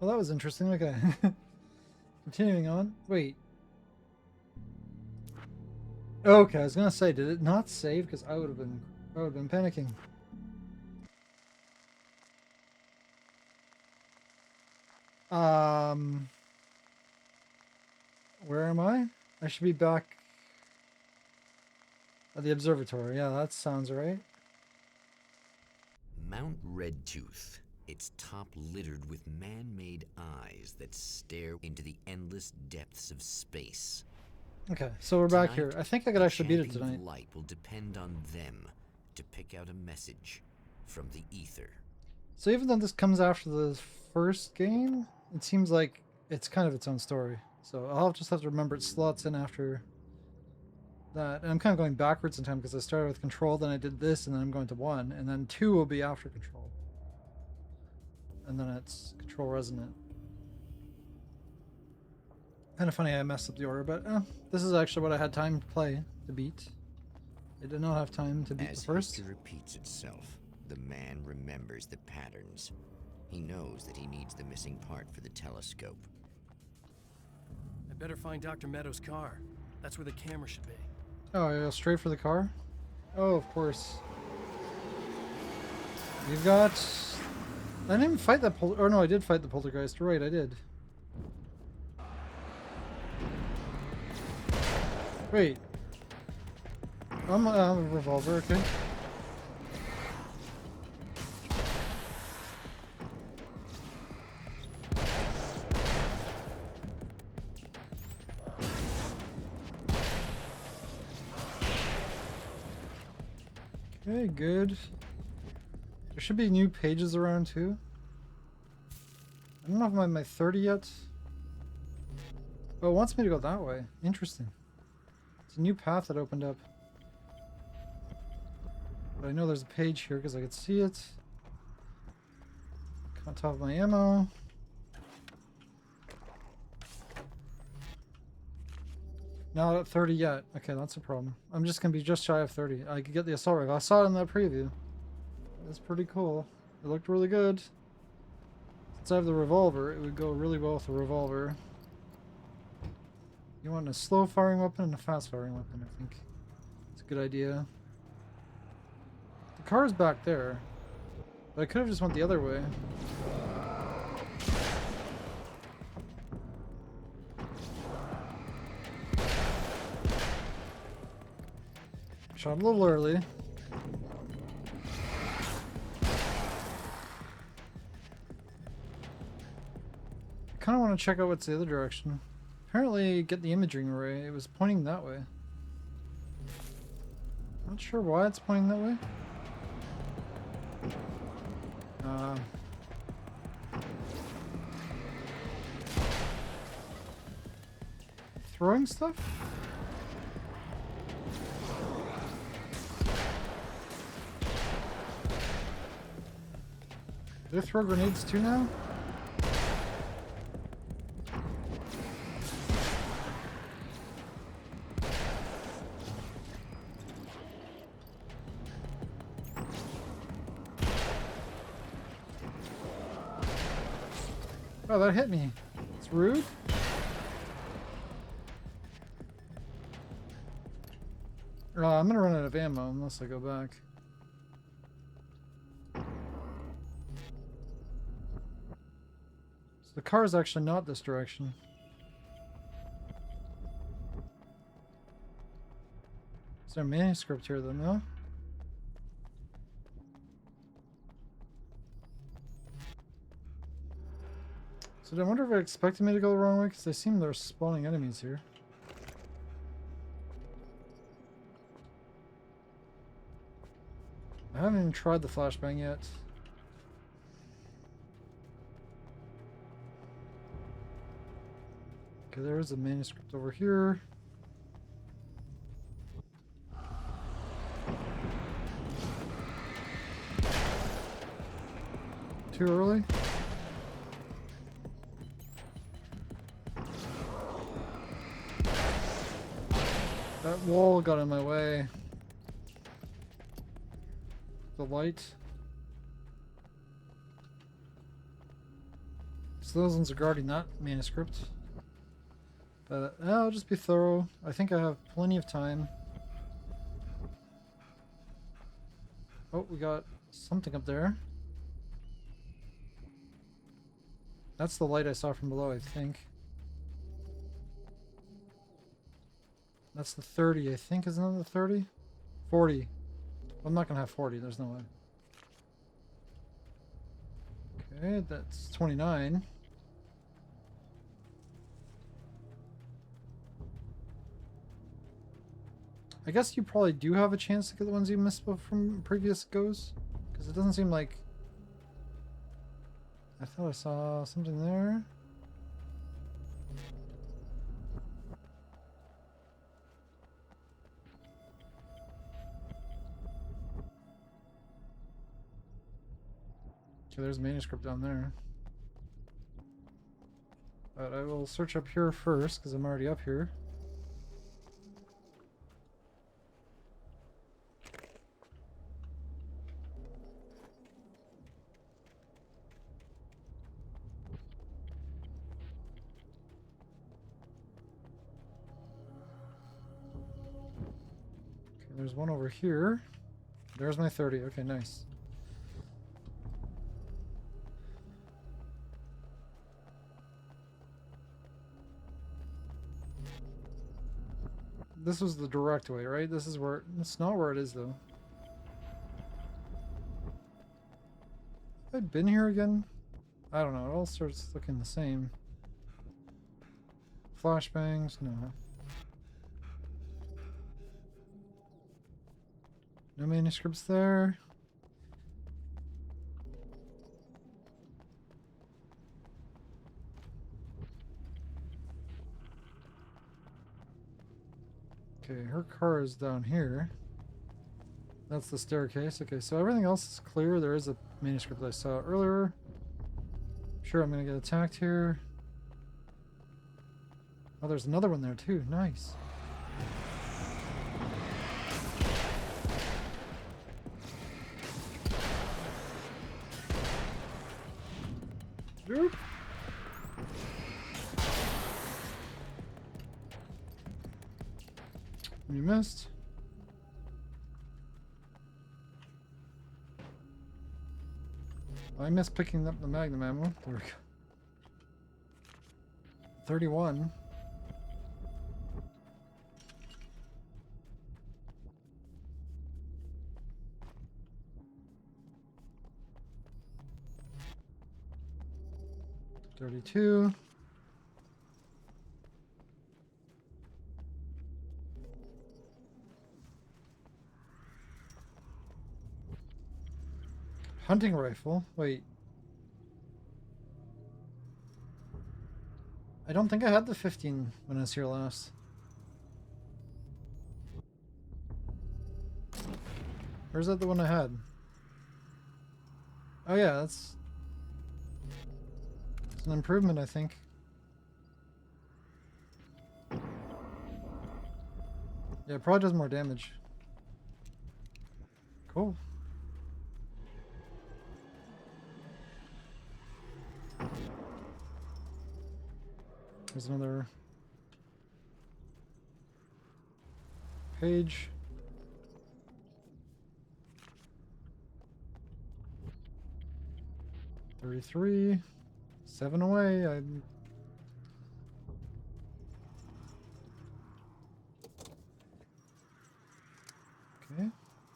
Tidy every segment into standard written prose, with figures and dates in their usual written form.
Well, that was interesting. Okay. Continuing on. Wait. Okay, I was gonna say, did it not save? Because I would have been panicking. Um, where am I? I should be back at the observatory. Yeah, that sounds right. Mount Redtooth, its top littered with man-made eyes that stare into the endless depths of space. Okay, so we're back here. Tonight, I think I could the actually beat it champion of tonight. light will depend on them to pick out a message from the ether. So even though this comes after the first game, it seems like it's kind of its own story. So I'll just have to remember it slots in after that. And I'm kind of going backwards in time because I started with Control, then I did this, and then I'm going to 1, and then 2 will be after Control. And then it's Control Resonant. Kind of funny I messed up the order, but this is actually what I had time to play, to beat. I did not have time to beat As the first. history repeats itself, the man remembers the patterns. He knows that he needs the missing part for the telescope. I better find Dr. Meadows' car. That's where the camera should be. Oh, I go straight for the car? Oh, of course. You've got... I didn't even fight that or no, I did fight the poltergeist. Right, I did. Wait. I'm a revolver, okay. Okay, good. There should be new pages around too. I don't know if I'm at my 30 yet. Oh, it wants me to go that way. Interesting. It's a new path that opened up. But I know there's a page here because I could see it. On top of my ammo. Not at 30 yet. Okay, that's a problem. I'm just gonna be just shy of 30. I could get the assault rifle. I saw it in that preview. That's pretty cool. It looked really good. Since I have the revolver, it would go really well with the revolver. You want a slow firing weapon and a fast firing weapon, I think. It's a good idea. The car's back there. But I could have just went the other way. Shot a little early. I kind of want to check out what's the other direction. Apparently, get the imaging array. It was pointing that way. Not sure why it's pointing that way. Throwing stuff? Do they throw grenades too now? Oh, that hit me. It's rude. I'm gonna run out of ammo unless I go back. So the car is actually not this direction. Is there a manuscript here though? No? So I wonder if it expected me to go the wrong way because they seem they're spawning enemies here. I haven't even tried the flashbang yet. Okay, there is a manuscript over here. Too early? That wall got in my way. The light. So those ones are guarding that manuscript. But I'll just be thorough. I think I have plenty of time. Oh, we got something up there. That's the light I saw from below, I think. That's the 30, I think, isn't it the 30? 40. I'm not gonna have 40, there's no way. Okay, that's 29. I guess you probably do have a chance to get the ones you missed from previous goes, because it doesn't seem like... I thought I saw something there. Okay, there's a manuscript down there. But I will search up here first, because I'm already up here. Okay, there's one over here. There's my 30. Okay, nice. This was the direct way, right? This is where... It's not where it is, though. Have I been here again? I don't know. It all starts looking the same. Flashbangs? No. No manuscripts there. Okay, her car is down here. That's the staircase. Okay, so everything else is clear. There is a manuscript I saw earlier. Sure, I'm gonna get attacked here. Oh, there's another one there too. Nice. Nope. You missed. I missed picking up the magnum ammo. There we go. 31. $32. Hunting rifle? Wait. I don't think I had the 15 when I was here last. Or is that the one I had? Oh yeah, it's an improvement, I think. Yeah, it probably does more damage. Cool. There's another page. $33. 7 away. Okay.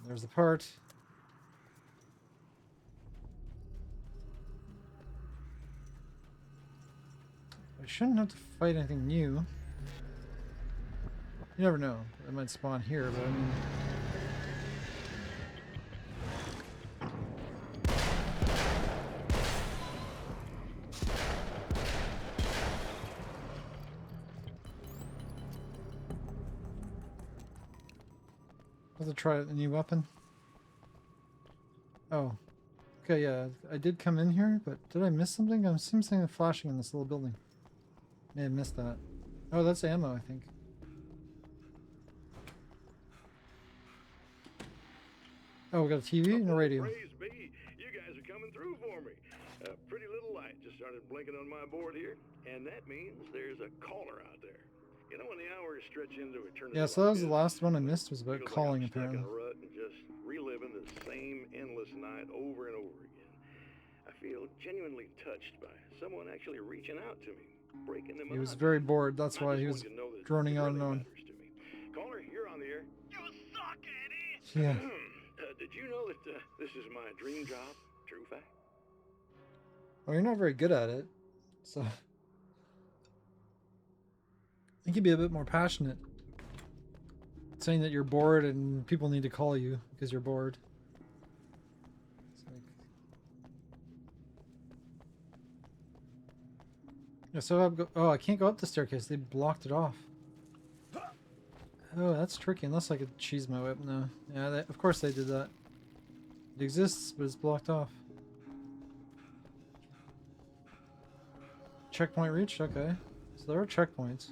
There's the part. I shouldn't have to fight anything new. You never know. It might spawn here, but I mean... Let's try a new weapon. Oh. Okay, yeah. I did come in here, but did I miss something? I seeing something flashing in this little building. May have missed that. Oh, that's ammo, I think. Oh, we got a TV and a radio. Praise be. You guys are coming through for me. A pretty little light just started blinking on my board here, and that means there's a caller out there. You know, when the hours stretch into eternity. Yeah, so that was the last one I missed, was about feels calling, like I'm stuck in apparently. a rut and just reliving the same endless night over and over again. I feel genuinely touched by someone actually reaching out to me, breaking the He was monotony. very bored, that's I why just he want was you to know that droning it on and really on. matters to me. Caller, you're on the air. You suck, Eddie. Yeah. Did you know that this is my dream job? True fact. Well, you're not very good at it, so... I think you'd be a bit more passionate. Saying that you're bored and people need to call you because you're bored. It's like... Yeah, so oh, I can't go up the staircase. They blocked it off. Oh, that's tricky. Unless I could cheese my whip. No. Yeah, of course they did that. It exists, but it's blocked off. Checkpoint reached? Okay. So there are checkpoints.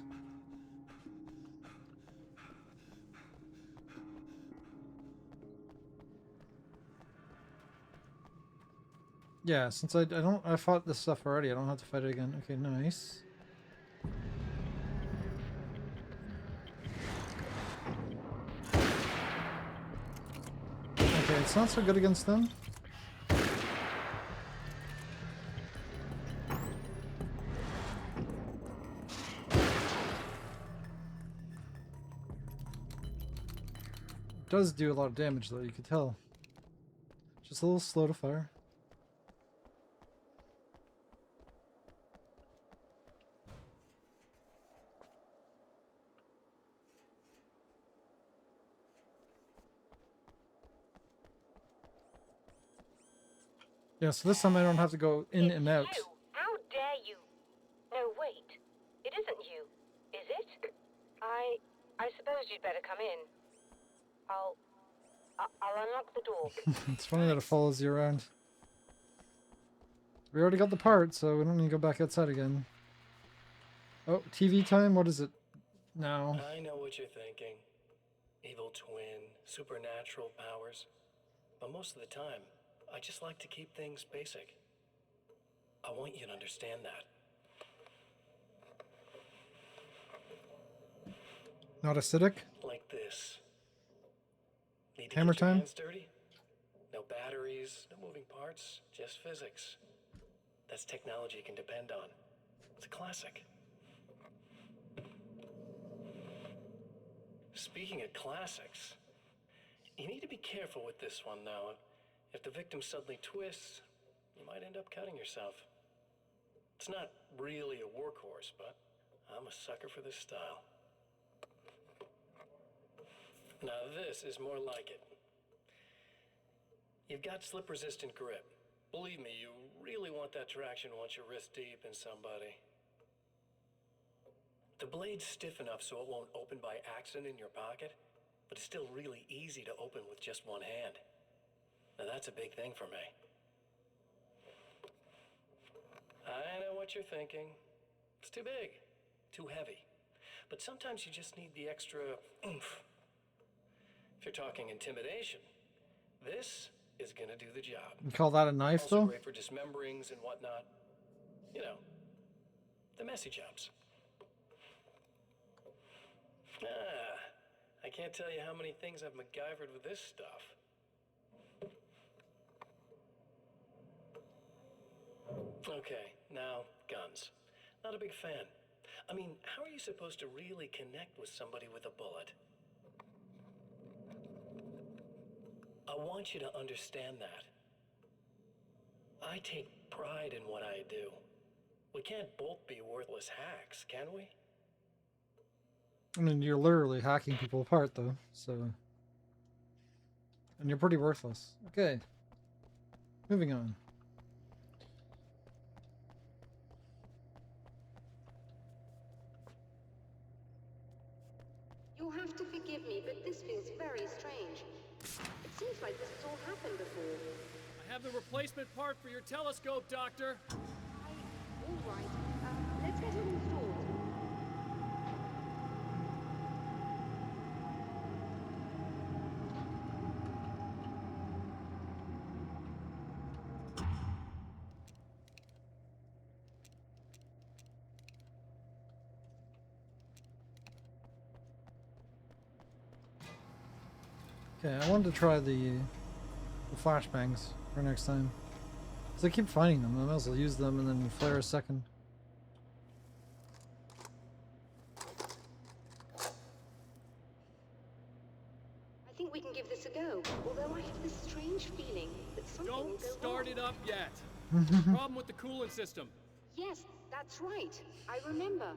Yeah, since I fought this stuff already, I don't have to fight it again. Okay, nice. Okay, it's not so good against them. It does do a lot of damage though, you could tell. Just a little slow to fire. Yeah, so this time I don't have to go in and out. You. How dare you? No, wait. It isn't you, is it? I suppose you'd better come in. I'll unlock the door. It's funny that it follows you around. We already got the part, so we don't need to go back outside again. Oh, TV time? What is it now? I know what you're thinking. Evil twin, supernatural powers. But most of the time, I just like to keep things basic. I want you to understand that. Not acidic? Like this. Need to Hammer get your time? hands dirty? No batteries, no moving parts, just physics. That's technology you can depend on. It's a classic. Speaking of classics, you need to be careful with this one, though. If the victim suddenly twists, you might end up cutting yourself. It's not really a workhorse, but I'm a sucker for this style. Now this is more like it. You've got slip-resistant grip. Believe me, you really want that traction once you're wrist deep in somebody. The blade's stiff enough so it won't open by accident in your pocket, but it's still really easy to open with just one hand. Now that's a big thing for me. I know what you're thinking. It's too big, too heavy. But sometimes you just need the extra oomph. If you're talking intimidation, this is gonna do the job. You call that a knife, Also though? great for dismemberings and whatnot. You know, the messy jobs. I can't tell you how many things I've MacGyvered with this stuff. Okay, now, guns. Not a big fan. I mean, how are you supposed to really connect with somebody with a bullet? I want you to understand that. I take pride in what I do. We can't both be worthless hacks, can we? I mean, you're literally hacking people apart, though, so... And you're pretty worthless. Okay. Moving on. You'll have to forgive me, but this feels very strange. It seems like this has all happened before. I have the replacement part for your telescope, Doctor. All right. Let's get it installed. Okay, I wanted to try the flashbangs for next time. Because I keep finding them. I might as well use them and then flare a second. I think we can give this a go. Although I have this strange feeling that something will Don't go start wrong. it up yet. Problem with the coolant system. Yes, that's right. I remember.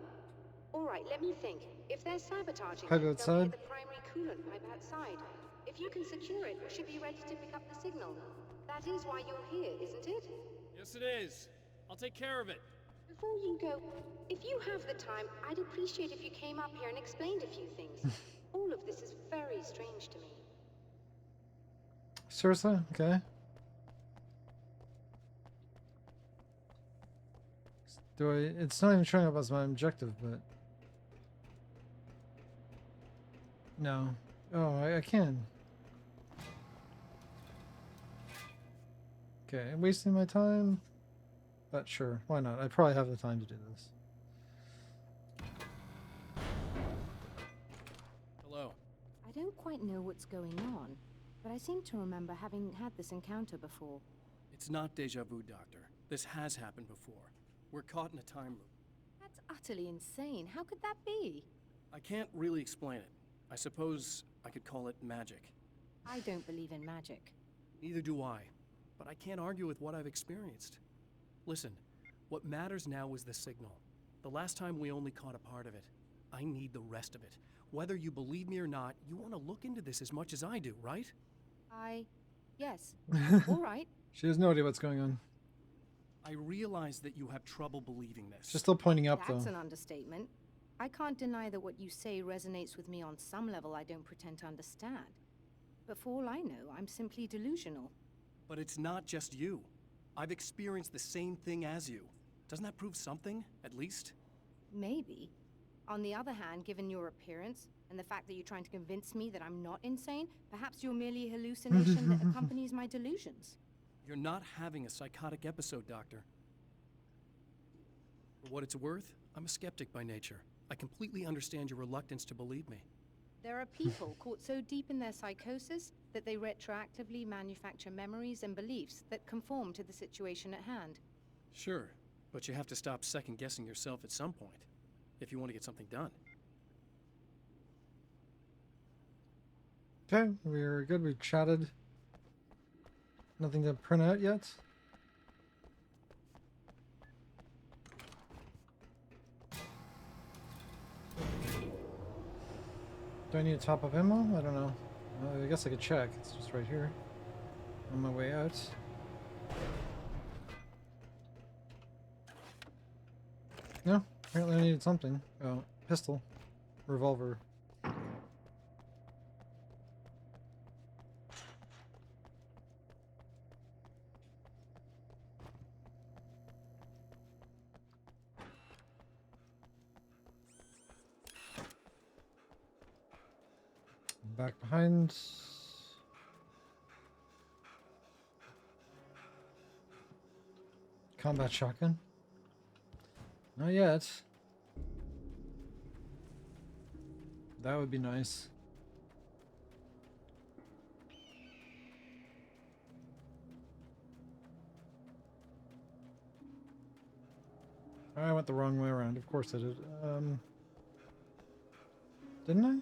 All right, let me think. If they're sabotaging Pipe it, they'll outside. be at the primary coolant pipe outside. If you can secure it, we should be ready to pick up the signal. That is why you're here, isn't it? Yes, it is. I'll take care of it. Before you go, if you have the time, I'd appreciate if you came up here and explained a few things. All of this is very strange to me. Seriously? Okay. Do I? It's not even showing up as my objective, but no. Oh, I can. Okay, I'm wasting my time. But sure, why not? I probably have the time to do this. Hello. I don't quite know what's going on, but I seem to remember having had this encounter before. It's not deja vu, Doctor. This has happened before. We're caught in a time loop. That's utterly insane. How could that be? I can't really explain it. I suppose I could call it magic. I don't believe in magic. Neither do I. But I can't argue with what I've experienced. Listen, what matters now is the signal. The last time we only caught a part of it. I need the rest of it. Whether you believe me or not, you want to look into this as much as I do, right? Yes. All right. She has no idea what's going on. I realize that you have trouble believing this. She's still pointing up, That's though. an understatement. I can't deny that what you say resonates with me on some level I don't pretend to understand. But for all I know, I'm simply delusional. But it's not just you. I've experienced the same thing as you. Doesn't that prove something, at least? Maybe. On the other hand, given your appearance, and the fact that you're trying to convince me that I'm not insane, perhaps you're merely a hallucination that accompanies my delusions. You're not having a psychotic episode, Doctor. For what it's worth, I'm a skeptic by nature. I completely understand your reluctance to believe me. There are people caught so deep in their psychosis that they retroactively manufacture memories and beliefs that conform to the situation at hand. Sure, but you have to stop second-guessing yourself at some point, if you want to get something done. Okay, we're good. We've chatted. Nothing to print out yet. Do I need to top up ammo? I don't know. I guess I could check. It's just right here. On my way out. No, apparently I needed something. Oh, pistol. Revolver. Back behind. Combat shotgun. Not yet. That would be nice. I went the wrong way around. Of course I did. Didn't I?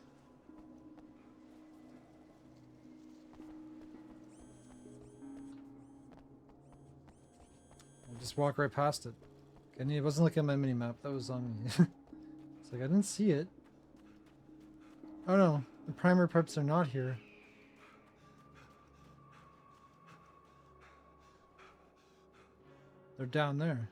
Just walk right past it. And it wasn't looking at my mini map. That was on me. It's like I didn't see it. Oh no, the primary preps are not here. They're down there.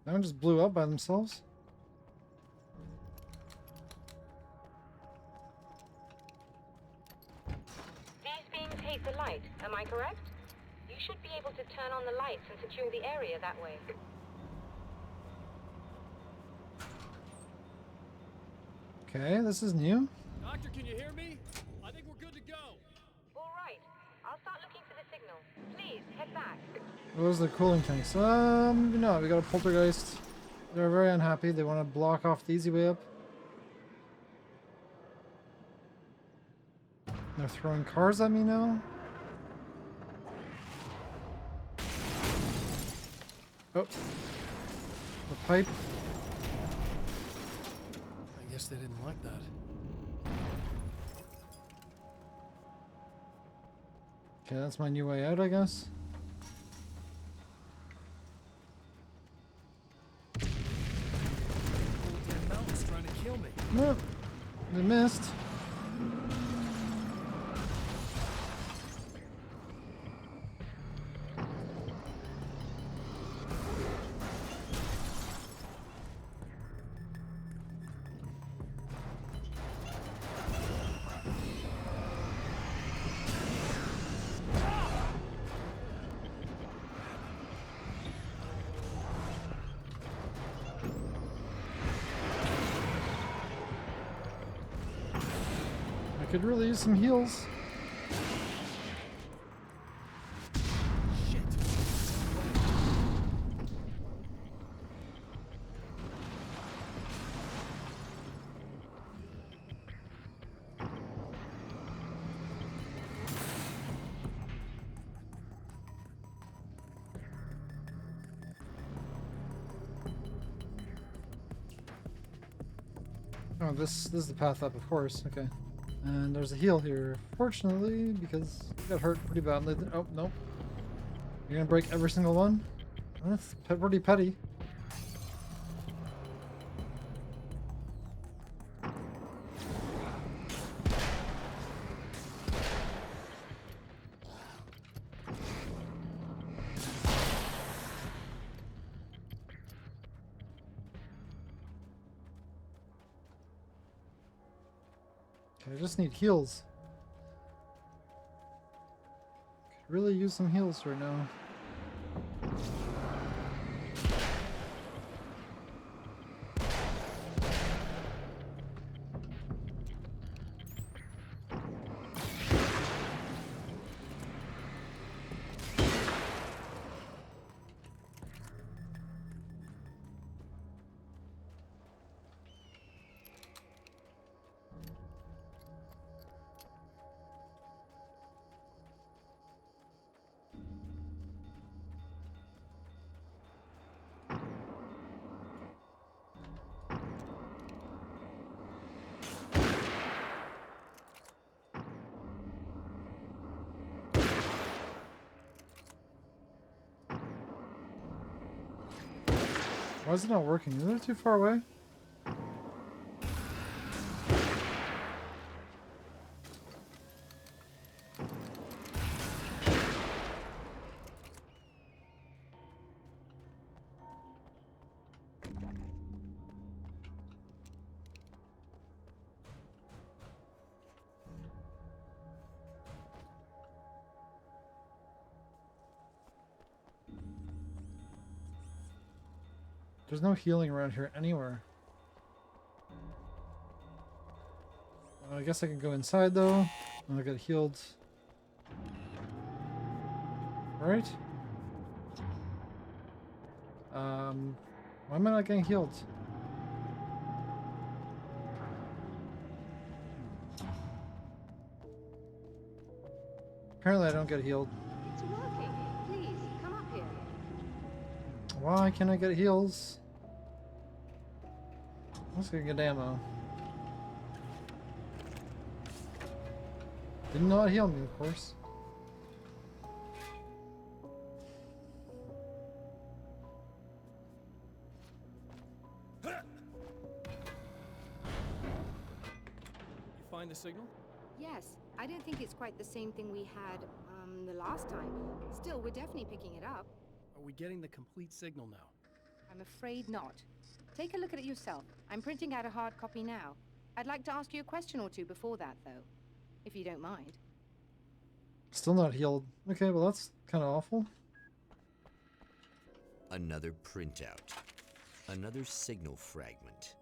That one just blew up by themselves. These beams hate the light, am I correct? You should be able to turn on the lights and secure the area that way. Okay, this is new. Doctor, can you hear me? I think we're good to go. All right. I'll start looking for the signal. Please, head back. Those are the cooling tanks. Maybe not. We got a poltergeist. They're very unhappy. They want to block off the easy way up. They're throwing cars at me now. Oh. The pipe. I guess they didn't like that. Okay, that's my new way out, I guess. Old Mountain's trying to kill me. No, they missed. I could really use some heals. Shit. Oh, this is the path up, of course. Okay. And there's a heal here, fortunately, because I got hurt pretty badly. Oh, nope. You're gonna break every single one? That's pretty petty. Okay, I just need heals. Could really use some heals right now. Why is it not working? Is it too far away? There's no healing around here anywhere. I guess I can go inside though. I got healed. Right? Why am I not getting healed? Apparently I don't get healed. It's working. Please, come up here. Why can't I get heals? Let's go get ammo. Did not heal me, of course. You find the signal? Yes, I don't think it's quite the same thing we had, the last time. Still, we're definitely picking it up. Are we getting the complete signal now? I'm afraid not. Take a look at it yourself. I'm printing out a hard copy now. I'd like to ask you a question or two before that, though, if you don't mind. Still not healed. Okay, well that's kind of awful. Another printout. Another signal fragment.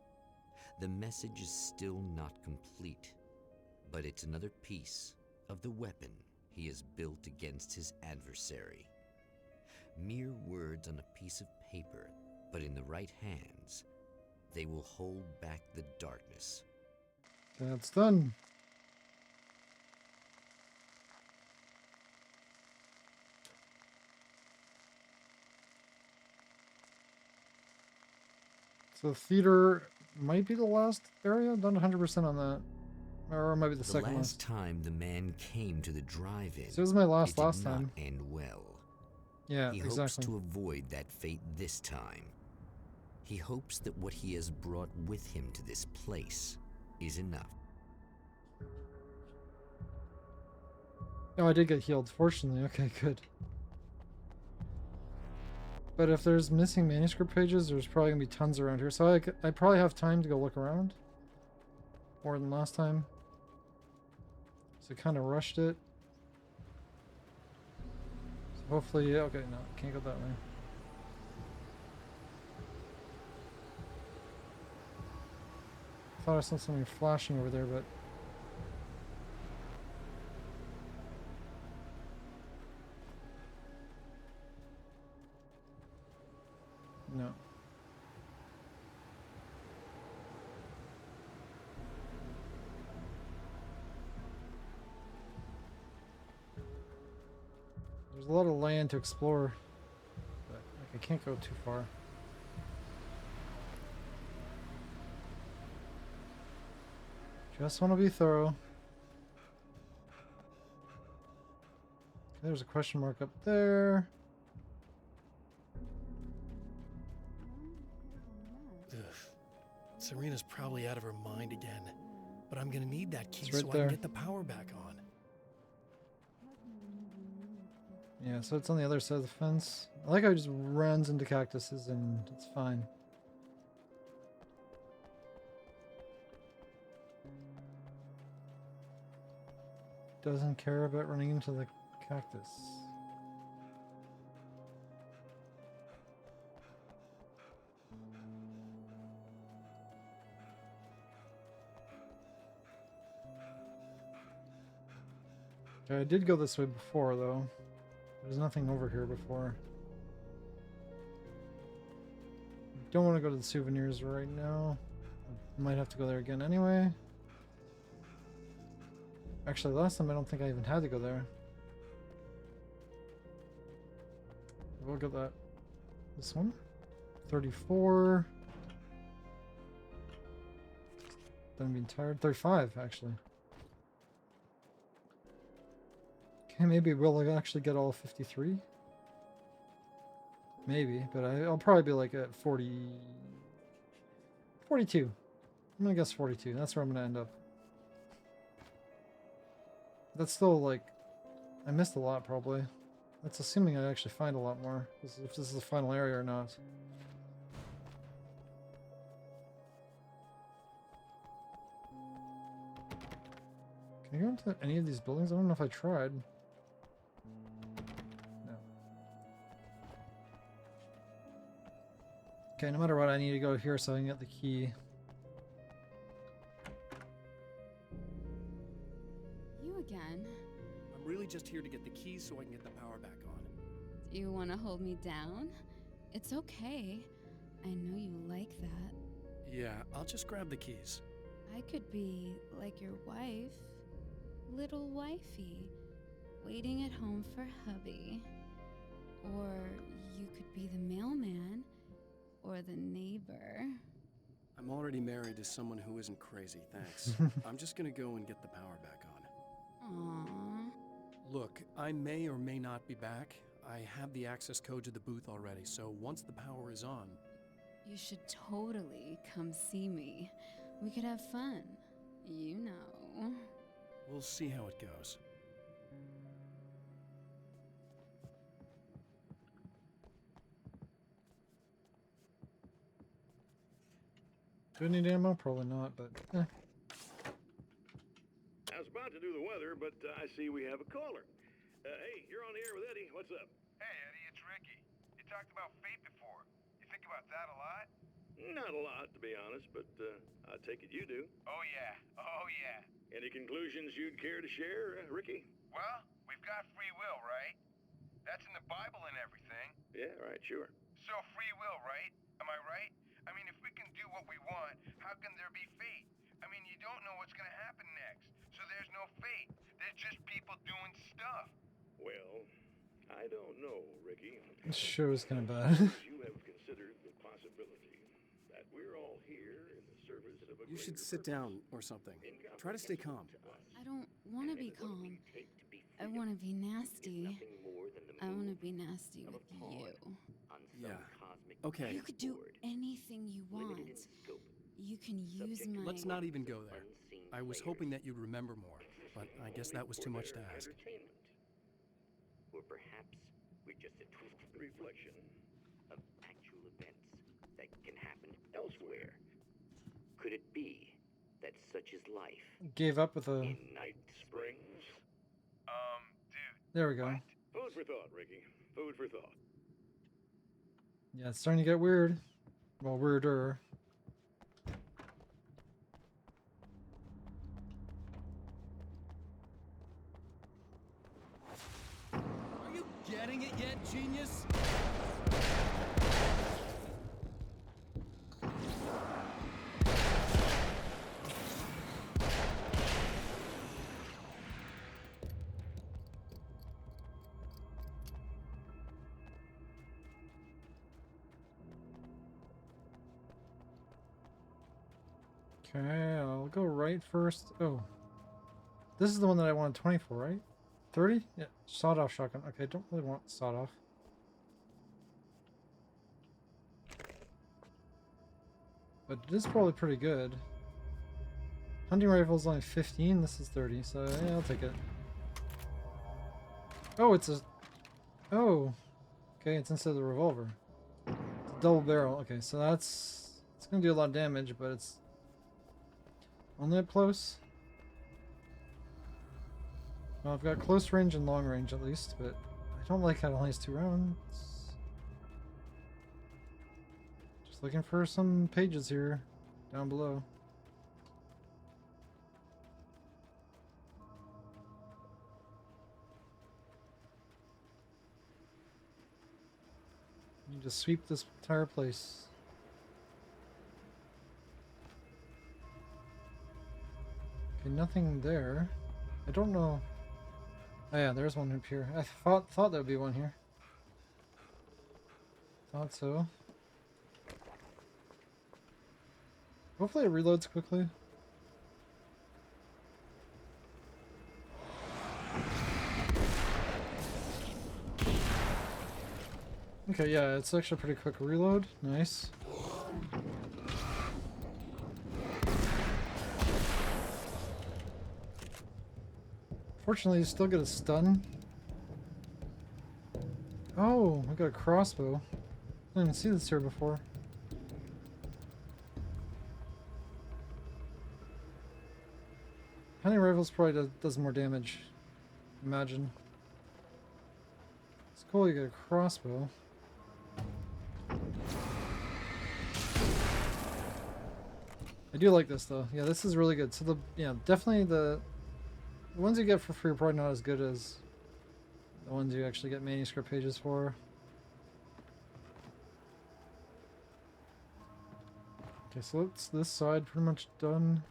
The message is still not complete, but it's another piece of the weapon he has built against his adversary. Mere words on a piece of paper, but in the right hands, they will hold back the darkness. That's done. So the theater might be the last area. Not 100% on that. Or it might be the second last last. time the man came to the drive-in, So it was my last it did not time. end well. Yeah, He exactly. hopes to avoid that fate this time. He hopes that what he has brought with him to this place is enough. Oh, I did get healed, fortunately. Okay, good. But if there's missing manuscript pages, there's probably going to be tons around here. So I probably have time to go look around. More than last time. So I kind of rushed it. So hopefully, okay, no, can't go that way. Thought I saw something flashing over there, but no. There's a lot of land to explore, but like, I can't go too far. Just want to be thorough. Okay, there's a question mark up there. Ugh. Serena's probably out of her mind again. But I'm gonna need that key It's right so I there. can get the power back on. Yeah, so it's on the other side of the fence. I like how it just runs into cactuses and it's fine. Doesn't care about running into the cactus. Okay, I did go this way before though. There's nothing over here before. Don't want to go to the souvenirs right now. I might have to go there again anyway. Actually, last time I don't think I even had to go there. We'll get that. This one? 34. Then being tired. 35, actually. Okay, maybe we'll actually get all 53. Maybe, but I'll probably be like at 40... 42. I'm gonna guess 42. That's where I'm gonna end up. That's still like... I missed a lot, probably. That's assuming I actually find a lot more. If this is the final area or not. Can you go into any of these buildings? I don't know if I tried. No. Okay, no matter what, I need to go here so I can get the key. You again? I'm really just here to get the keys so I can get the power back on. Do you want to hold me down? It's okay. I know you like that. Yeah, I'll just grab the keys. I could be like your wife. Little wifey. Waiting at home for hubby. Or you could be the mailman. Or the neighbor. I'm already married to someone who isn't crazy, thanks. I'm just gonna go and get the power back on. Aww. Look, I may or may not be back. I have the access code to the booth already, so once the power is on... You should totally come see me. We could have fun. You know. We'll see how it goes. Do I need ammo? Probably not, but I was about to do the weather, but I see we have a caller. Hey, you're on the air with Eddie. What's up? Hey, Eddie, it's Ricky. You talked about fate before. You think about that a lot? Not a lot, to be honest, but I take it you do. Oh, yeah. Oh, yeah. Any conclusions you'd care to share, Ricky? Well, we've got free will, right? That's in the Bible and everything. Yeah, right, sure. So free will, right? Am I right? I mean, if we can do what we want, how can there be fate? I mean, you don't know what's gonna happen next, so there's no fate. There's just people doing stuff. Well, I don't know, Ricky. this show is kind of bad. You have considered the possibility that we're all here in the service of a You should greater sit purpose. down or something. Try to stay calm. I don't want to be calm. I want to be nasty. I want to be nasty with you. Yeah. Okay. You could do anything you want. You can use my... Let's not even go there. I was hoping that you'd remember more, but I guess that was too much to ask. Or perhaps we're just a twisted Reflection. of actual events that can happen elsewhere. Could it be that such is life Gave up with a. in Night Springs? Dude. There we go. Food for thought, Ricky. Food for thought. Yeah, it's starting to get weird. Well, weirder. Are you getting it yet, genius? Okay, I'll go right first. Oh. This is the one that I wanted 24, right? 30? Yeah, sawed-off shotgun. Okay, don't really want sawed-off. But it is probably pretty good. Hunting rifle's only 15, this is 30, so yeah, I'll take it. Oh, it's a... Oh! Okay, it's instead of the revolver. It's a double barrel. Okay, so that's... It's gonna do a lot of damage, but it's... Only up close? Well, I've got close range and long range at least, but I don't like how it only has 2 rounds. Just looking for some pages here, down below. Need to sweep this entire place. Okay, nothing there. I don't know. Oh yeah, there's one up here. I thought there would be one here. Thought so. Hopefully it reloads quickly. Okay, yeah, it's actually a pretty quick reload. Nice. Fortunately, you still get a stun. Oh, we got a crossbow. I didn't even see this here before. Hunting rifles probably does more damage. Imagine. It's cool you get a crossbow. I do like this though. Yeah, this is really good. So definitely the ones you get for free are probably not as good as the ones you actually get manuscript pages for. Okay, so this side pretty much done.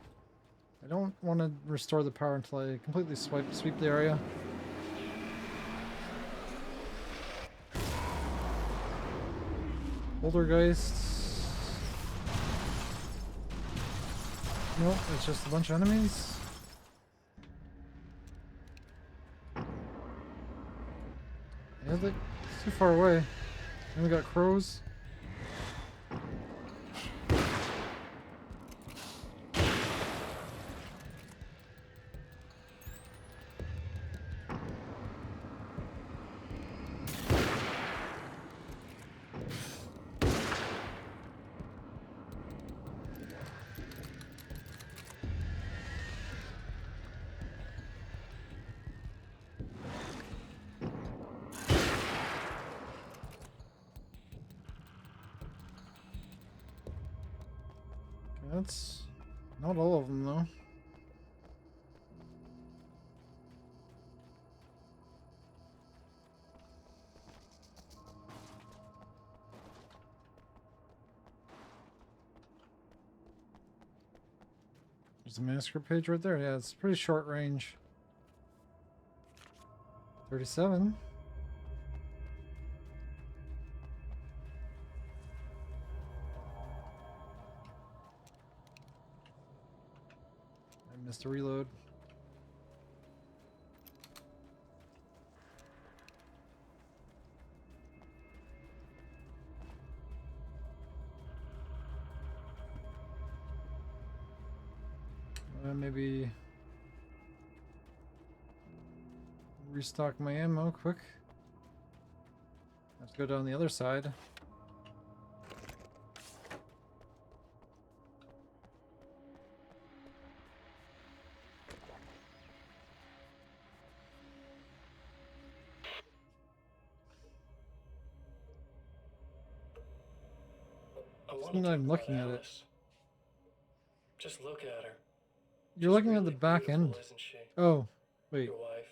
I don't want to restore the power until I completely sweep the area. Poltergeists. Nope, it's just a bunch of enemies. Yeah, they're too far away. And we got crows. That's not all of them, though. There's a manuscript page right there. Yeah, it's pretty short range. 37. I missed a reload. Maybe restock my ammo quick. Have to go down the other side. I'm not even looking at it. Just look at her. You're looking at the back end. Isn't she? Oh, wait. Your wife.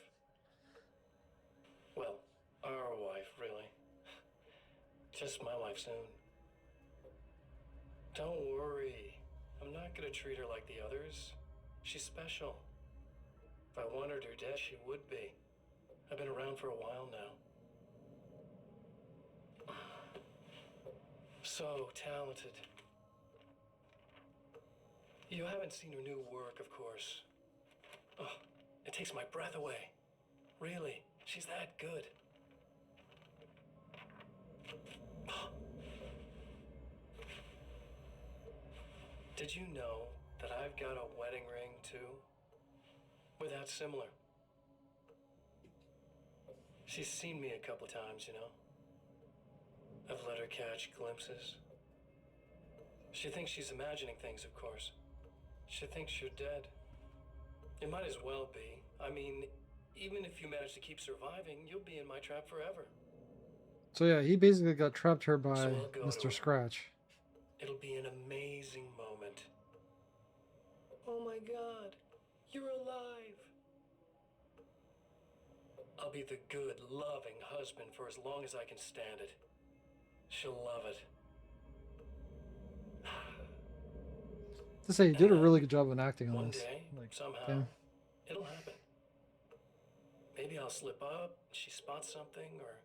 Well, our wife, really. Just my wife soon. Don't worry. I'm not gonna treat her like the others. She's special. If I wanted her dead, she would be. I've been around for a while now. So talented. You haven't seen her new work, of course. Oh, it takes my breath away. Really, she's that good. Did you know that I've got a wedding ring, too? We're that similar. She's seen me a couple times, you know? I've let her catch glimpses. She thinks she's imagining things, of course. She thinks you're dead. It might as well be. I mean, even if you manage to keep surviving, you'll be in my trap forever. So yeah, he basically got trapped here by So I'll go to Mr. her. Scratch. It'll be an amazing moment. Oh my God, you're alive. I'll be the good, loving husband for as long as I can stand it. She'll love it. To say, you did a really good job of acting on One this. day, Like, somehow, damn. it'll happen. Maybe I'll slip up, she spots something, or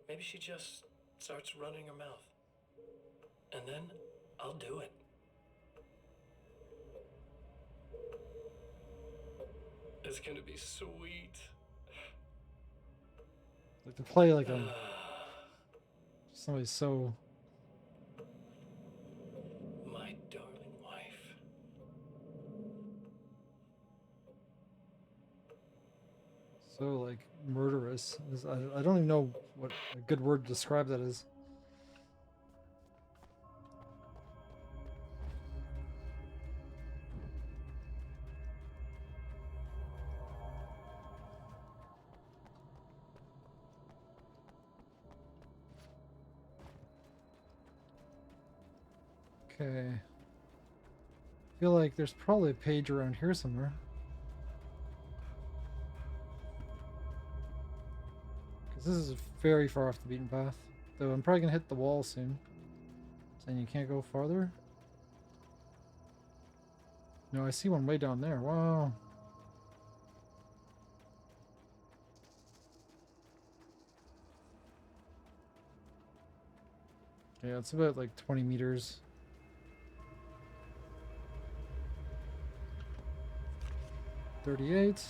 maybe she just starts running her mouth. And then I'll do it. It's gonna be sweet. Like to play like a somebody so My darling wife. like murderous. I don't even know what a good word to describe that is. Okay. I feel like there's probably a page around here somewhere. Because this is very far off the beaten path. Though I'm probably going to hit the wall soon. Saying you can't go farther. No, I see one way down there. Wow. Yeah, it's about like 20 meters. $38.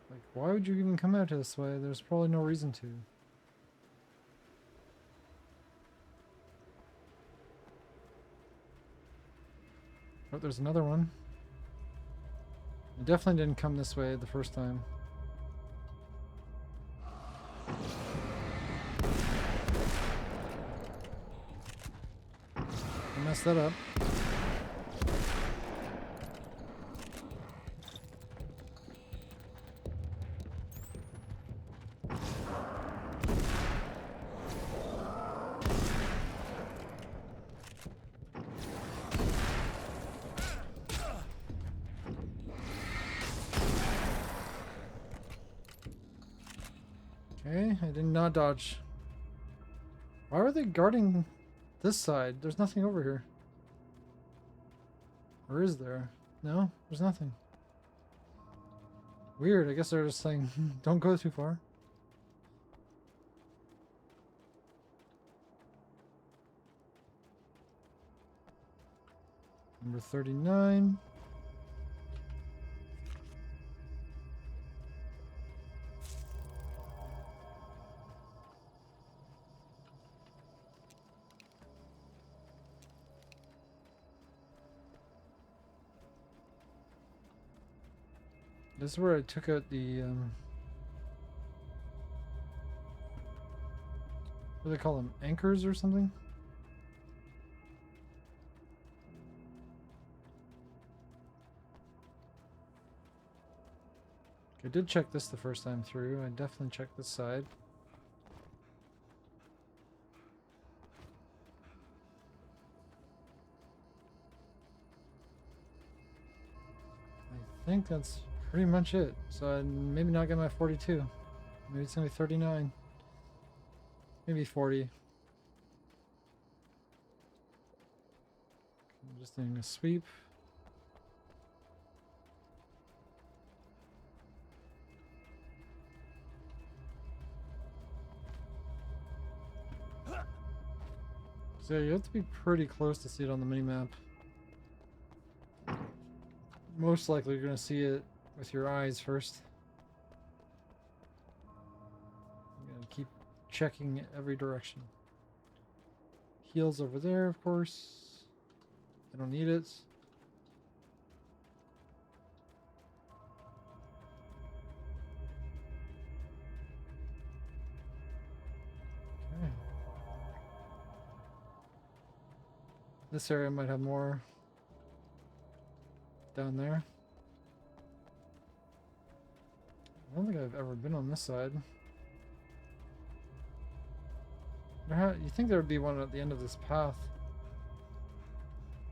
Like, why would you even come out this way? There's probably no reason to. Oh, there's another one. I definitely didn't come this way the first time. I messed that up. Okay, I did not dodge. Why are they guarding this side? There's nothing over here. Or is there? No, there's nothing. Weird, I guess they're just saying, don't go too far. Number 39. This is where I took out the, what do they call them? Anchors or something? I did check this the first time through. I definitely checked this side. I think that's pretty much it. So I'd maybe not get my 42. Maybe it's gonna be 39. Maybe 40. I'm just doing a sweep. So you have to be pretty close to see it on the minimap. Most likely you're going to see it with your eyes first. I'm going to keep checking every direction. Heals over there, of course. I don't need it. Okay. This area might have more down there. I don't think I've ever been on this side. You think there would be one at the end of this path.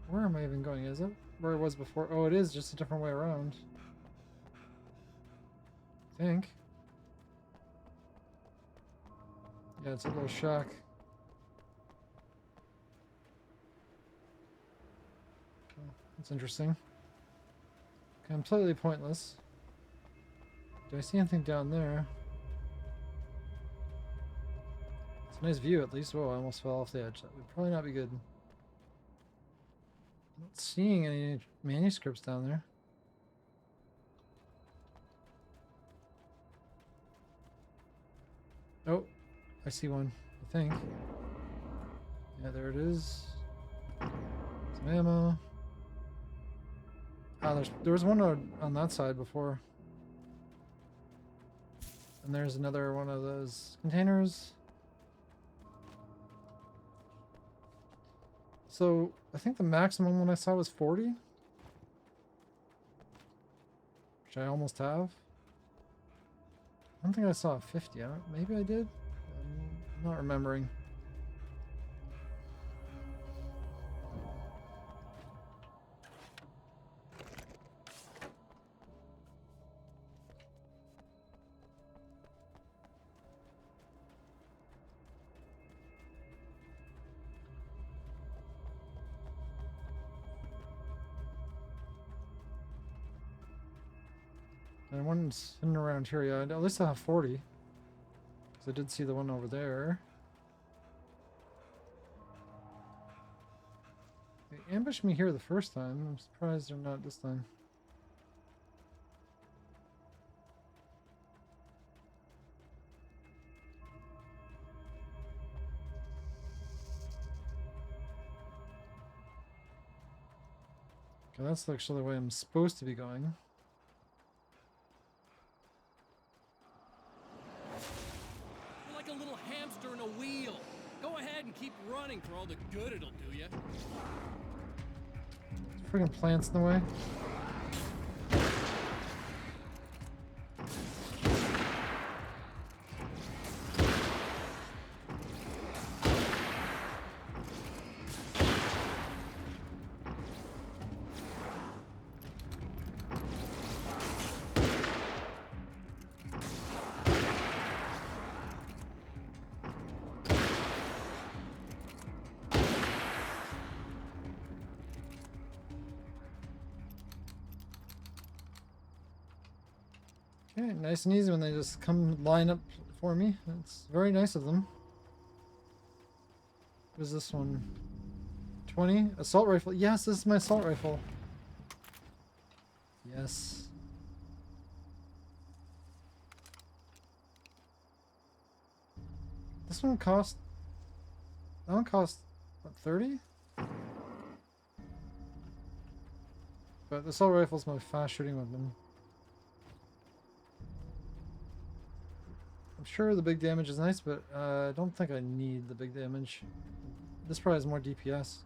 Where am I even going? Is it where it was before? Oh, it is just a different way around. I think. Yeah, it's a little shack. That's interesting. Completely pointless. Do I see anything down there? It's a nice view at least. Whoa, I almost fell off the edge. That would probably not be good. Not seeing any manuscripts down there. Oh, I see one, I think. Yeah, there it is. Some ammo. Ah, there was one on that side before. And there's another one of those containers. So, I think the maximum one I saw was 40. Which I almost have. I don't think I saw 50. Maybe I did? I'm not remembering. And one's sitting around here, yeah. At least I have 40. Because I did see the one over there. They ambushed me here the first time. I'm surprised they're not this time. Okay, that's actually the way I'm supposed to be going. Keep running for all the good it'll do you. Freaking plants in the way. Okay, nice and easy when they just come line up for me. That's very nice of them. What is this one? 20? Assault rifle. Yes, this is my assault rifle. Yes. This one cost... That one cost, what, 30? But the assault rifle is my fast shooting weapon. I'm sure the big damage is nice, but I don't think I need the big damage. This probably has more DPS.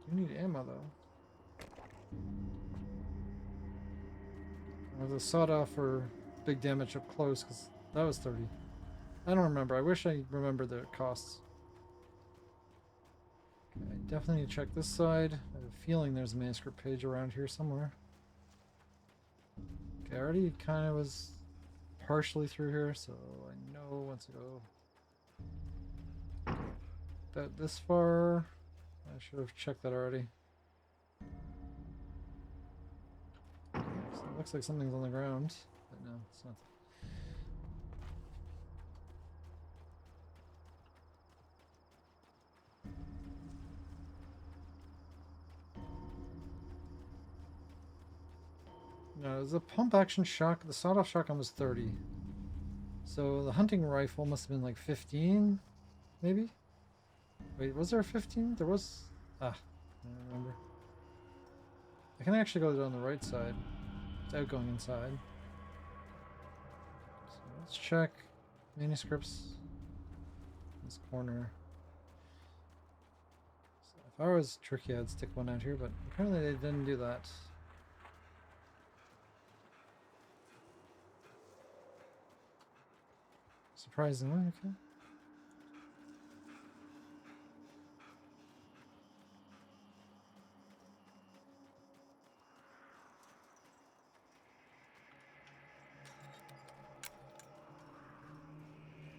You need ammo though. Or the sawed-off for big damage up close, because that was 30. I don't remember. I wish I remembered the costs. Okay, I definitely need to check this side. I have a feeling there's a manuscript page around here somewhere. Okay, I already kind of was partially through here, so I know once I go this far. I should have checked that already. So it looks like something's on the ground, but no, it's not. No, it was a pump action shock. The sawed-off shotgun was 30. So the hunting rifle must have been like 15, maybe? Wait, was there a 15? There was... Ah, I don't remember. I can actually go down the right side without going inside. So let's check manuscripts in this corner. So if I was tricky, I'd stick one out here, but apparently they didn't do that. Surprisingly, okay.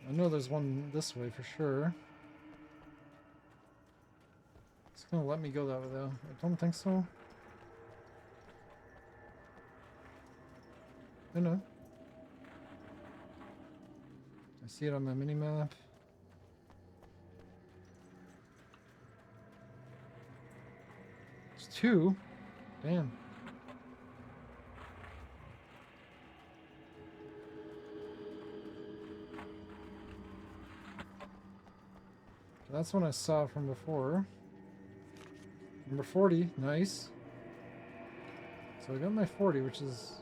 I know there's one this way for sure. It's gonna let me go that way though. I don't think so. I know. I see it on my mini-map. It's 2. Damn. That's one I saw from before. Number 40, nice. So I got my 40, which is...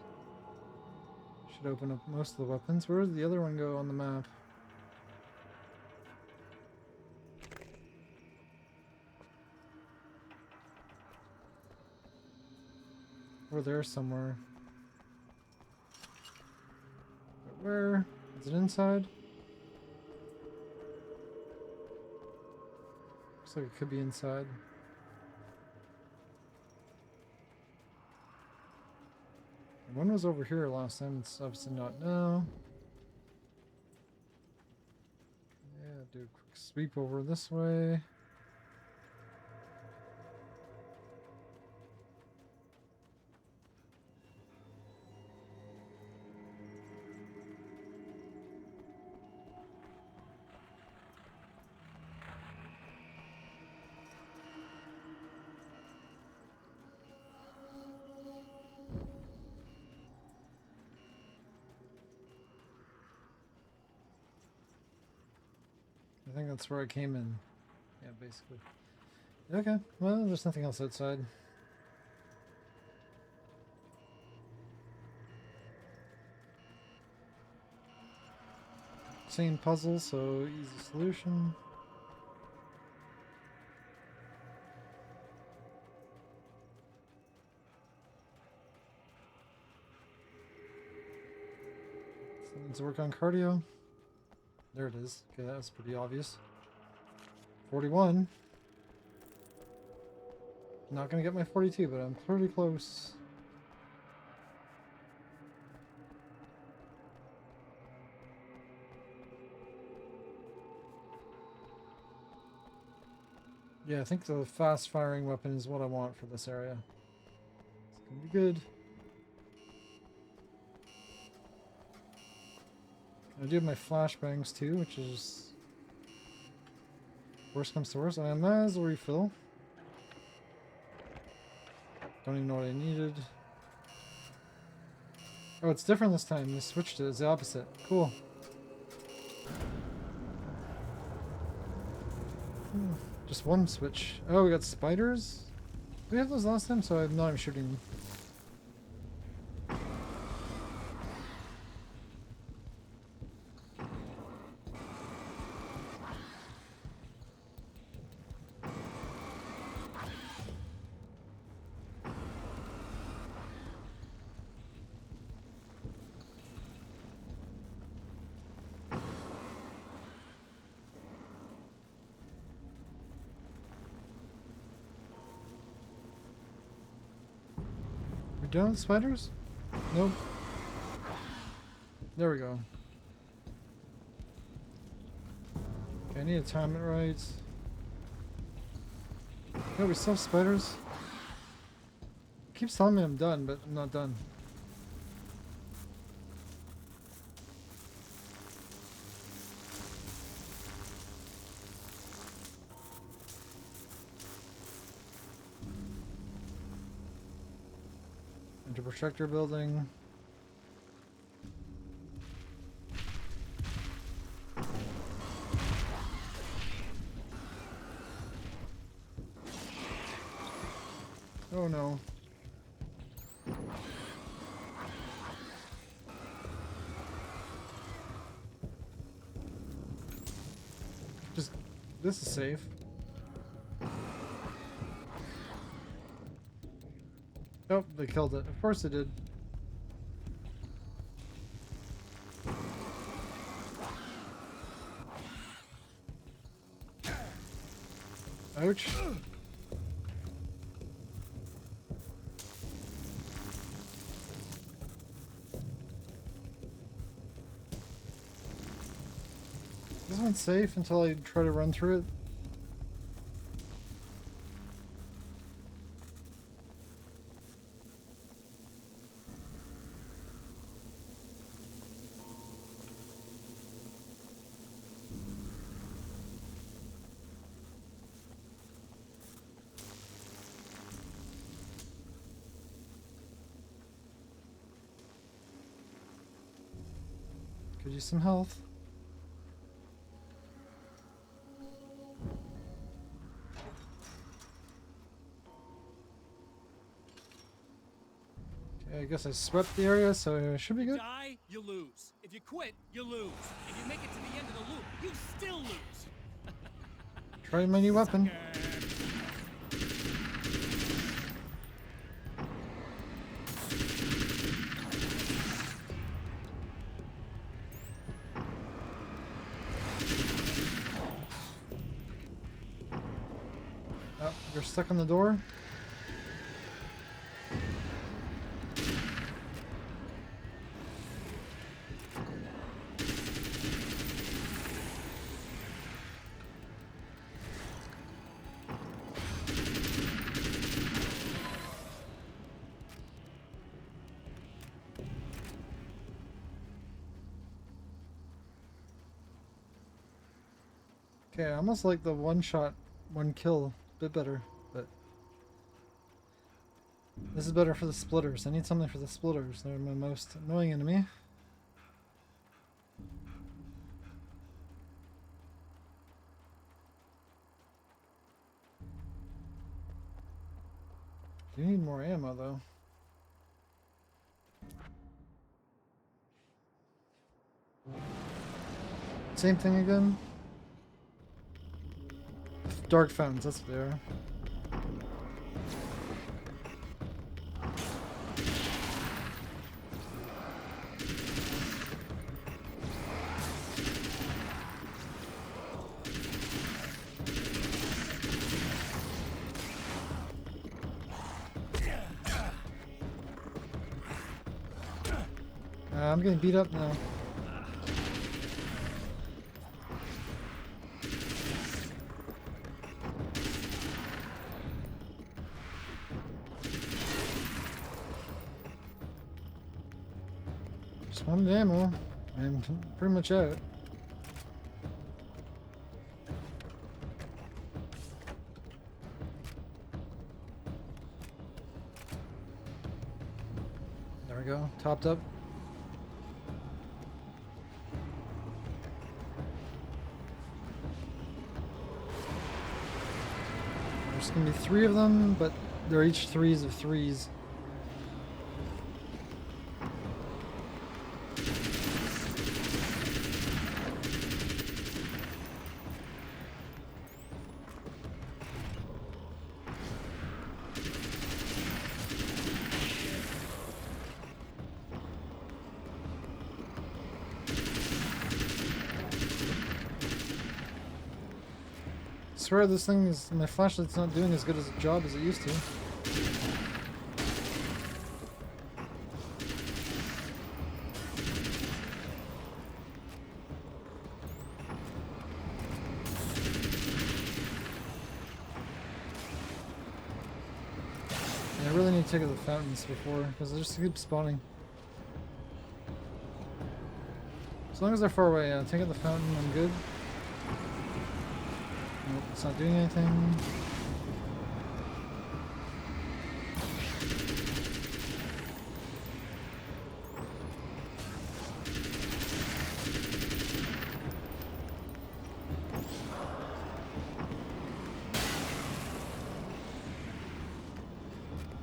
should open up most of the weapons. Where did the other one go on the map? Over there somewhere. But where? Is it inside? Looks like it could be inside. One was over here last time, it's obviously not now. Yeah, do a quick sweep over this way. I think that's where I came in. Yeah, basically. Okay, well, there's nothing else outside. Same puzzle, so easy solution. So needs to work on cardio. There it is. Okay, that was pretty obvious. 41. Not gonna get my 42, but I'm pretty close. Yeah, I think the fast firing weapon is what I want for this area. Gonna be good. I do have my flashbangs too, which is worst comes to worst. And that is a refill. Don't even know what I needed. Oh, it's different this time. They switched it. It's the opposite. Cool. Just one switch. Oh, we got spiders? Did we have those last time? So I'm not even shooting them. We're done with spiders? Nope. There we go. Okay, I need to time it right. No, we still have spiders. Keeps telling me I'm done, but I'm not done. Into projector building. Oh no. Just, this is safe. Oh, they killed it. Of course they did. Ouch. This one's safe until I try to run through it. Could use some health. Okay, I guess I swept the area, so it should be good. Die, you lose. If you quit, you lose. If you make it to the end of the loop, you still lose. Try my new weapon. Oh, you're stuck on the door? Okay, I almost like the one shot, one kill a bit better, but this is better for the splitters. I need something for the splitters. They're my most annoying enemy. Do need more ammo though. Same thing again. Dark fountains, that's what they are. I'm getting beat up now. I'm ammo. I'm pretty much out. There we go. Topped up. There's gonna be 3 of them, but they're each 3s of 3s. I swear this thing is, my flashlight's not doing as good as a job as it used to. Yeah, I really need to take out the fountains before, because they just keep spawning. As long as they're far away, yeah, take out the fountain, I'm good. Nope, it's not doing anything.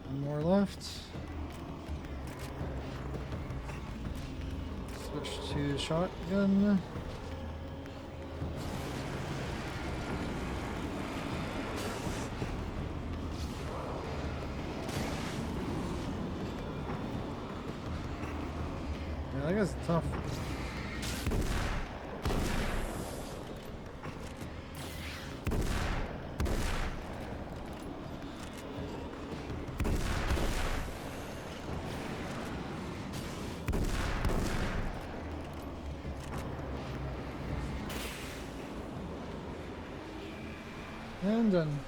One more left. Switch to shotgun. Yeah, that guy's tough. And done.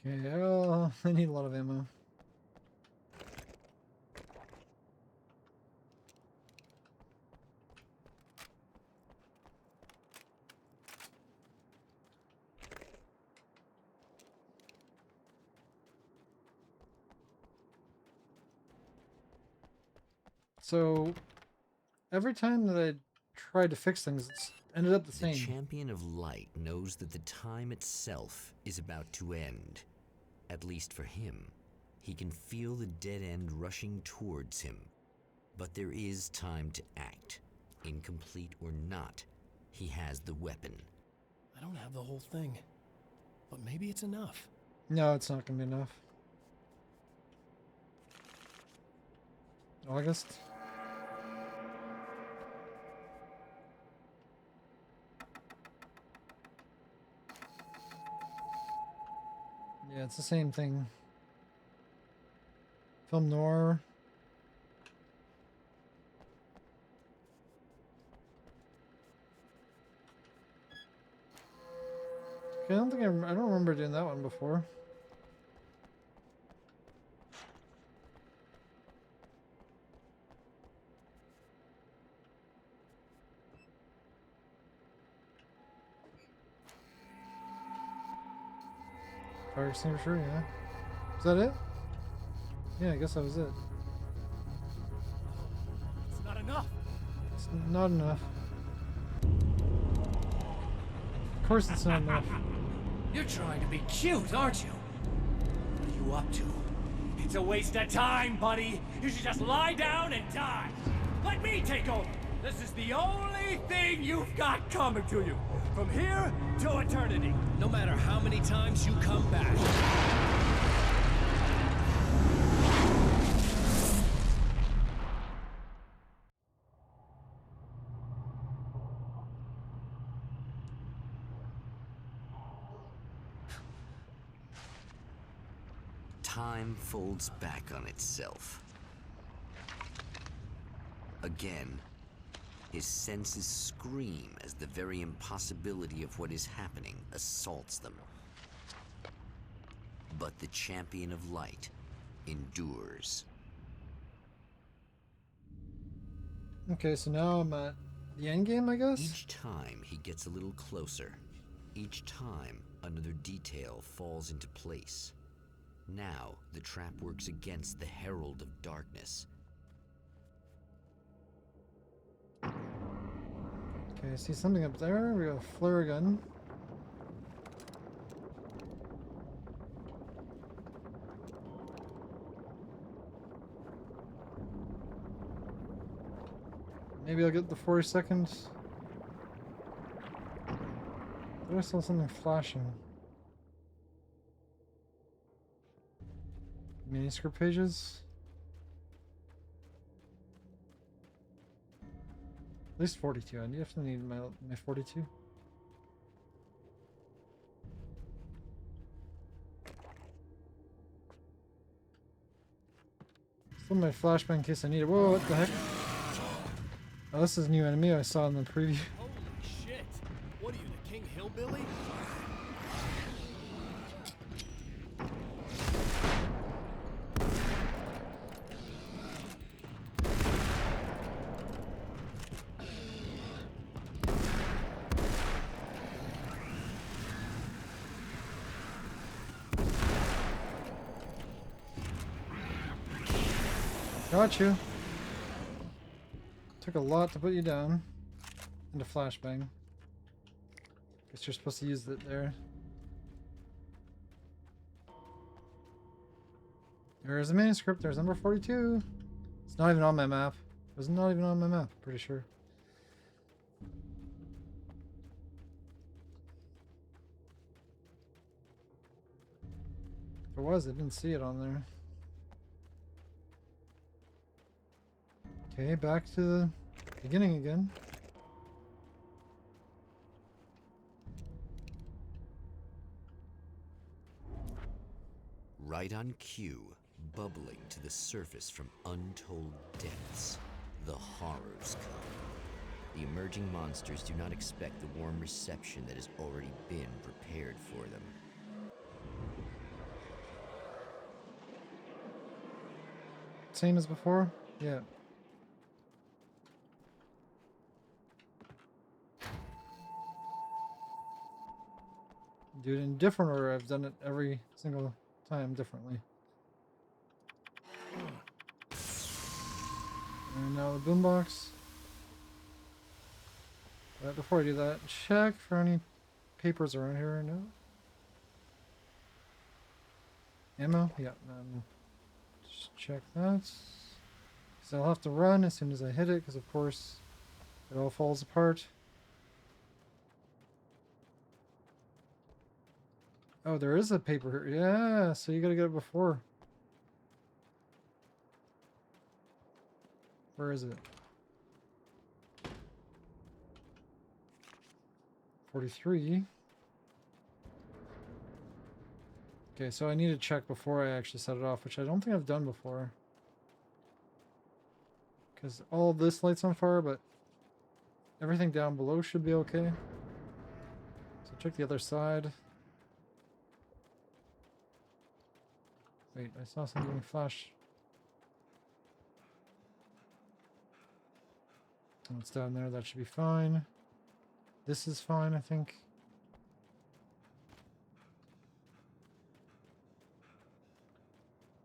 Okay, oh, I need a lot of ammo. So, every time that I tried to fix things, it's ended up the same. The champion of light knows that the time itself is about to end. At least for him. He can feel the dead end rushing towards him. But there is time to act. Incomplete or not, he has the weapon. I don't have the whole thing. But maybe it's enough. No, it's not gonna be enough. August? Yeah, it's the same thing. Film noir. Okay, I don't think I don't remember doing that one before. Fire extinguisher, yeah. Is that it? Yeah, I guess that was it. It's not enough. It's not enough. Of course it's not enough. You're trying to be cute, aren't you? What are you up to? It's a waste of time, buddy. You should just lie down and die. Let me take over. This is the only thing you've got coming to you. From here to eternity. No matter how many times you come back. Time folds back on itself. Again His senses scream as the very impossibility of what is happening assaults them. But the champion of light endures. Okay, so now I'm at the end game, I guess? Each time he gets a little closer. Each time another detail falls into place. Now the trap works against the Herald of Darkness. Okay, I see something up there. We got a flare gun. Maybe I'll get the 40 seconds. I saw something flashing. Manuscript pages? At least 42. I definitely need my 42. Still my flashbang in case I need it. Whoa, what the heck? Oh, this is a new enemy I saw in the preview. Holy shit! What are you, the King Hillbilly? Got you. Took a lot to put you down. Into flashbang. Guess you're supposed to use it there. There's a manuscript. There's number 42. It's not even on my map. It was not even on my map, pretty sure. If it was, I didn't see it on there. Okay, back to the beginning again. Right on cue, bubbling to the surface from untold depths, the horrors come. The emerging monsters do not expect the warm reception that has already been prepared for them. Same as before? Yeah. Do it in different order. I've done it every single time differently. And now the boombox. But before I do that, check for any papers around here. No? Ammo? Yeah. Just check that. So I'll have to run as soon as I hit it, because of course it all falls apart. Oh, there is a paper here. Yeah, so you gotta get it before. Where is it? 43. Okay, so I need to check before I actually set it off, which I don't think I've done before. Because all this light's on fire, but everything down below should be okay. So check the other side. Wait, I saw something flash. Oh, it's down there. That should be fine. This is fine, I think.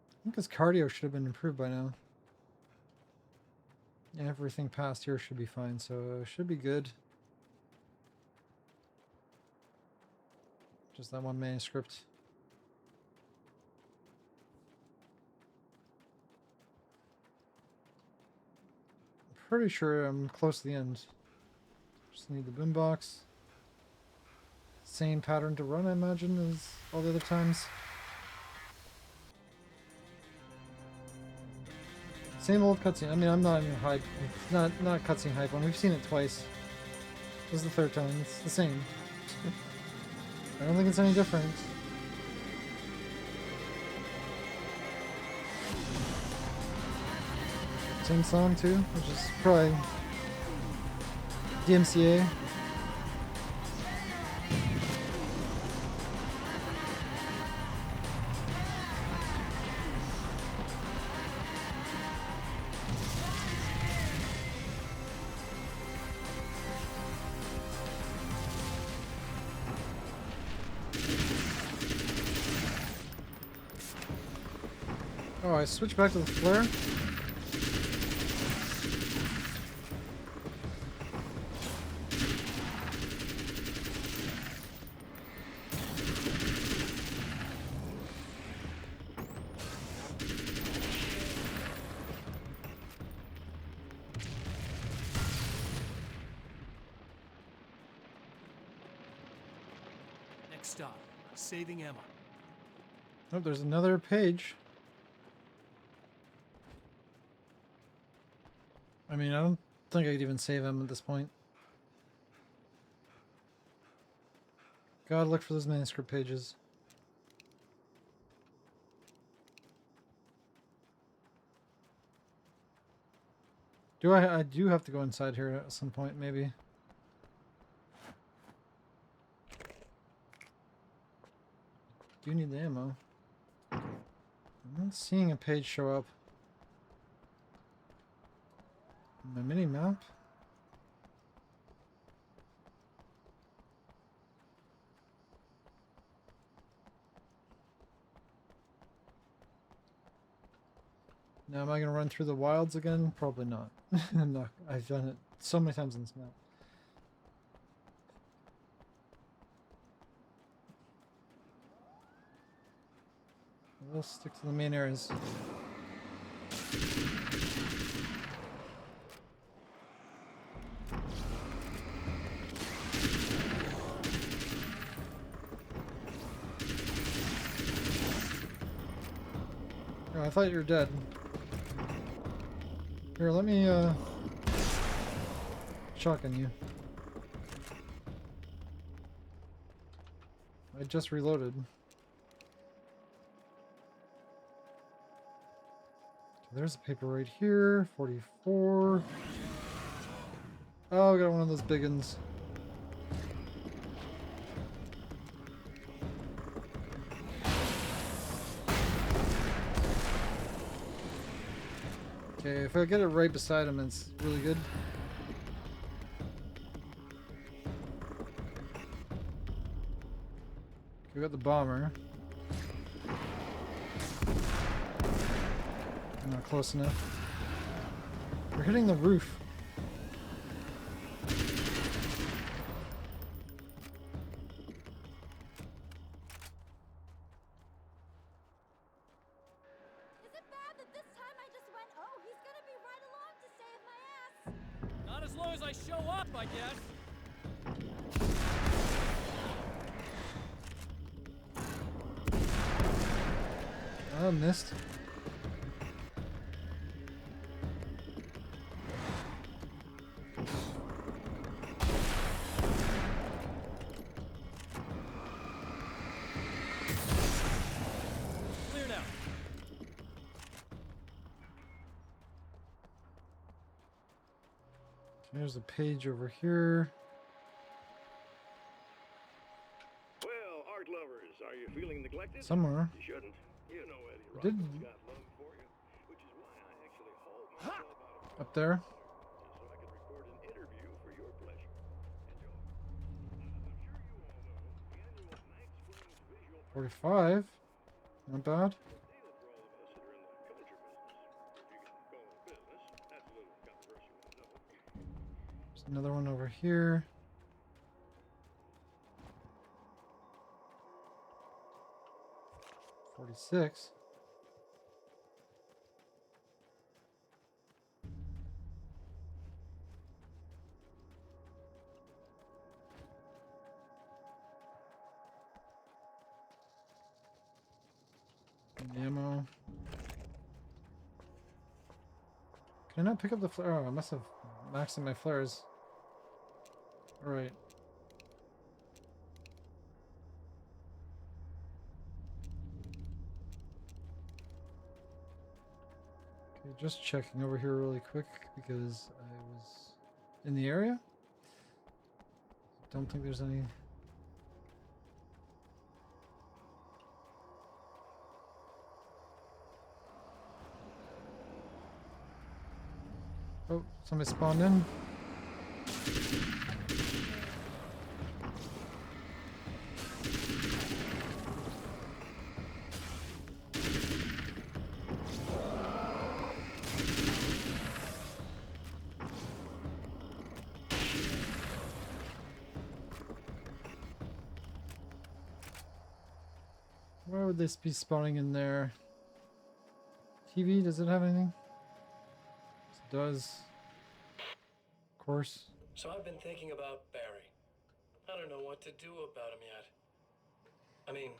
I think his cardio should have been improved by now. Yeah, everything past here should be fine, so it should be good. Just that one manuscript. Pretty sure I'm close to the end. Just need the boombox. Same pattern to run, I imagine, as all the other times. Same old cutscene. I mean, I'm not in hype. It's not cutscene hype one. We've seen it twice. This is the third time. It's the same. I don't think it's any different. Same song too, which is probably DMCA. Oh, I switched back to the flare. Next stop, saving Emma. Oh, there's another page. I mean, I don't think I could even save him at this point. Gotta look for those manuscript pages. I do have to go inside here at some point, maybe. Do need the ammo. I'm not seeing a page show up. My mini map. Now, am I going to run through the wilds again? Probably not. No, I've done it so many times on this map. We'll stick to the main areas. Oh, I thought you were dead. Here, let me shotgun you. I just reloaded. There's a paper right here. 44. Oh, I got one of those big ones. Okay, if I get it right beside him, it's really good. Okay, we got the bomber. Not close enough. We're hitting the roof. Is it bad that this time I just went, oh, he's gonna be right along to save my ass? Not as long as I show up, I guess. Oh, missed. Clear now. There's a page over here. Well, art lovers, are you feeling neglected? Somewhere. You shouldn't. You know Eddie Did Robbins got love for you, which is why I actually hauled myself out of up there? just so I could record an interview for your pleasure. Enjoy. I'm sure you all know the annual Night Springs Visual 45. Not bad. deal for all of us that are in the culture business. If you can call it a business, that's a little controversial, I know. There's another one over here. $46. Ammo. Can I not pick up the flare? Oh, I must have maxed my flares. Alright. Okay, just checking over here really quick because I was in the area. don't think there's any. Oh, somebody spawned in. Where would this be spawning in there? TV, does it have anything? It does. Of course. So I've been thinking about Barry. I don't know what to do about him yet. I mean,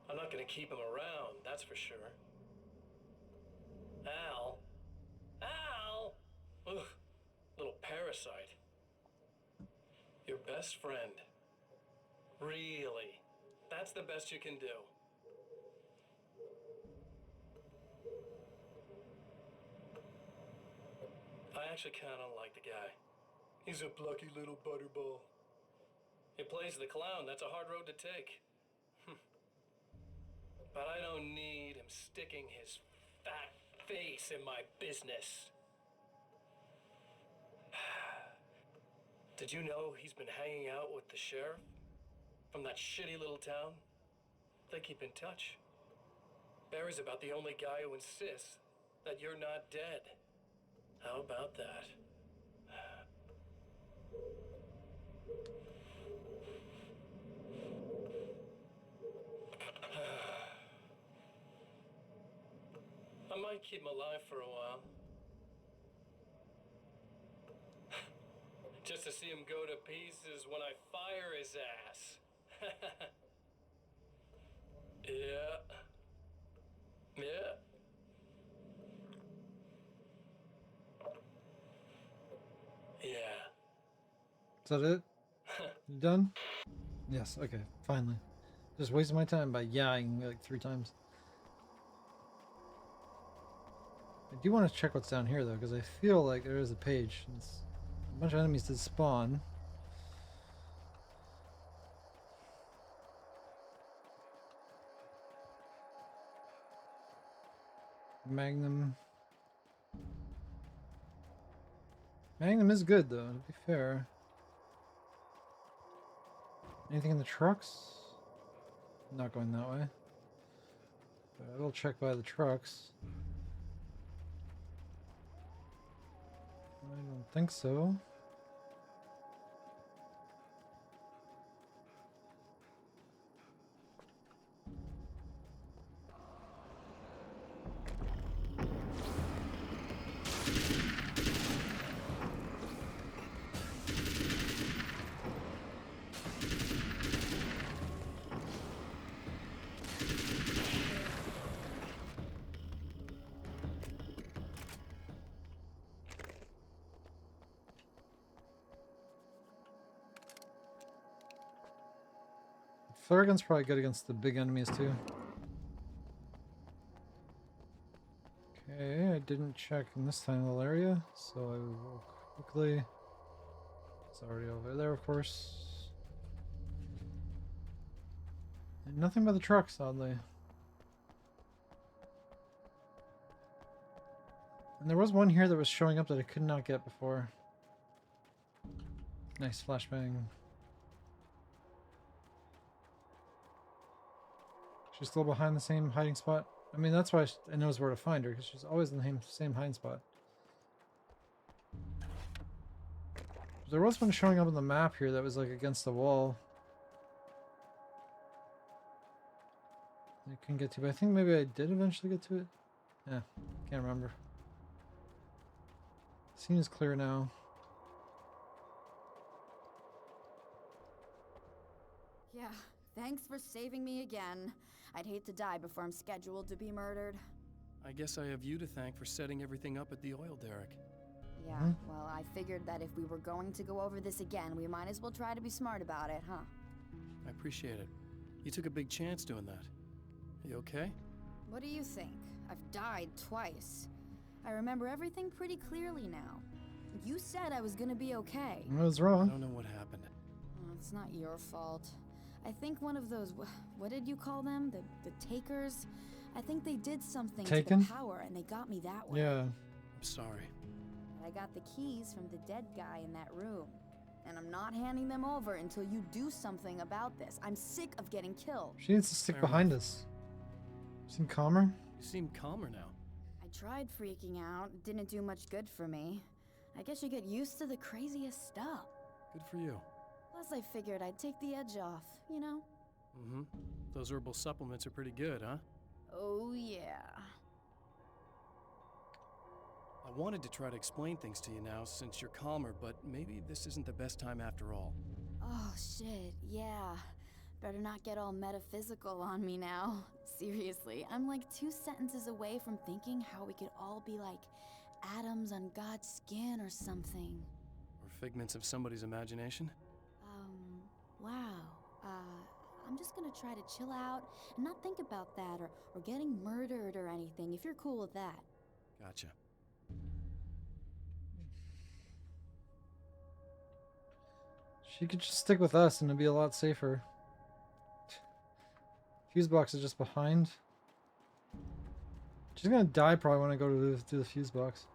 I'm not gonna keep him around, that's for sure. Al? Al? Ugh, little parasite. Your best friend. Really? That's the best you can do. I actually kind of like the guy. He's a plucky little butterball. He plays the clown. That's a hard road to take. But I don't need him sticking his fat face in my business. Did you know he's been hanging out with the sheriff from that shitty little town? They keep in touch. Barry's about the only guy who insists that you're not dead. How about that? I might keep him alive for a while. Just to see him go to pieces when I fire his ass. Yeah. Yeah. Yeah. Is that it? You done? Yes, okay, finally. Just wasting my time by yawing like 3 times. I do want to check what's down here though, because I feel like there is a page. It's a bunch of enemies did spawn. Magnum. Magnum is good though, to be fair. Anything in the trucks? Not going that way. But I will check by the trucks. I don't think so. Flare gun's probably good against the big enemies too. Okay, I didn't check in this tiny little area, so I will quickly. It's already over there, of course. And nothing but the trucks, oddly. And there was one here that was showing up that I could not get before. Nice flashbang. She's still behind the same hiding spot. I mean, that's why I knows where to find her, because she's always in the same hiding spot. There was one showing up on the map here that was like against the wall. I couldn't get to, but I think maybe I did eventually get to it. Yeah, can't remember. Seems clear now. Yeah, thanks for saving me again. I'd hate to die before I'm scheduled to be murdered. I guess I have you to thank for setting everything up at the oil derrick. Yeah, well, I figured that if we were going to go over this again, we might as well try to be smart about it, huh? I appreciate it. You took a big chance doing that. You okay? What do you think? I've died twice. I remember everything pretty clearly now. You said I was gonna be okay. I was wrong. I don't know what happened. It's not your fault. I think one of those, what did you call them? The takers? I think they did something Taken? to the power and they got me that way. Yeah. I'm sorry. But I got the keys from the dead guy in that room. And I'm not handing them over until you do something about this. I'm sick of getting killed. She needs to stick Fair behind enough. us. Seem calmer? You seem calmer now. I tried freaking out. It didn't do much good for me. I guess you get used to the craziest stuff. Good for you. Plus, I figured I'd take the edge off, you know? Mm-hmm. Those herbal supplements are pretty good, huh? Oh, yeah. I wanted to try to explain things to you now since you're calmer, but maybe this isn't the best time after all. Oh, shit, yeah. Better not get all metaphysical on me now. Seriously, I'm like 2 sentences away from thinking how we could all be like atoms on God's skin or something. Or figments of somebody's imagination? Wow. I'm just gonna try to chill out and not think about that or getting murdered or anything, if you're cool with that. Gotcha. She could just stick with us and it'd be a lot safer. Fuse box is just behind. She's gonna die probably when I go to do the fuse box.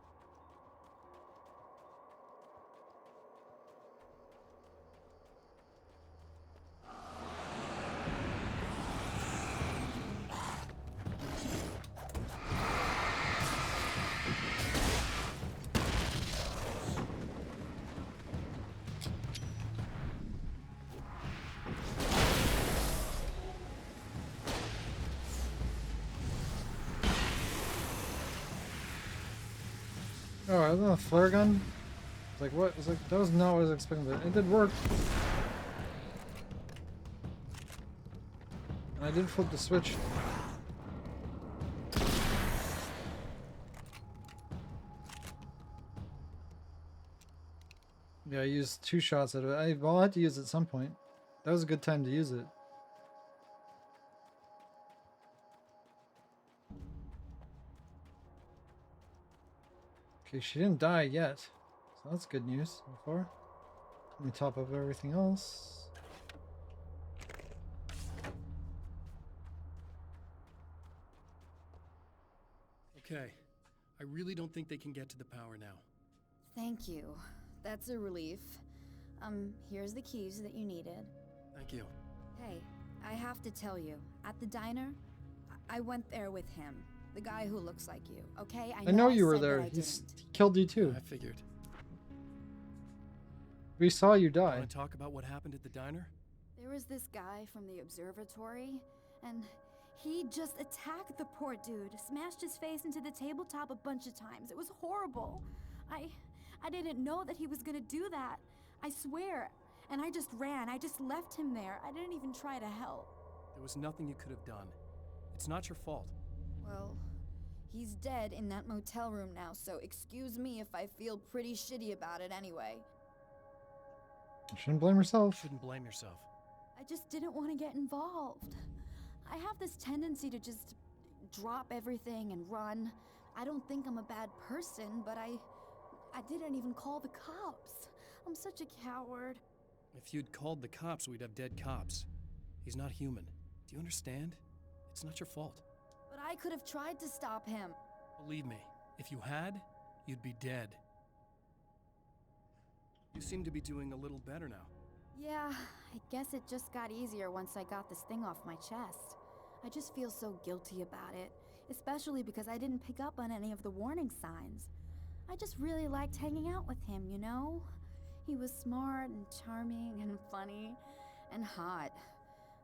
Oh, I was on a flare gun? I was like, what? I was like, that was not what I was expecting, but it did work. And I did flip the switch. Yeah, I used 2 shots at it. Well, I had to use it at some point. That was a good time to use it. Okay, she didn't die yet. So that's good news so far. Let me top up everything else. Okay. I really don't think they can get to the power now. Thank you. That's a relief. Here's the keys that you needed. Thank you. Hey, I have to tell you, at the diner, I went there with him. The guy who looks like you, okay? I know you were said that there. I He didn't. killed you too. I figured. We saw you die. Want to talk about what happened at the diner? There was this guy from the observatory, and he just attacked the poor dude, smashed his face into the tabletop a bunch of times. It was horrible. I didn't know that he was gonna do that. I swear. And I just ran. I just left him there. I didn't even try to help. There was nothing you could have done. It's not your fault. Well, he's dead in that motel room now, so excuse me if I feel pretty shitty about it anyway. You shouldn't blame yourself. Shouldn't blame yourself. I just didn't want to get involved. I have this tendency to just drop everything and run. I don't think I'm a bad person, but I didn't even call the cops. I'm such a coward. If you'd called the cops, we'd have dead cops. He's not human. Do you understand? It's not your fault. But I could have tried to stop him. Believe me, if you had, you'd be dead. You seem to be doing a little better now. Yeah, I guess it just got easier once I got this thing off my chest. I just feel so guilty about it, especially because I didn't pick up on any of the warning signs. I just really liked hanging out with him, you know? He was smart and charming and funny and hot.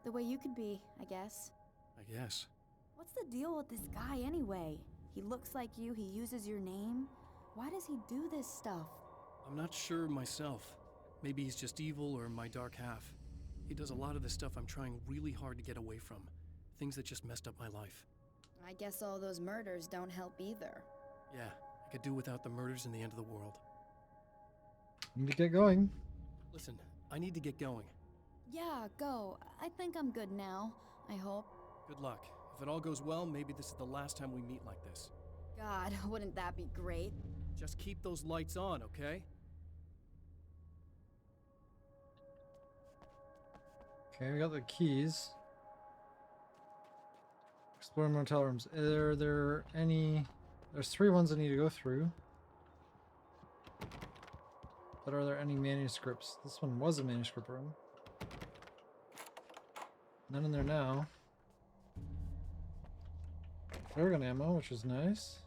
The way you could be, I guess. I guess. What's the deal with this guy anyway? He looks like you, he uses your name. Why does he do this stuff? I'm not sure myself. Maybe he's just evil or my dark half. He does a lot of the stuff I'm trying really hard to get away from. Things that just messed up my life. I guess all those murders don't help either. Yeah, I could do without the murders and the end of the world. Need to get going. Listen, I need to get going. Yeah, go. I think I'm good now. I hope. Good luck. If it all goes well, maybe this is the last time we meet like this. God, wouldn't that be great? Just keep those lights on, okay? Okay, we got the keys. Explore motel rooms. Are there any... There's 3 ones I need to go through. But are there any manuscripts? This one was a manuscript room. None in there now. Flare gun ammo, which is nice.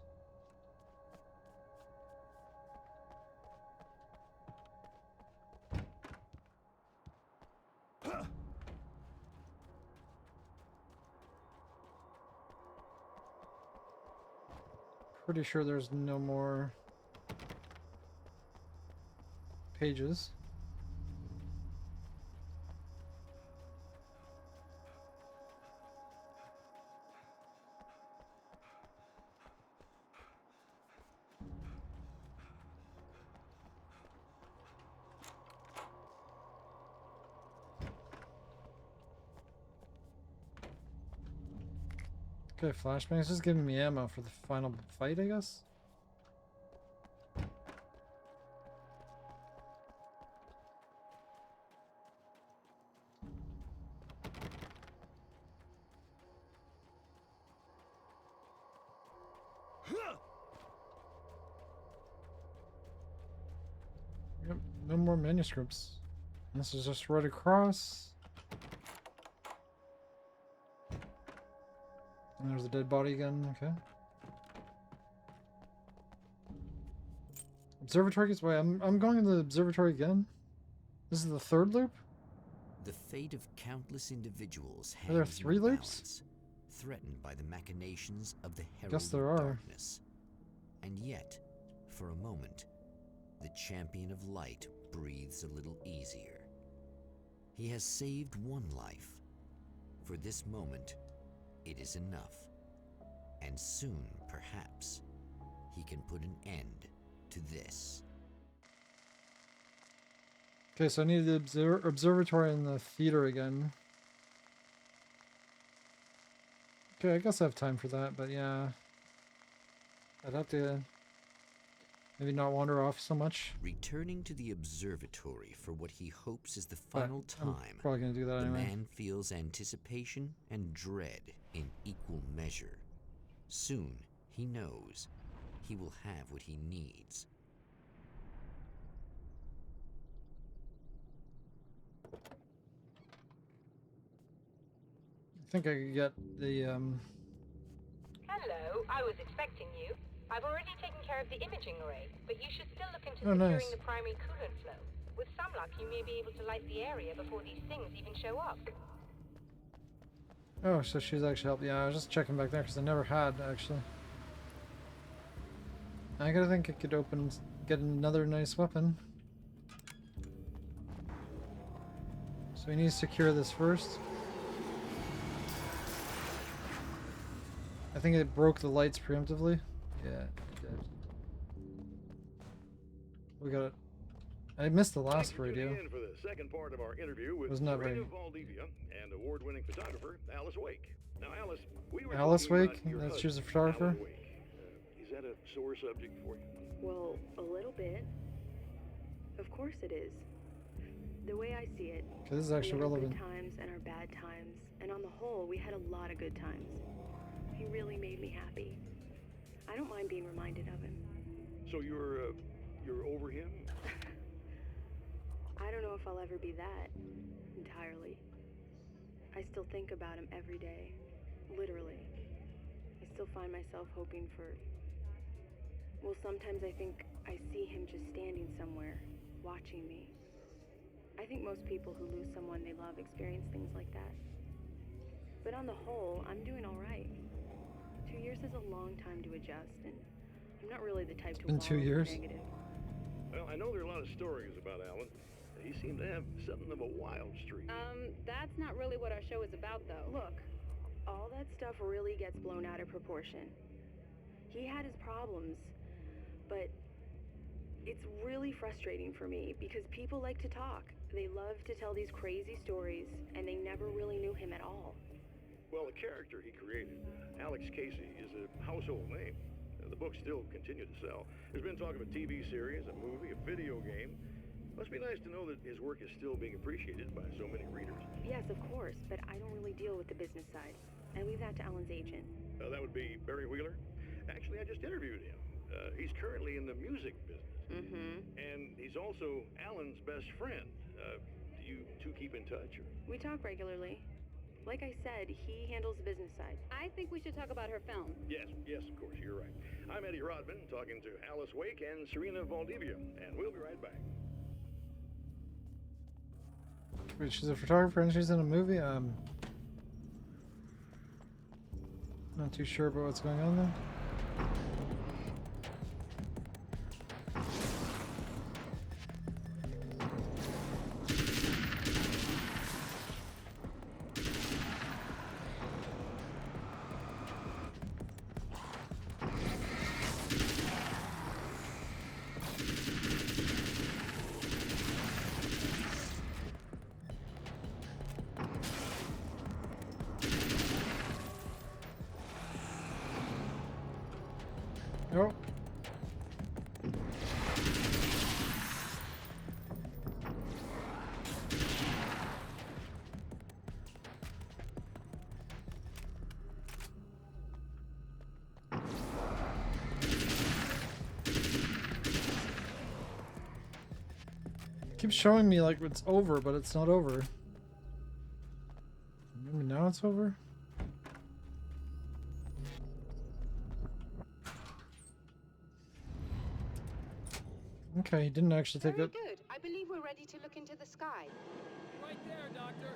Pretty sure there's no more pages. Okay, flashbangs just giving me ammo for the final fight, I guess. Yep, no more manuscripts. This is just right across. And there's a dead body again, okay. Observatory is... Wait, I'm going to the observatory again? This is the 3rd loop? The fate of countless individuals Are there hangs 3 in the loops? balance, threatened by the machinations of the Herald Guess there of are. Darkness. And yet, for a moment, the Champion of Light breathes a little easier. He has saved one life. For this moment, it is enough. And soon, perhaps, he can put an end to this. Okay, so I need the observatory and the theater again. Okay, I guess I have time for that, but yeah. I'd have to maybe not wander off so much. Returning to the observatory for what he hopes is the But final I'm time, probably gonna do that the anyway. man feels anticipation and dread in equal measure. Soon, he knows he will have what he needs. I think I could get the Hello, I was expecting you. I've already taken care of the imaging array, but you should still look into Oh, securing nice. the primary coolant flow. With some luck, you may be able to light the area before these things even show up. Oh, so she's actually helped. Yeah, I was just checking back there because I never had, actually. I gotta think I could get another nice weapon. So we need to secure this first. I think it broke the lights preemptively. Yeah, it did. We got it. I missed the last radio. Tune in for the second part of our interview with Was not very- Serena Valdivia and award-winning photographer Alice Wake. Now, Alice, we were Alice talking about Wake? your That's she's a husband, photographer? Alan Wake. Is that a sore subject for you? Well, a little bit. Of course it is. The way I see it, Okay, this is actually we had our relevant. good times and our bad times, and on the whole, we had a lot of good times. He really made me happy. I don't mind being reminded of him. So you're over him? I don't know if I'll ever be that, entirely. I still think about him every day, literally. I still find myself hoping for... Well, sometimes I think I see him just standing somewhere, watching me. I think most people who lose someone they love experience things like that. But on the whole, I'm doing all right. 2 years is a long time to adjust, and I'm not really the type to been 2 wallow in the years? negative. Well, I know there are a lot of stories about Alan. He seemed to have something of a wild streak. That's not really what our show is about, though. Look, all that stuff really gets blown out of proportion. He had his problems, but it's really frustrating for me because people like to talk. They love to tell these crazy stories, and they never really knew him at all. Well, the character he created, Alex Casey, is a household name. The books still continue to sell. There's been talk of a TV series, a movie, a video game. Must be nice to know that his work is still being appreciated by so many readers. Yes, of course, but I don't really deal with the business side. I leave that to Alan's agent. That would be Barry Wheeler. Actually, I just interviewed him. He's currently in the music business. Mm-hmm. And he's also Alan's best friend. Do you two keep in touch? Or? We talk regularly. Like I said, he handles the business side. I think we should talk about her film. Yes, of course, you're right. I'm Eddie Rodman, talking to Alice Wake and Serena Valdivia, and we'll be right back. Wait, she's a photographer and she's in a movie? Not too sure about what's going on there. Oh. Keeps showing me like it's over, but it's not over. Maybe now it's over? Okay, he didn't actually take Very it. good. I believe we're ready to look into the sky. Right there, Doctor.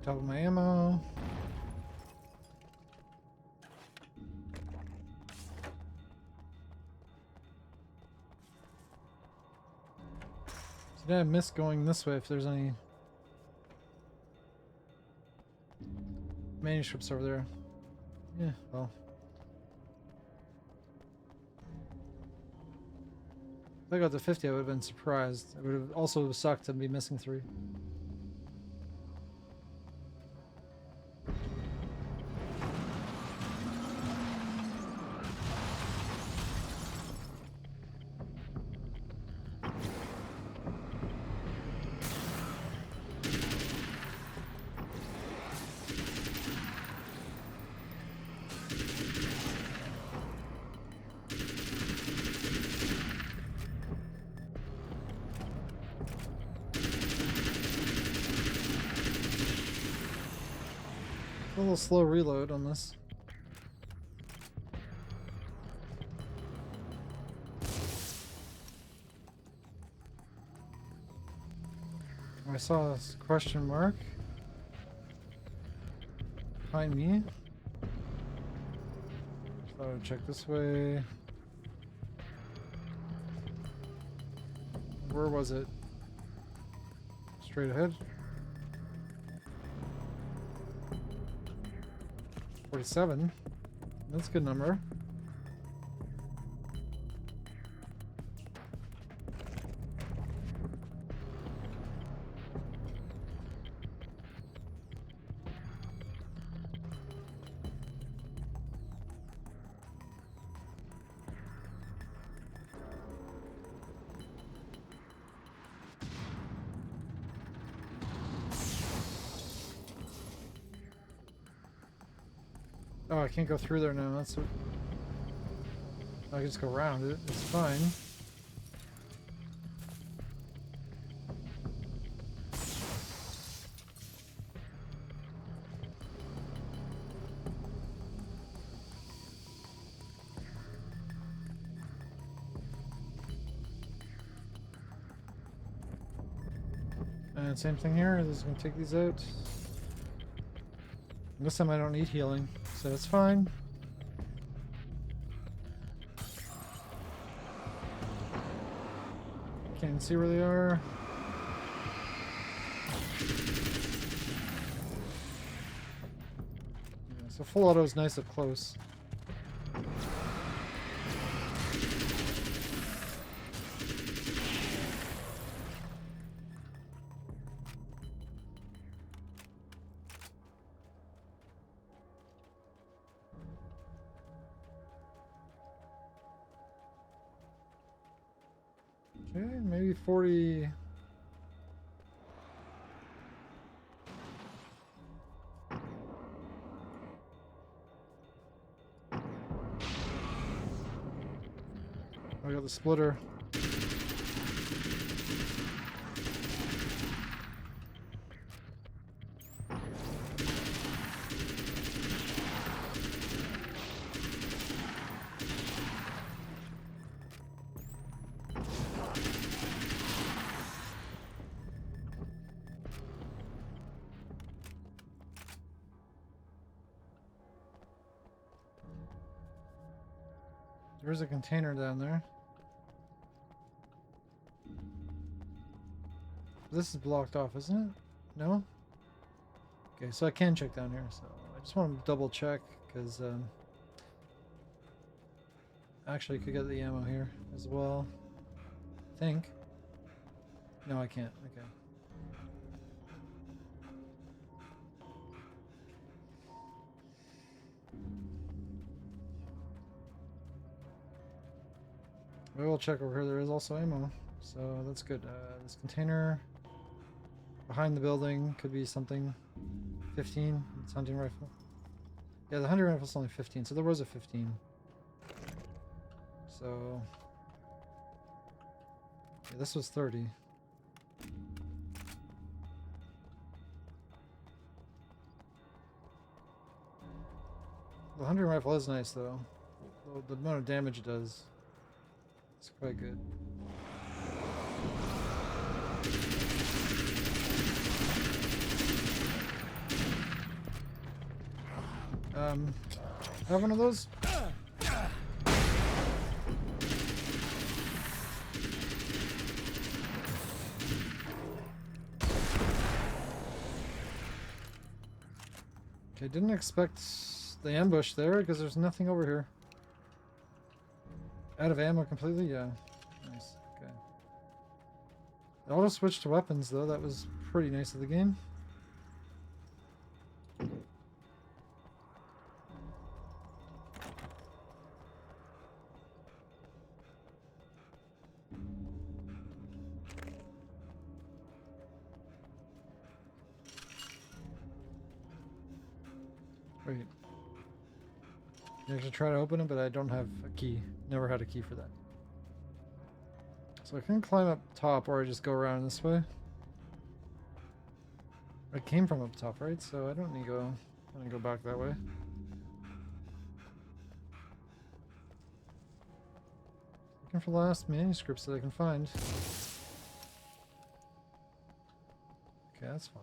Top of my ammo. Did I miss going this way if there's any manuscripts over there? Yeah, well. If I got to 50, I would have been surprised. It would have also sucked to be missing 3. A little slow reload on this. I saw a question mark behind me. Thought I'd check this way. Where was it? Straight ahead. 47. That's a good number. Oh, I can't go through there now. That's what... I can just go around it. It's fine. And same thing here. This is going to take these out. This time I don't need healing, so it's fine. Can't see where they are. Yeah, so full auto is nice up close. Okay, maybe 40. I got the splitter. There's a container down there. This is blocked off, isn't it? No? Okay, so I can check down here, so I just want to double check, because actually I could get the ammo here as well. I think. No, I can't. Okay. We will check over here. There is also ammo, so that's good. This container behind the building could be something. 15. It's hunting rifle. Yeah, the hunting rifle's only 15, so there was a 15. So yeah, this was 30. The hunting rifle is nice though. The amount of damage it does. It's quite good. Have one of those? Okay, didn't expect the ambush there because there's nothing over here. Out of ammo completely? Yeah. Nice. Okay. It auto switched to weapons though. That was pretty nice of the game. Wait. You actually try to open it, but I don't have a key. Never had a key for that. So I can climb up top, or I just go around this way. I came from up top, right? So I don't need to go. I'm gonna go back that way. Looking for the last manuscripts that I can find. Okay, that's fine.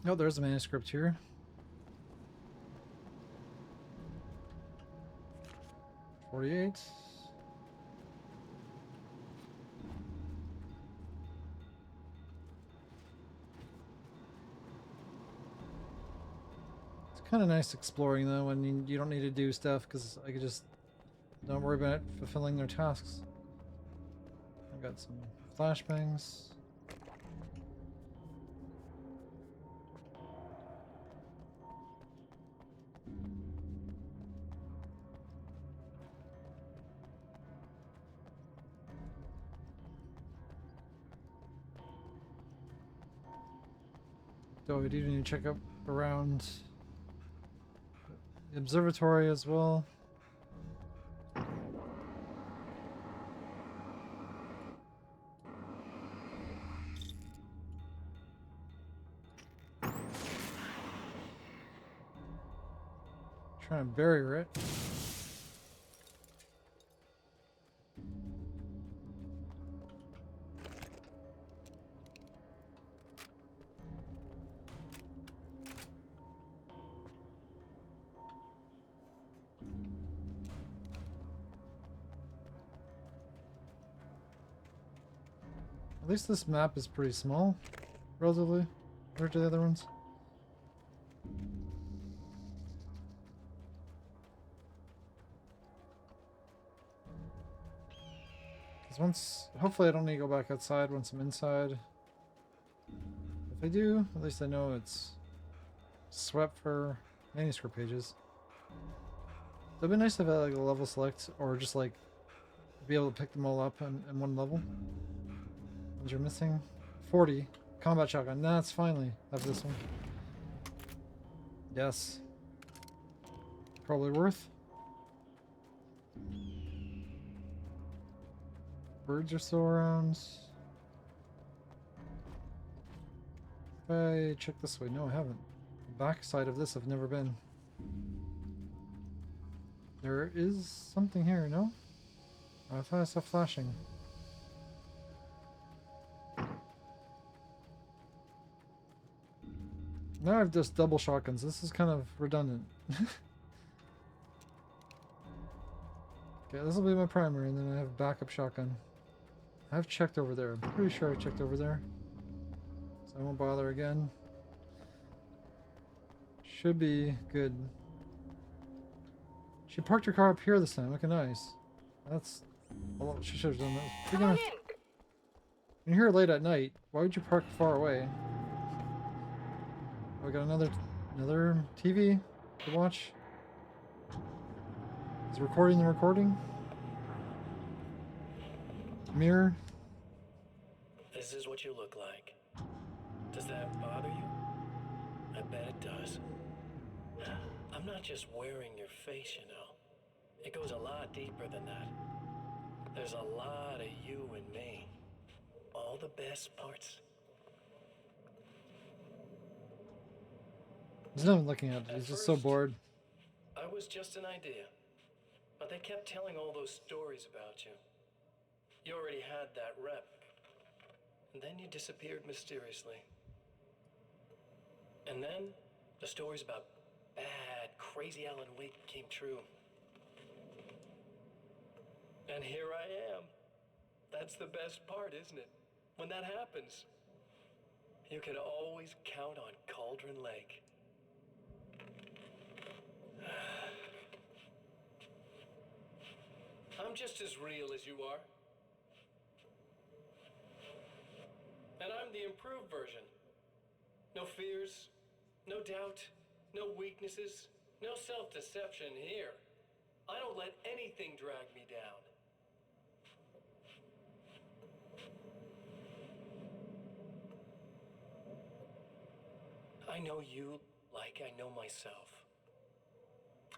Oh, there's a manuscript here. $48. It's kind of nice exploring though when you don't need to do stuff because I could just don't worry about fulfilling their tasks. I've got some flashbangs. So we do need to check up around the observatory as well. Trying to barrier it. At least this map is pretty small, relatively, compared to the other ones. 'Cause once, hopefully I don't need to go back outside once I'm inside. If I do, at least I know it's swept for manuscript pages. It'd be nice to have like a level select, or just like be able to pick them all up in one level. Ones you're missing. 40. Combat shotgun. That's finally have this one. Yes. Probably worth. Birds are still around. If I check this way, no I haven't. The back side of this I've never been. There is something here, no? I thought I saw flashing. Now I've just double shotguns. This is kind of redundant. Okay, this will be my primary, and then I have backup shotgun. I've checked over there. I'm pretty sure I checked over there. So I won't bother again. Should be good. She parked her car up here this time. Looking nice. That's... Well, she should have done that. You're gonna... When you're here late at night, why would you park far away? We got another TV to watch. Is recording the recording? Mirror? This is what you look like. Does that bother you? I bet it does. I'm not just wearing your face, you know. It goes a lot deeper than that. There's a lot of you and me. All the best parts. He's not even looking at it. He's just so bored. I was just an idea. But they kept telling all those stories about you. You already had that rep. And then you disappeared mysteriously. And then the stories about bad, crazy Alan Wake came true. And here I am. That's the best part, isn't it? When that happens, you can always count on Cauldron Lake. I'm just as real as you are. And I'm the improved version. No fears, no doubt, no weaknesses, no self-deception here. I don't let anything drag me down. I know you like I know myself.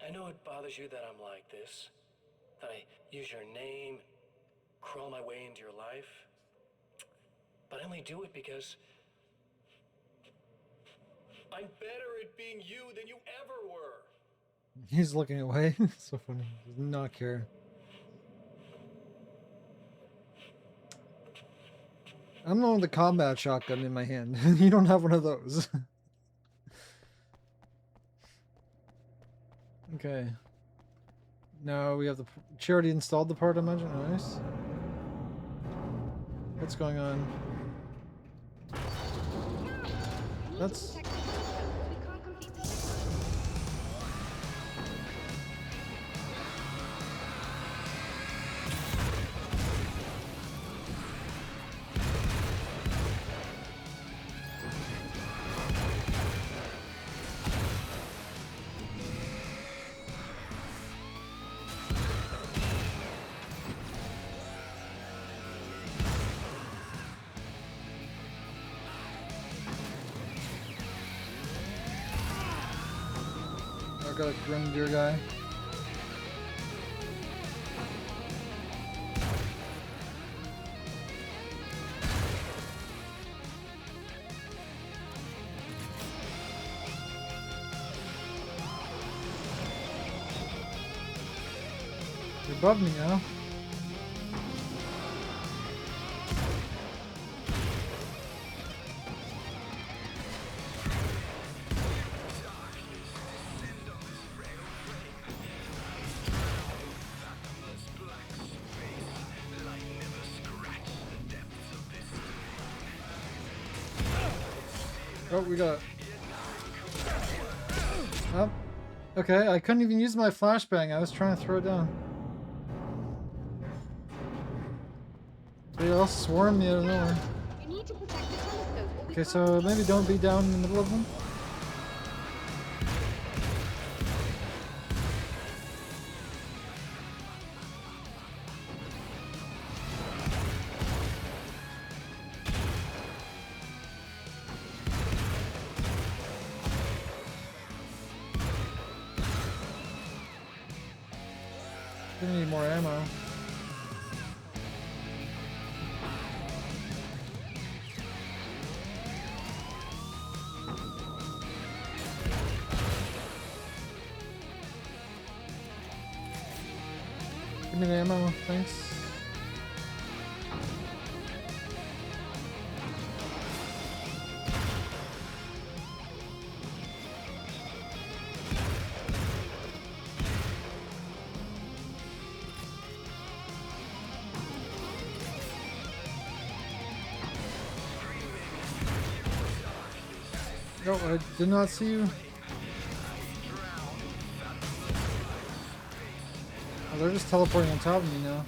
I know it bothers you that I'm like this. That I use your name, crawl my way into your life. But I only do it because I'm better at being you than you ever were. He's looking away. So funny. He does not care. I'm the one with the combat shotgun in my hand. You don't have one of those. Okay. Now we have the... She already installed the part, I imagine. Nice. What's going on? That's... got a Grenadier guy. You're above me now. Oh, we got... Oh, okay, I couldn't even use my flashbang. I was trying to throw it down. They all swarm me out of nowhere. You need to protect the telescope. Or we Okay, can't so maybe don't be down in the middle of them. Gonna need more ammo. Give me the ammo, thanks. No, I did not see you. Oh, they're just teleporting on top of me now.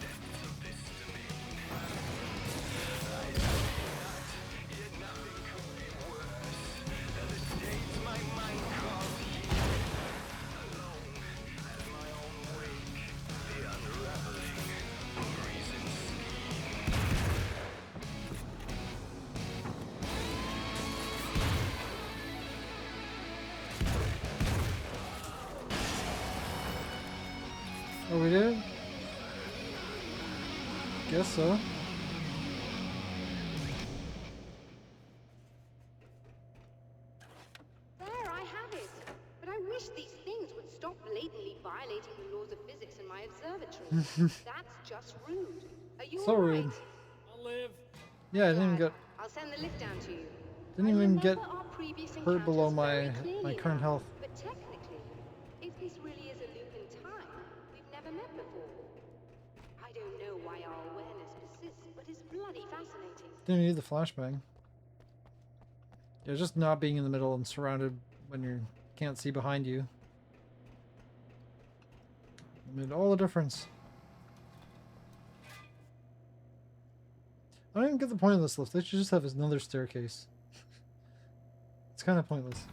Oh, we did? Guess so. There, I have it. But I wish these things would stop blatantly violating the laws of physics in my observatory. That's just rude. Are you So all rude. right? I'll live. Yeah, I didn't even get I'll send the lift down to you. didn't even get Remember our previous hurt below encounters my very clearly my current now. health. But technically, if this really is a loop in time, we've never met before. I don't know why our awareness persists, but it's bloody fascinating. Didn't need the flashbang. Yeah, just not being in the middle and surrounded when you can't see behind you. Made all the difference. I don't even get the point of this lift. They should just have another staircase. It's kind of pointless.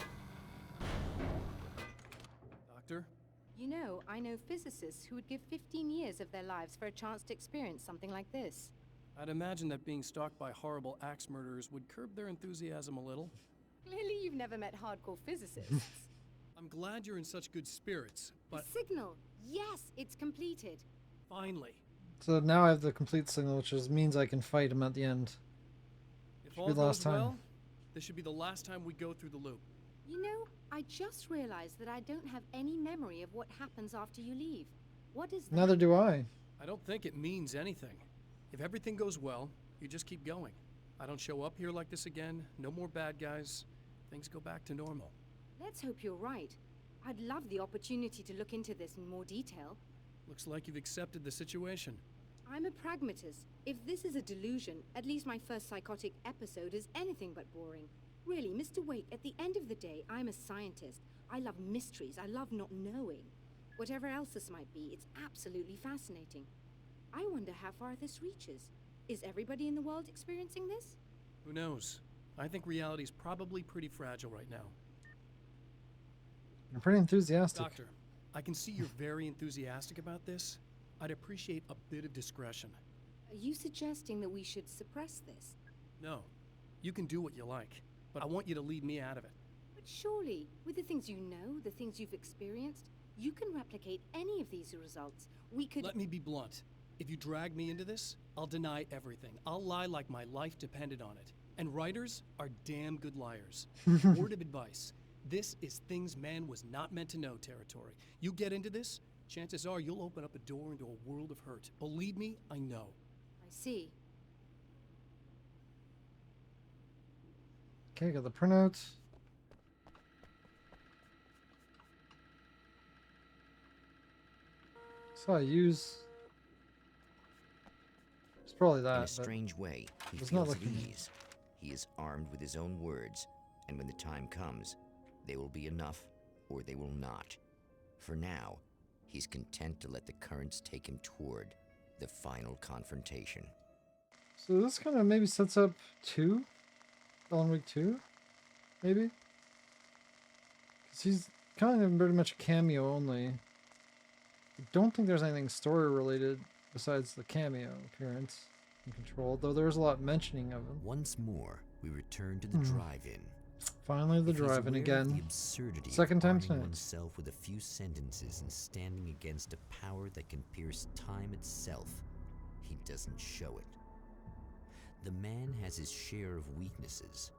Doctor? You know, I know physicists who would give 15 years of their lives for a chance to experience something like this. I'd imagine that being stalked by horrible axe murderers would curb their enthusiasm a little. Clearly you've never met hardcore physicists. I'm glad you're in such good spirits, but The signal! Yes, it's completed. finally, So now I have the complete signal, which means I can fight him at the end. if Should all be the last goes time. well, this should be the last time we go through the loop. You know, I just realized that I don't have any memory of what happens after you leave. What is that? Neither do I. I don't think it means anything. If everything goes well, you just keep going. I don't show up here like this again, no more bad guys. Things go back to normal. Let's hope you're right. I'd love the opportunity to look into this in more detail. Looks like you've accepted the situation. I'm a pragmatist. If this is a delusion, at least my first psychotic episode is anything but boring. Really, Mr. Wake, at the end of the day, I'm a scientist. I love mysteries. I love not knowing. Whatever else this might be, it's absolutely fascinating. I wonder how far this reaches. Is everybody in the world experiencing this? Who knows? I think reality's probably pretty fragile right now. I'm pretty enthusiastic. Doctor, I can see you're very enthusiastic about this. I'd appreciate a bit of discretion. Are you suggesting that we should suppress this? No, you can do what you like, but I want you to leave me out of it. But surely, with the things you know, the things you've experienced, you can replicate any of these results. We could— Let me be blunt. If you drag me into this, I'll deny everything. I'll lie like my life depended on it. And writers are damn good liars. Word of advice. This is things man was not meant to know territory. You get into this, chances are you'll open up a door into a world of hurt. Believe me, I know. I see. Okay, got the printout. So I use. It's probably that. In a but strange way, he it's not feels at looking- ease. He is armed with his own words, and when the time comes, they will be enough or they will not. For now, he's content to let the currents take him toward the final confrontation. So this kind of maybe sets up 2? Alan Wake 2? Maybe? Because he's kind of pretty much a cameo only. I don't think there's anything story related besides the cameo appearance and Control, though there's a lot mentioning of him. Once more, we return to the drive-in. Finally the If he's drive-in aware of again. The absurdity Second of time arming tonight. oneself with a few sentences and standing against a power that can pierce time itself, he doesn't show it. The man has his share of weaknesses,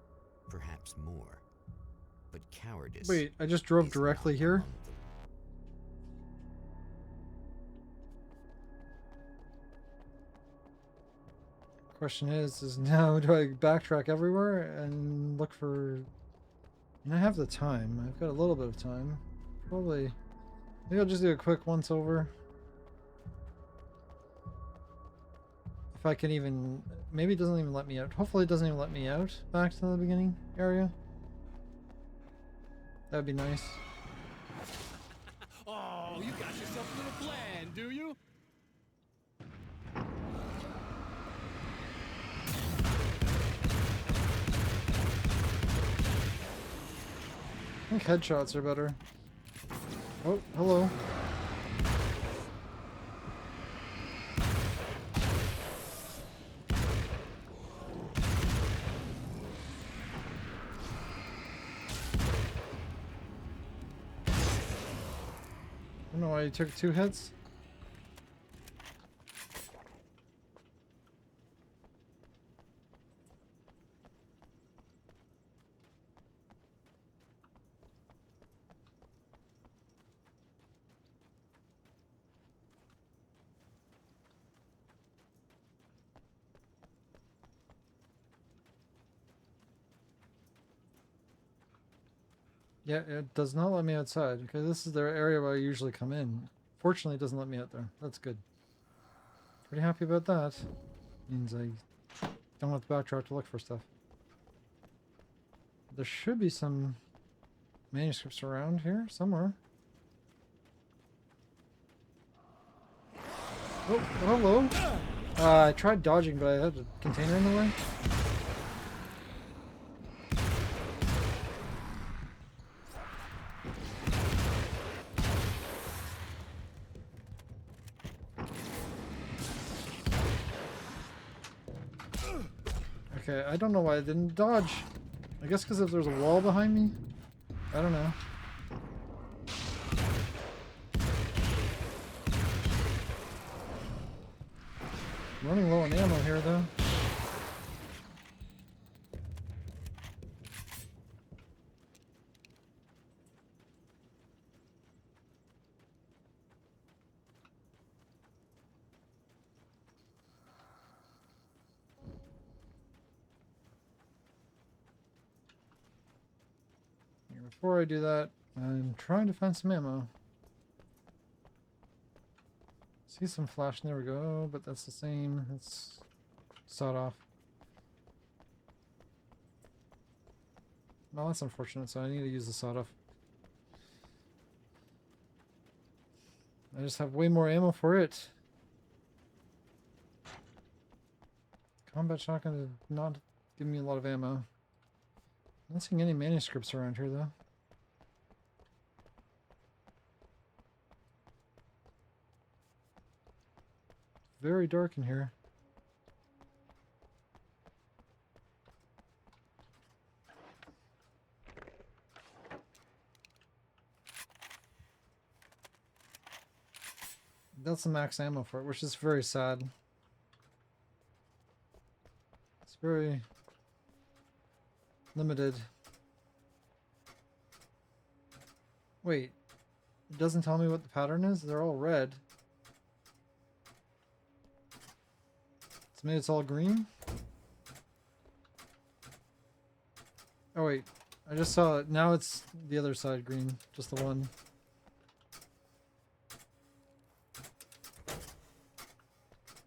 perhaps more, but cowardice. Wait, I just drove is directly not here? among them. Question is now do I backtrack everywhere and look for... And I have the time. I've got a little bit of time. Probably... Maybe I'll just do a quick once over. If I can even... Maybe it doesn't even let me out. Hopefully it doesn't even let me out back to the beginning area. That'd be nice. Oh, you got yourself a little plan, do you? I think headshots are better. Oh, hello. I don't know why you took 2 hits. Yeah, it does not let me outside. Okay, this is their area where I usually come in. Fortunately, it doesn't let me out there. That's good. Pretty happy about that. Means I don't have to backtrack to look for stuff. There should be some manuscripts around here somewhere. Oh, hello. I tried dodging, but I had a container in the way. Okay, I don't know why I didn't dodge. I guess because if there's a wall behind me? I don't know. Running low on ammo here, though. Before I do that, I'm trying to find some ammo. See some flash, there we go, but that's the same. It's sawed off. Well, that's unfortunate, so I need to use the sawed off. I just have way more ammo for it. Combat shotgun did not give me a lot of ammo. Not seeing any manuscripts around here, though. Very dark in here. That's the max ammo for it, which is very sad. It's very limited. Wait, it doesn't tell me what the pattern is? They're all red. So maybe it's all green? Oh wait, I just saw it. Now it's the other side green, just the one.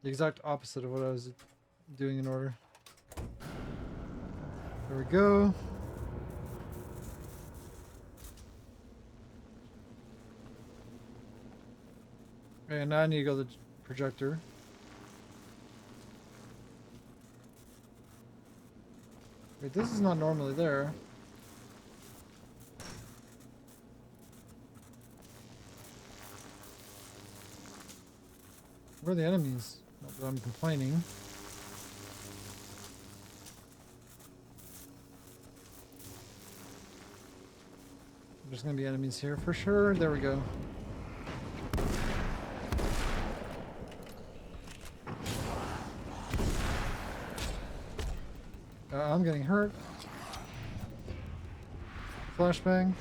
The exact opposite of what I was doing in order. There we go. Okay, now I need to go to the projector. Wait, this is not normally there. Where are the enemies? Not that I'm complaining. There's gonna be enemies here for sure. There we go. I'm getting hurt. Flashbang.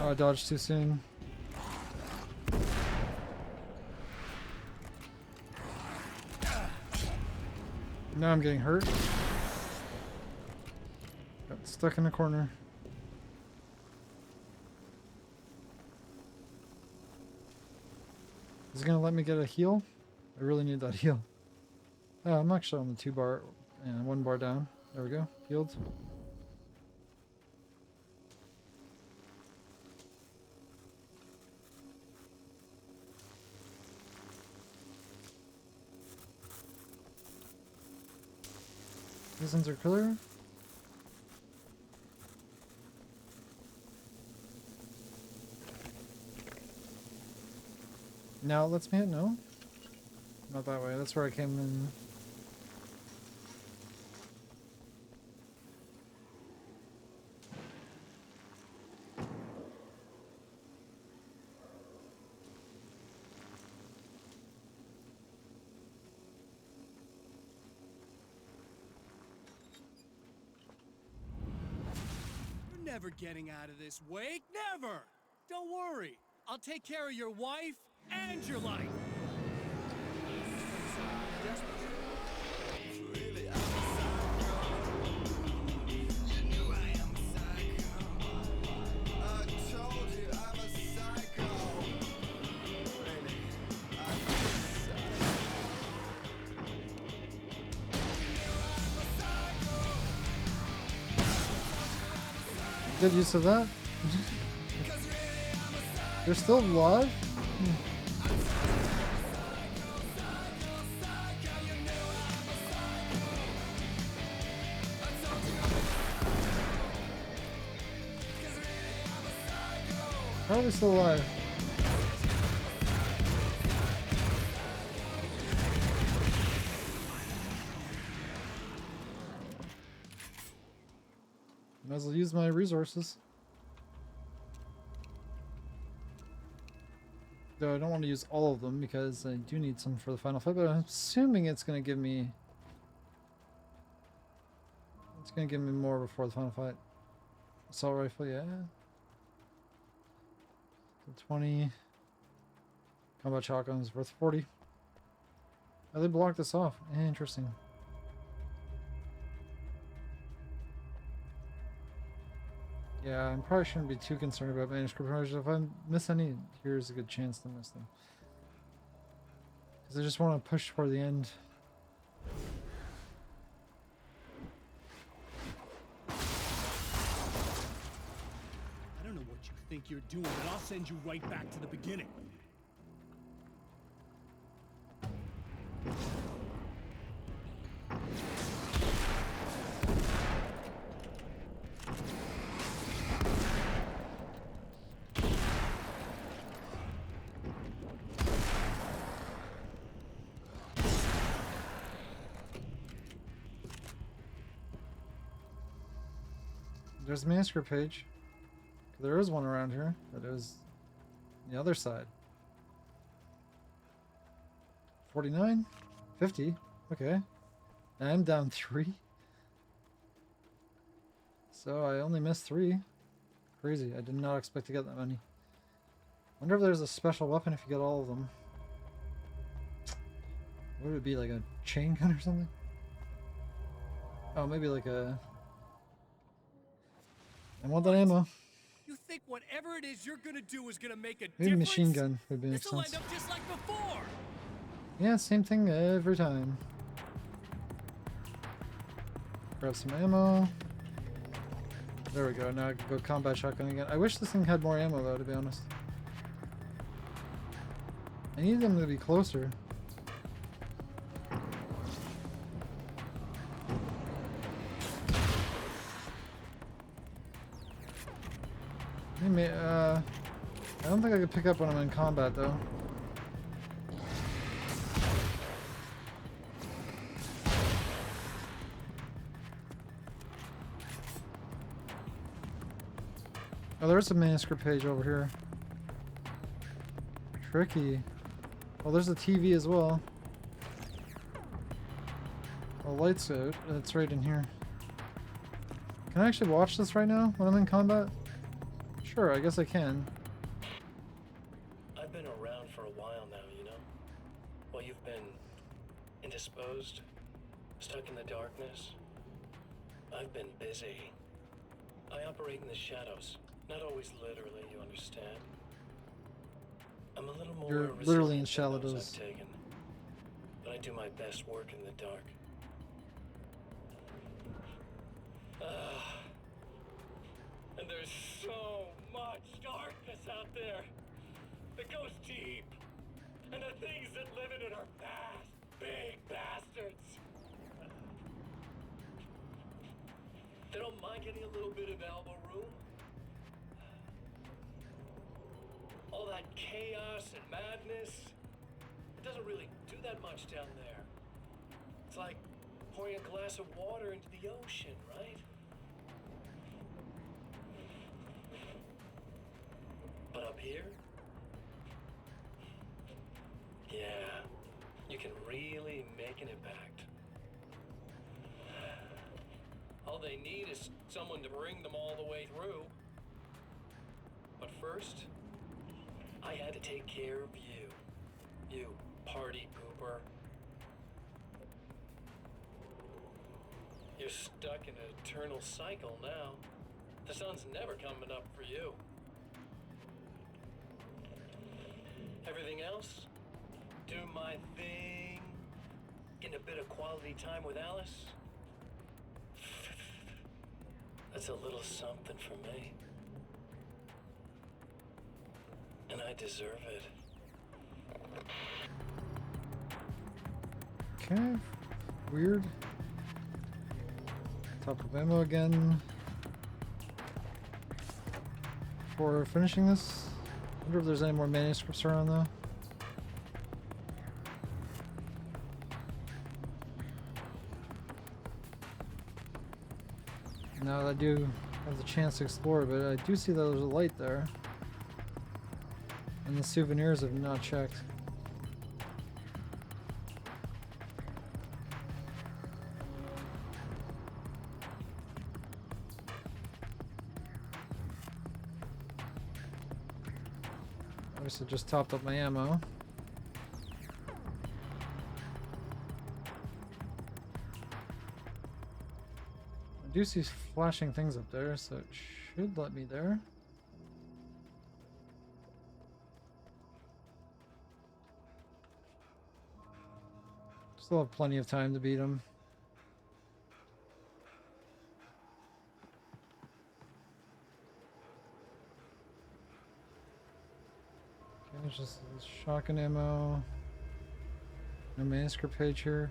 Oh, I dodged too soon. Now I'm getting hurt. Got stuck in a corner. Is it gonna let me get a heal? I really need that heal. Oh, I'm actually on the 2 bar and 1 bar down. There we go. Healed. These ones are clear. Now it lets me hit? No? Not that way. That's where I came in. You're never getting out of this, Wake. Never! Don't worry. I'll take care of your wife and your life. Good use of that. They're still alive? How are they still alive? Might as well use my resources. Though I don't want to use all of them because I do need some for the final fight, but I'm assuming it's going to give me... It's going to give me more before the final fight. Assault rifle, yeah. 20. Combat shotgun is worth 40. Oh, they blocked this off. Interesting. Yeah, I probably shouldn't be too concerned about manuscript projects. If I miss any, here's a good chance to miss them. Because I just want to push toward the end. I don't know what you think you're doing, but I'll send you right back to the beginning. There's the manuscript page. There is one around here, but it was the other side. 49? 50? Okay. And I'm down 3. So I only missed 3. Crazy. I did not expect to get that many. Wonder if there's a special weapon if you get all of them. What would it be, like a chain gun or something? Oh, maybe like a... I want that ammo. You think whatever it is you're gonna do is gonna make a Maybe difference? machine gun would make This'll sense. end up just like before. Yeah, same thing every time. Grab some ammo. There we go. Now I can go combat shotgun again. I wish this thing had more ammo though, to be honest. I need them to be closer. I don't think I could pick up when I'm in combat though. Oh, there's a manuscript page over here. Tricky. Oh, there's a TV as well. Oh, lights out. It's right in here. Can I actually watch this right now when I'm in combat? Sure, I guess I can. I've been around for a while now, you know? While you've been indisposed, stuck in the darkness, I've been busy. I operate in the shadows. Not always literally, you understand? I'm a little more You're literally in resilient than those shadows. I've taken, but I do my best work in the dark. And there's so much darkness out there that goes deep, and the things that live in it are fast, big bastards. They don't mind getting a little bit of elbow room. All that chaos and madness, it doesn't really do that much down there. It's like pouring a glass of water into the ocean, right? But up here, yeah, you can really make an impact. All they need is someone to bring them all the way through. But first, I had to take care of you. You party pooper. You're stuck in an eternal cycle now. The sun's never coming up for you. Everything else? Do my thing. Getting a bit of quality time with Alice. That's a little something for me. And I deserve it. Okay. Weird. Top of ammo again. Before finishing this, I wonder if there's any more manuscripts around though. Now that I do have the chance to explore, but I do see that there's a light there. And the souvenirs have not checked. Obviously just topped up my ammo. I do see flashing things up there, so it should let me there. Still have plenty of time to beat him. Okay, there's just shotgun ammo. No manuscript page here.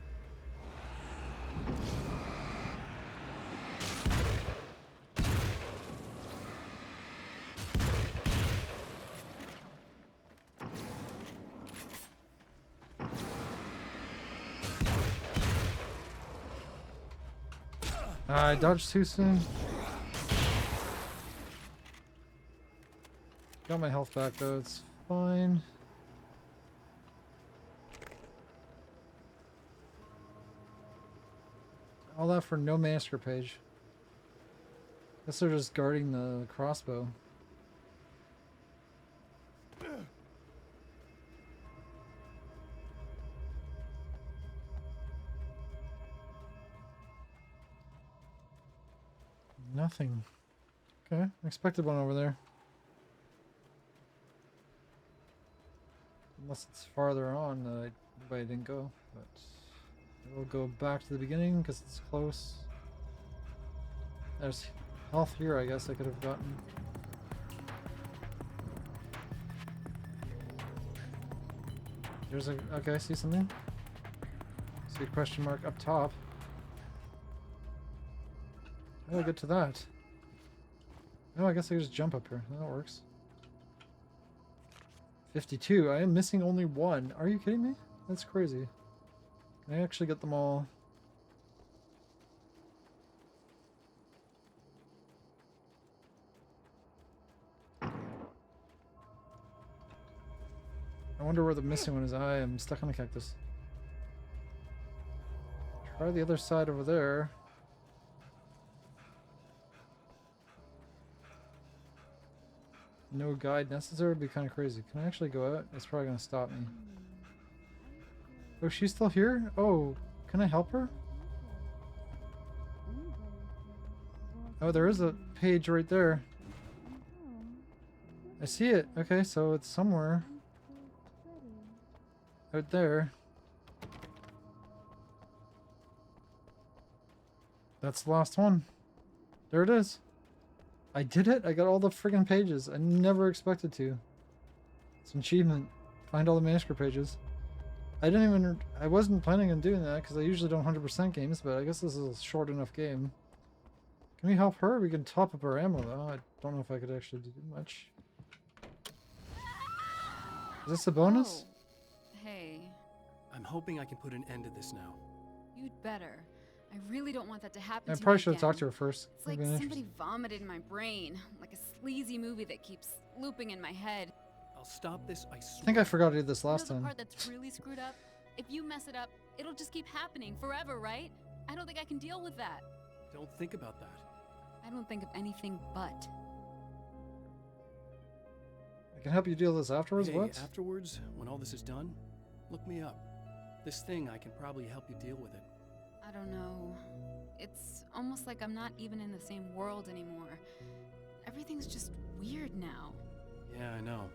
I dodged too soon. Got my health back though, it's fine. All that for no master page. Guess they're just guarding the crossbow. Nothing. Okay, expected one over there. Unless it's farther on that I didn't go, but we'll go back to the beginning because it's close. There's health here, I guess I could have gotten. There's a... Okay, I see something. See a question mark up top. How do I get to that? Oh, I guess I just jump up here. That works. 52. I am missing only one. Are you kidding me? That's crazy. Can I actually get them all? I wonder where the missing one is. I am stuck on the cactus. Try the other side over there. No guide necessary would be kind of crazy. Can I actually go out? It's probably going to stop me. Oh, she's still here? Oh, can I help her? Oh, there is a page right there. I see it. Okay, so it's somewhere. Out there. That's the last one. There it is. I did it. I got all the friggin' pages. I never expected to. It's an achievement. Find all the manuscript pages. I wasn't planning on doing that because I usually don't 100% games, but I guess this is a short enough game. Can we help her? We can top up our ammo though. I don't know if I could actually do much. Is this a bonus? Oh. Hey. I'm hoping I can put an end to this now. You'd better. I really don't want that to happen I to me probably should have again. talked to her first. It's like somebody vomited in my brain, like a sleazy movie that keeps looping in my head. I'll stop this, I swear. I think I forgot to do this last You know the time. part that's really screwed up? If you mess it up, it'll just keep happening forever, right? I don't think I can deal with that. Don't think about that. I don't think of anything but. I can help you deal with this afterwards. Hey, What? afterwards, when all this is done, look me up. This thing, I can probably help you deal with it. I don't know. It's almost like I'm not even in the same world anymore. Everything's just weird now. Yeah, I know.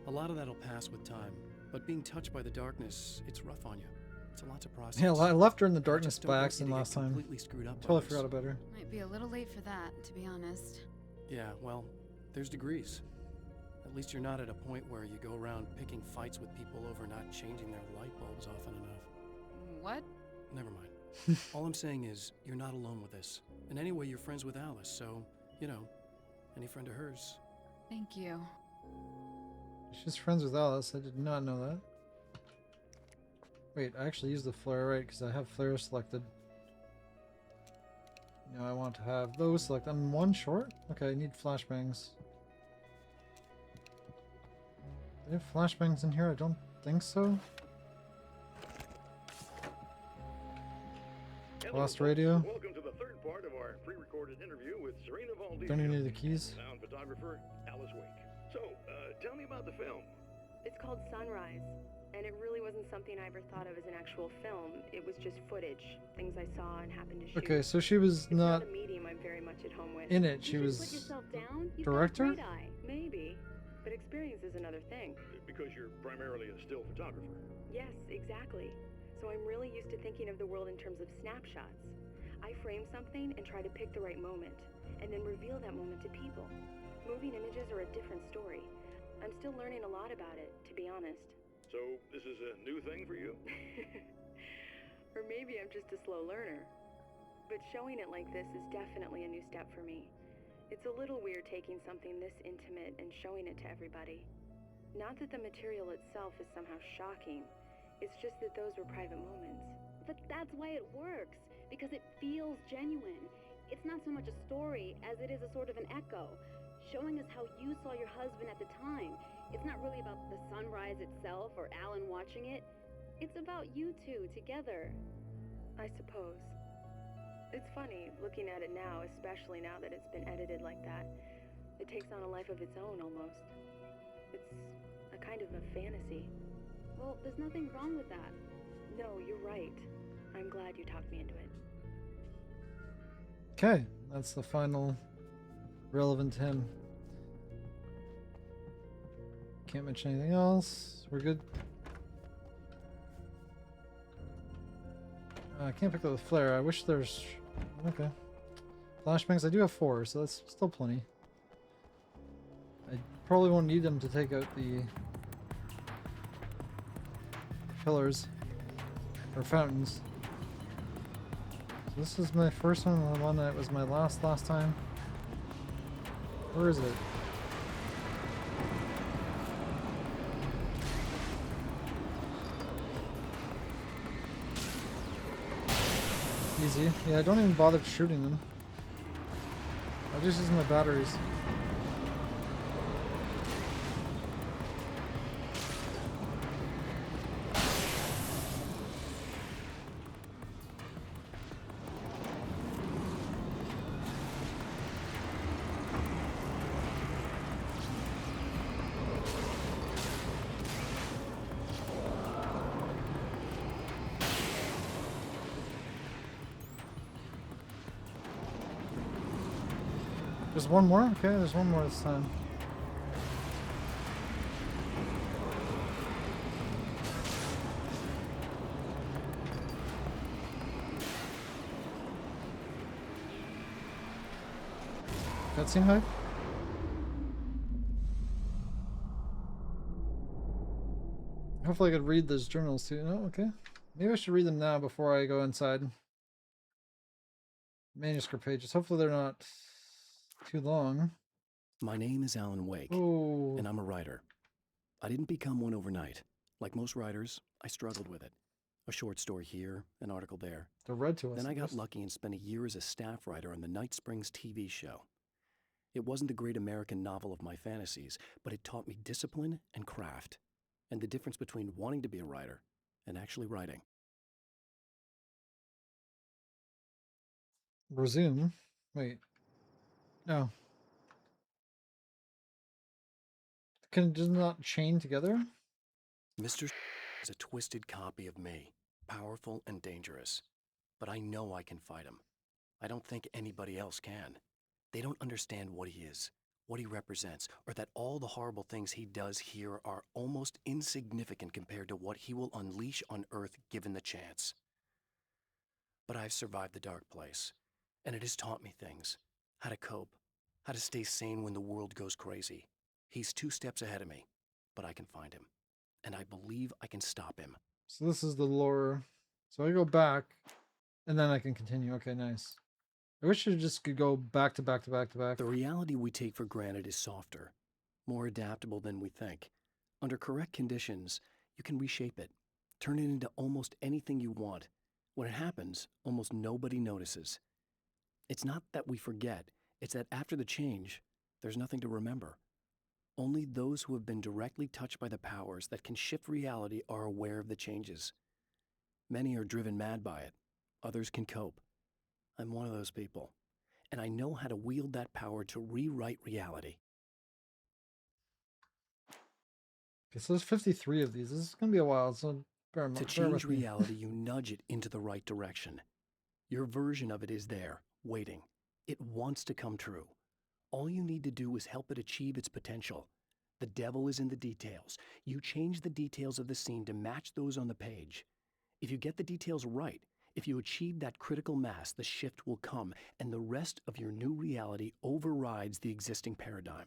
A lot of that'll pass with time. But being touched by the darkness, it's rough on you. It's a lot to process. Yeah, I left her in the I darkness just don't by want you accident to get last time. completely screwed up by Totally this. forgot about her. Might be a little late for that, to be honest. Yeah, well, there's degrees. At least you're not at a point where you go around picking fights with people over not changing their light bulbs often enough. What? Never mind. All I'm saying is, you're not alone with this. And anyway, you're friends with Alice, so, you know, any friend of hers. Thank you. She's friends with Alice. I did not know that. Wait, I actually used the flare right because I have flare selected. No, I want to have those selected. I'm one short? Okay, I need flashbangs. Do they have flashbangs in here? I don't think so. Lost radio. Welcome to the third part of our pre-recorded interview with Serena Valdez. Don't even need the keys. Sound photographer Alice Wake. So, tell me about the film. It's called Sunrise, and it really wasn't something I ever thought of as an actual film. It was just footage, things I saw and happened to shoot. Okay, so she was It's not not a medium I'm very much at home with. in it. She You was should put yourself down. You've director? got a great eye. Maybe, but experience is another thing. Because you're primarily a still photographer. Yes, exactly. So I'm really used to thinking of the world in terms of snapshots. I frame something and try to pick the right moment, and then reveal that moment to people. Moving images are a different story. I'm still learning a lot about it, to be honest. So, this is a new thing for you? Or maybe I'm just a slow learner. But showing it like this is definitely a new step for me. It's a little weird taking something this intimate and showing it to everybody. Not that the material itself is somehow shocking. It's just that those were private moments. But that's why it works, because it feels genuine. It's not so much a story as it is a sort of an echo, showing us how you saw your husband at the time. It's not really about the sunrise itself or Alan watching it. It's about you two together. I suppose. It's funny, looking at it now, especially now that it's been edited like that. It takes on a life of its own, almost. It's a kind of a fantasy. Well, there's nothing wrong with that. No, you're right. I'm glad you talked me into it. Okay, that's the final relevant hymn. Can't mention anything else. We're good. I can't pick up the flare. I wish there's... Okay. Flashbangs, I do have 4, so that's still plenty. I probably won't need them to take out the pillars or fountains. So this is my first one, the one that was my last time. Where is it? Easy. Yeah, I don't even bother shooting them. I just use my batteries. There's one more? Okay, there's one more this time. Cutscene hype? Hopefully I could read those journals too. No, okay. Maybe I should read them now before I go inside. Manuscript pages. Hopefully they're not too long. My name is Alan Wake, Oh. and I'm a writer. I didn't become one overnight. Like most writers, I struggled with it. A short story here, an article there. They're read to us. Then I got lucky and spent a year as a staff writer on the Night Springs TV show. It wasn't the great American novel of my fantasies, but it taught me discipline and craft, and the difference between wanting to be a writer and actually writing. Resume. Wait. No. Can it just not chain together? Mr. is a twisted copy of me, powerful and dangerous. But I know I can fight him. I don't think anybody else can. They don't understand what he is, what he represents, or that all the horrible things he does here are almost insignificant compared to what he will unleash on Earth given the chance. But I've survived the dark place, and it has taught me things. How to cope, how to stay sane when the world goes crazy. He's 2 steps ahead of me, but I can find him, and I believe I can stop him. So this is the lore. So I go back, and then I can continue. Okay, nice. I wish I just could go back to back to back to back. The reality we take for granted is softer, more adaptable than we think. Under correct conditions, you can reshape it, turn it into almost anything you want. When it happens, almost nobody notices. It's not that we forget, it's that after the change, there's nothing to remember. Only those who have been directly touched by the powers that can shift reality are aware of the changes. Many are driven mad by it. Others can cope. I'm one of those people, and I know how to wield that power to rewrite reality. Okay, so there's 53 of these. This is going to be a while, so bear To with change me. reality, you nudge it into the right direction. Your version of it is there, waiting. It wants to come true. All you need to do is help it achieve its potential. The devil is in the details. You change the details of the scene to match those on the page. If you get the details right, if you achieve that critical mass, the shift will come, and the rest of your new reality overrides the existing paradigm.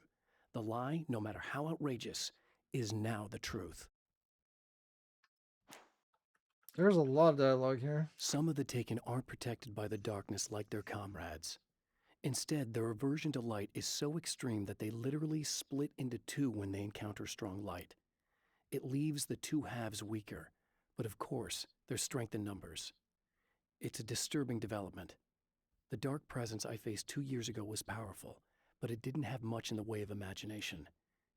The lie, no matter how outrageous, is now the truth. There's a lot of dialogue here. Some of the Taken aren't protected by the darkness like their comrades. Instead, their aversion to light is so extreme that they literally split into 2 when they encounter strong light. It leaves the 2 halves weaker, but of course, there's strength in numbers. It's a disturbing development. The dark presence I faced 2 years ago was powerful, but it didn't have much in the way of imagination.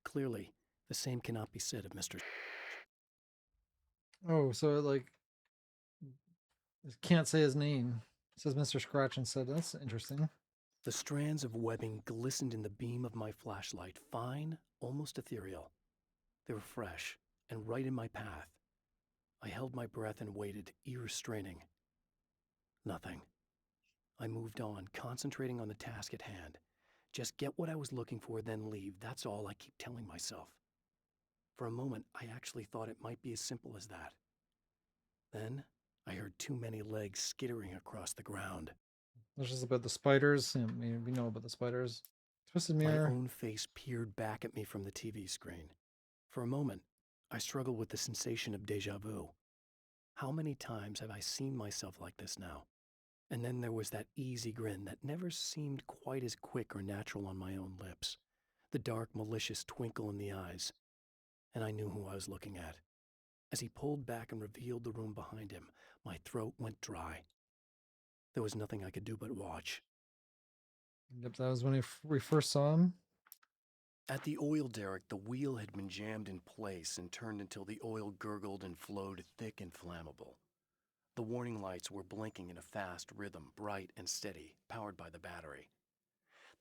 Clearly, the same cannot be said of Mr. Oh, so like, it can't say his name. It says Mr. Scratch instead. That's interesting. The strands of webbing glistened in the beam of my flashlight, fine, almost ethereal. They were fresh and right in my path. I held my breath and waited, ears straining. Nothing. I moved on, concentrating on the task at hand. Just get what I was looking for, then leave. That's all I keep telling myself. For a moment, I actually thought it might be as simple as that. Then, I heard too many legs skittering across the ground. It's just about the spiders. I mean, we know about the spiders. Twisted My mirror. own face peered back at me from the TV screen. For a moment, I struggled with the sensation of déjà vu. How many times have I seen myself like this now? And then there was that easy grin that never seemed quite as quick or natural on my own lips. The dark, malicious twinkle in the eyes. And I knew who I was looking at. As he pulled back and revealed the room behind him, my throat went dry. There was nothing I could do but watch. Yep, that was when we first saw him. At the oil derrick, the wheel had been jammed in place and turned until the oil gurgled and flowed thick and flammable. The warning lights were blinking in a fast rhythm, bright and steady, powered by the battery.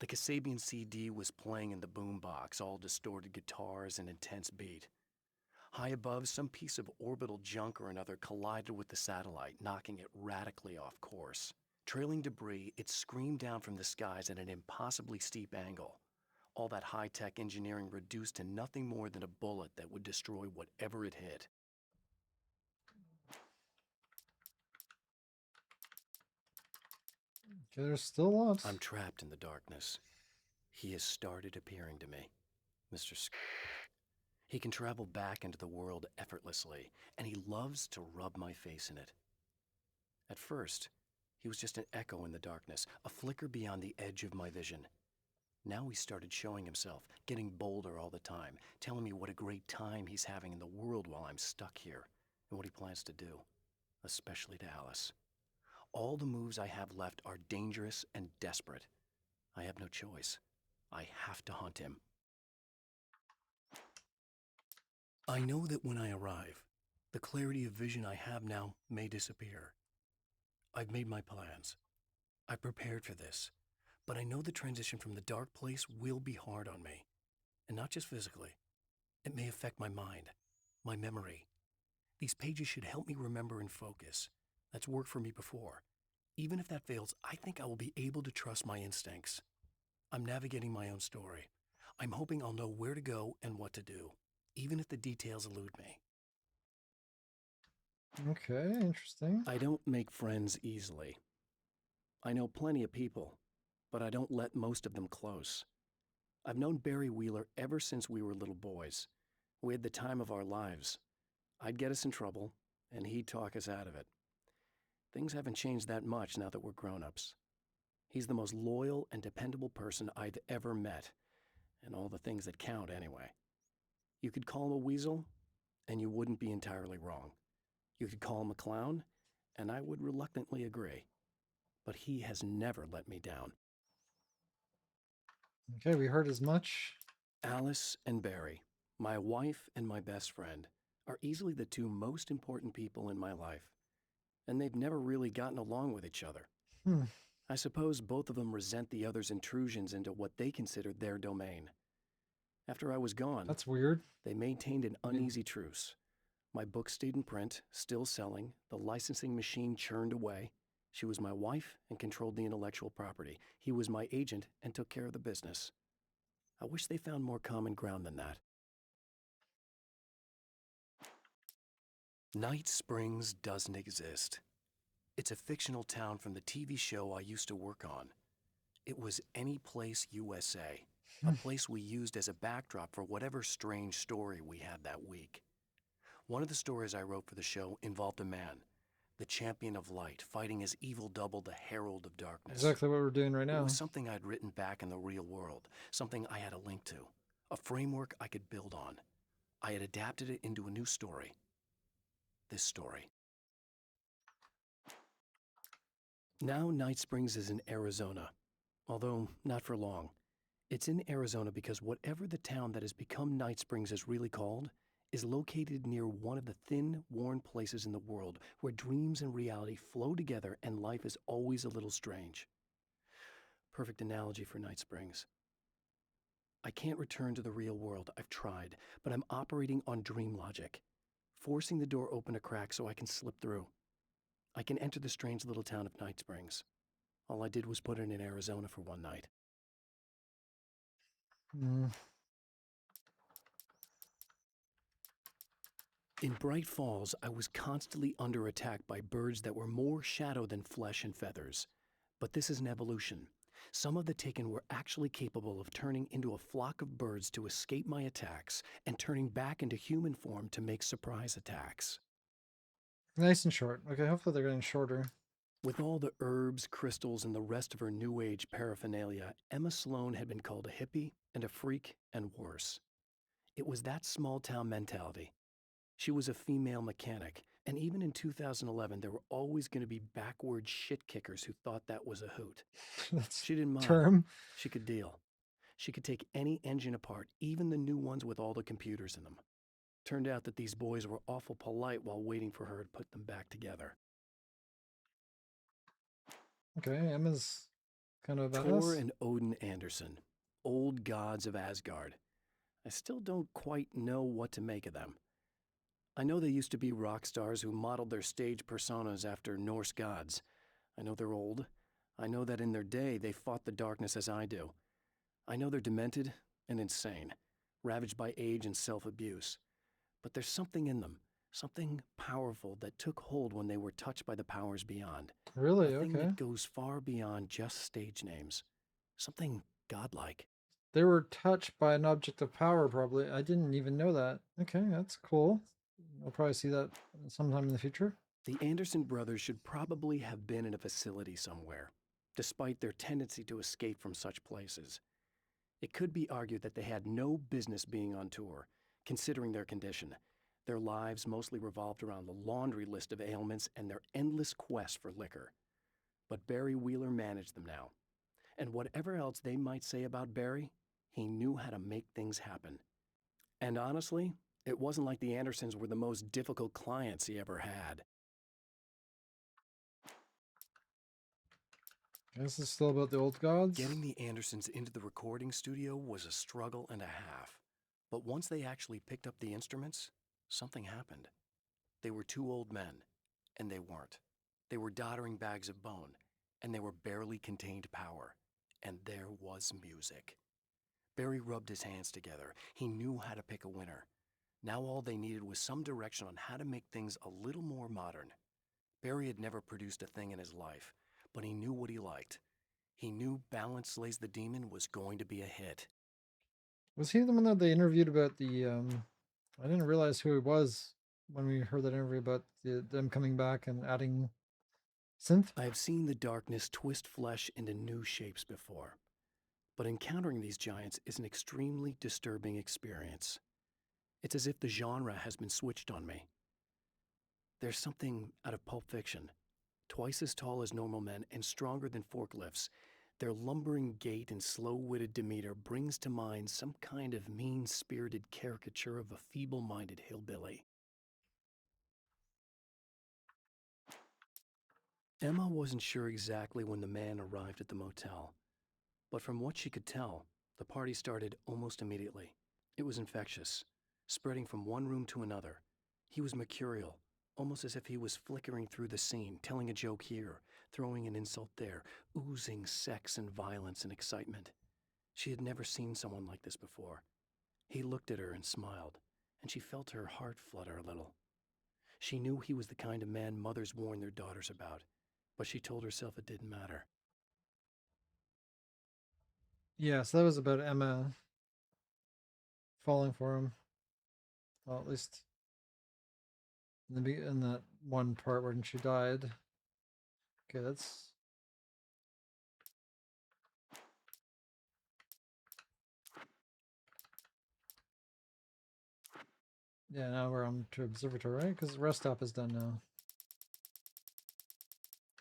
The Kasabian CD was playing in the boombox, all distorted guitars and intense beat. High above, some piece of orbital junk or another collided with the satellite, knocking it radically off course. Trailing debris, it screamed down from the skies at an impossibly steep angle. All that high-tech engineering reduced to nothing more than a bullet that would destroy whatever it hit. Okay, there's still lots. I'm trapped in the darkness. He has started appearing to me, Mr. He can travel back into the world effortlessly, and he loves to rub my face in it. At first, he was just an echo in the darkness, a flicker beyond the edge of my vision. Now he started showing himself, getting bolder all the time, telling me what a great time he's having in the world while I'm stuck here, and what he plans to do, especially to Alice. All the moves I have left are dangerous and desperate. I have no choice. I have to hunt him. I know that when I arrive, the clarity of vision I have now may disappear. I've made my plans. I've prepared for this, but I know the transition from the dark place will be hard on me. And not just physically. It may affect my mind, my memory. These pages should help me remember and focus. That's worked for me before. Even if that fails, I think I will be able to trust my instincts. I'm navigating my own story. I'm hoping I'll know where to go and what to do, even if the details elude me. Okay, interesting. I don't make friends easily. I know plenty of people, but I don't let most of them close. I've known Barry Wheeler ever since we were little boys. We had the time of our lives. I'd get us in trouble, and he'd talk us out of it. Things haven't changed that much now that we're grown-ups. He's the most loyal and dependable person I've ever met, and all the things that count anyway. You could call him a weasel, and you wouldn't be entirely wrong. You could call him a clown, and I would reluctantly agree. But he has never let me down. Okay, we heard as much. Alice and Barry, my wife and my best friend, are easily the two most important people in my life. And they've never really gotten along with each other. I suppose both of them resent the other's intrusions into what they considered their domain. After I was gone, that's weird. They maintained an uneasy truce. My book stayed in print, still selling, the licensing machine churned away. She was my wife and controlled the intellectual property. He was my agent and took care of the business. I wish they found more common ground than that. Night Springs doesn't exist. It's a fictional town from the TV show I used to work on. It was Any Place USA, a place we used as a backdrop for whatever strange story we had that week. One of the stories I wrote for the show involved a man, the champion of light, fighting his evil double, the Herald of Darkness. Exactly what we're doing right now. It was something I'd written back in the real world, something I had a link to, a framework I could build on. I had adapted it into a new story. This story. Now Night Springs is in Arizona, although not for long. It's in Arizona because whatever the town that has become Night Springs is really called is located near one of the thin, worn places in the world where dreams and reality flow together and life is always a little strange. Perfect analogy for Night Springs. I can't return to the real world. I've tried, but I'm operating on dream logic, forcing the door open a crack so I can slip through. I can enter the strange little town of Night Springs. All I did was put it in Arizona for one night. In Bright Falls, I was constantly under attack by birds that were more shadow than flesh and feathers. But this is an evolution. Some of the Taken were actually capable of turning into a flock of birds to escape my attacks and turning back into human form to make surprise attacks. Nice and short. Okay, hopefully they're getting shorter. With all the herbs, crystals, and the rest of her New Age paraphernalia, Emma Sloan had been called a hippie and a freak and worse. It was that small-town mentality. She was a female mechanic, and even in 2011, there were always going to be backward shit-kickers who thought that was a hoot. That's She didn't mind. term. She could deal. She could take any engine apart, even the new ones with all the computers in them. Turned out that these boys were awful polite while waiting for her to put them back together. Okay, Emma's kind of about Thor us. and Odin Anderson, old gods of Asgard. I still don't quite know what to make of them. I know they used to be rock stars who modeled their stage personas after Norse gods. I know they're old. I know that in their day they fought the darkness as I do. I know they're demented and insane, ravaged by age and self-abuse. But there's something in them, something powerful that took hold when they were touched by the powers beyond. Really? A thing Okay. that goes far beyond just stage names. Something godlike. They were touched by an object of power, probably. I didn't even know that. Okay, that's cool. I'll probably see that sometime in the future. The Anderson brothers should probably have been in a facility somewhere, despite their tendency to escape from such places. It could be argued that they had no business being on tour, considering their condition. Their lives mostly revolved around the laundry list of ailments and their endless quest for liquor. But Barry Wheeler managed them now. And whatever else they might say about Barry, he knew how to make things happen. And honestly, it wasn't like the Andersons were the most difficult clients he ever had. This is still about the old gods. Getting the Andersons into the recording studio was a struggle and a half. But once they actually picked up the instruments, something happened. They were two old men, and they weren't. They were doddering bags of bone, and they were barely contained power. And there was music. Barry rubbed his hands together. He knew how to pick a winner. Now all they needed was some direction on how to make things a little more modern. Barry had never produced a thing in his life, but he knew what he liked. He knew Balance Slays the Demon was going to be a hit. Was he the one that they interviewed about the, I didn't realize who he was when we heard that interview about them coming back and adding synth? I have seen the darkness twist flesh into new shapes before, but encountering these giants is an extremely disturbing experience. It's as if the genre has been switched on me. There's something out of Pulp Fiction. Twice as tall as normal men and stronger than forklifts, their lumbering gait and slow-witted demeanor brings to mind some kind of mean-spirited caricature of a feeble-minded hillbilly. Emma wasn't sure exactly when the man arrived at the motel, but from what she could tell, the party started almost immediately. It was infectious, spreading from one room to another. He was mercurial, almost as if he was flickering through the scene, telling a joke here, throwing an insult there, oozing sex and violence and excitement. She had never seen someone like this before. He looked at her and smiled, and she felt her heart flutter a little. She knew he was the kind of man mothers warn their daughters about, but she told herself it didn't matter. Yeah, so that was about Emma falling for him. Well, at least in that one part when she died. Okay, that's... Yeah, now we're on to Observatory, right? Because rest stop is done now.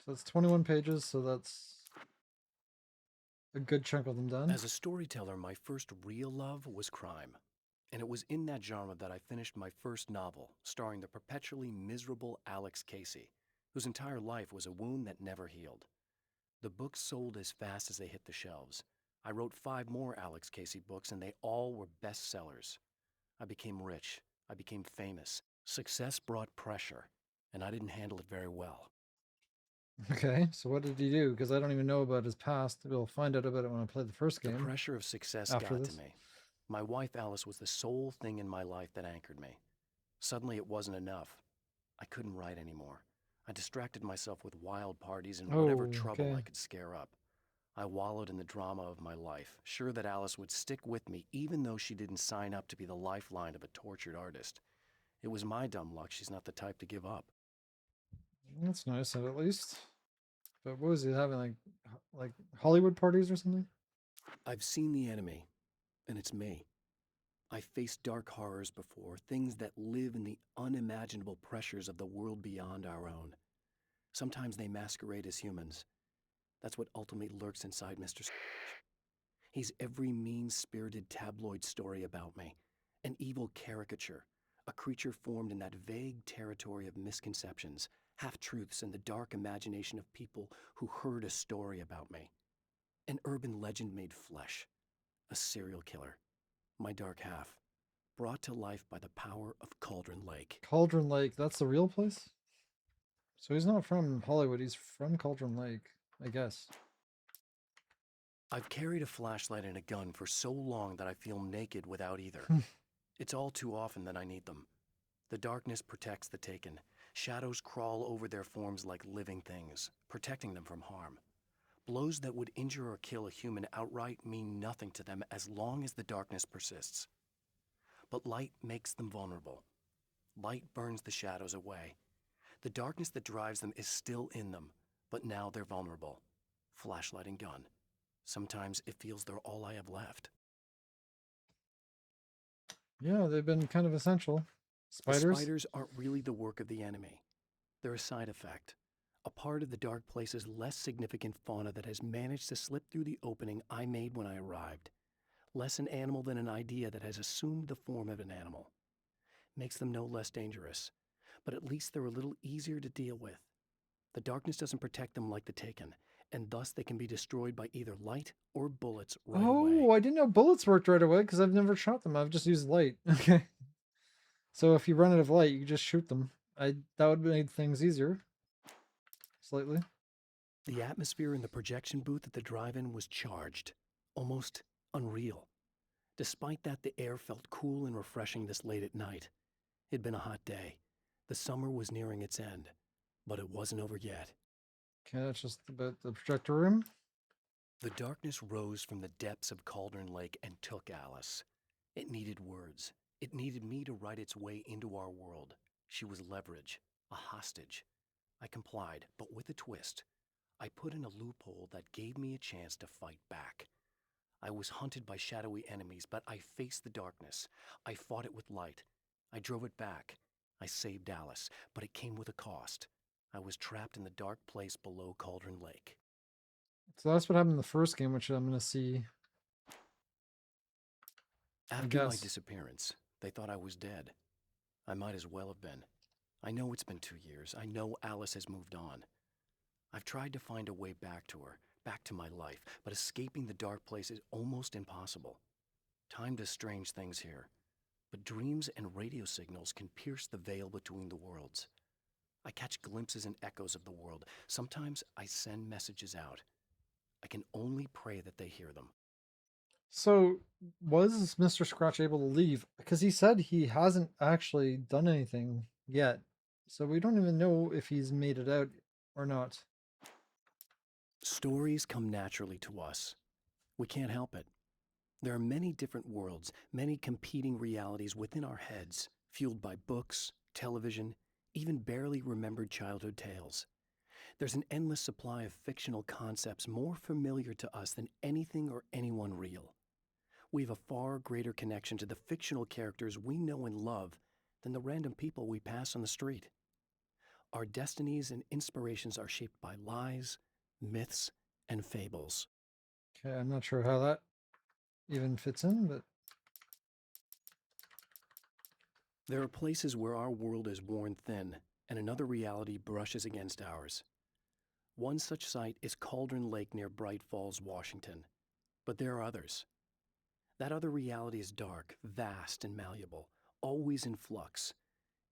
So it's 21 pages, so that's a good chunk of them done. As a storyteller, my first real love was crime. And it was in that genre that I finished my first novel, starring the perpetually miserable Alex Casey, whose entire life was a wound that never healed. The books sold as fast as they hit the shelves. I wrote 5 more Alex Casey books, and they all were bestsellers. I became rich. I became famous. Success brought pressure, and I didn't handle it very well. Okay, so what did he do? Because I don't even know about his past. We'll find out about it when I play the first game. The pressure of success got to me. My wife Alice was the sole thing in my life that anchored me. Suddenly it wasn't enough. I couldn't write anymore. I distracted myself with wild parties and whatever Oh, trouble okay. I could scare up. I wallowed in the drama of my life, sure that Alice would stick with me even though she didn't sign up to be the lifeline of a tortured artist. It was my dumb luck she's not the type to give up. That's nice, at least. But what was he having, like Hollywood parties or something? I've seen the enemy, and it's me. I faced dark horrors before, things that live in the unimaginable pressures of the world beyond our own. Sometimes they masquerade as humans. That's what ultimately lurks inside Mr. Scrooge. He's every mean-spirited tabloid story about me, an evil caricature, a creature formed in that vague territory of misconceptions, half-truths, and the dark imagination of people who heard a story about me. An urban legend made flesh, a serial killer, my dark half, brought to life by the power of Cauldron Lake. Cauldron Lake, that's the real place? So he's not from Hollywood, he's from Cauldron Lake, I guess. I've carried a flashlight and a gun for so long that I feel naked without either. It's all too often that I need them. The darkness protects the taken. Shadows crawl over their forms like living things, protecting them from harm. Blows that would injure or kill a human outright mean nothing to them as long as the darkness persists. But light makes them vulnerable. Light burns the shadows away. The darkness that drives them is still in them, but now they're vulnerable. Flashlight and gun. Sometimes it feels they're all I have left. Yeah, they've been kind of essential. Spiders? The spiders aren't really the work of the enemy. They're a side effect. A part of the dark place's less significant fauna that has managed to slip through the opening I made when I arrived. Less an animal than an idea that has assumed the form of an animal. Makes them no less dangerous, but at least they're a little easier to deal with. The darkness doesn't protect them like the Taken, and thus they can be destroyed by either light or bullets right away. Oh, I didn't know bullets worked right away because I've never shot them. I've just used light. Okay. So if you run out of light, you just shoot them. That would have made things easier. Slightly. The atmosphere in the projection booth at the drive-in was charged, almost unreal. Despite that, the air felt cool and refreshing this late at night. It'd been a hot day. The summer was nearing its end, but it wasn't over yet. Okay, that's just about the projector room. The darkness rose from the depths of Cauldron Lake and took Alice. It needed words. It needed me to write its way into our world. She was leverage, a hostage. I complied, but with a twist. I put in a loophole that gave me a chance to fight back. I was hunted by shadowy enemies, but I faced the darkness. I fought it with light. I drove it back. I saved Alice, but it came with a cost. I was trapped in the dark place below Cauldron Lake. So that's what happened in the first game, which I'm going to see. After my disappearance, they thought I was dead. I might as well have been. I know it's been 2 years. I know Alice has moved on. I've tried to find a way back to her, back to my life, but escaping the dark place is almost impossible. Time does strange things here, but dreams and radio signals can pierce the veil between the worlds. I catch glimpses and echoes of the world. Sometimes I send messages out. I can only pray that they hear them. So was Mr. Scratch able to leave? Because he said he hasn't actually done anything yet. So we don't even know if he's made it out or not. Stories come naturally to us. We can't help it. There are many different worlds, many competing realities within our heads, fueled by books, television, even barely remembered childhood tales. There's an endless supply of fictional concepts more familiar to us than anything or anyone real. We have a far greater connection to the fictional characters we know and love than the random people we pass on the street. Our destinies and inspirations are shaped by lies, myths, and fables. Okay, I'm not sure how that even fits in, but... There are places where our world is worn thin and another reality brushes against ours. One such site is Cauldron Lake near Bright Falls, Washington. But there are others. That other reality is dark, vast, and malleable, always in flux.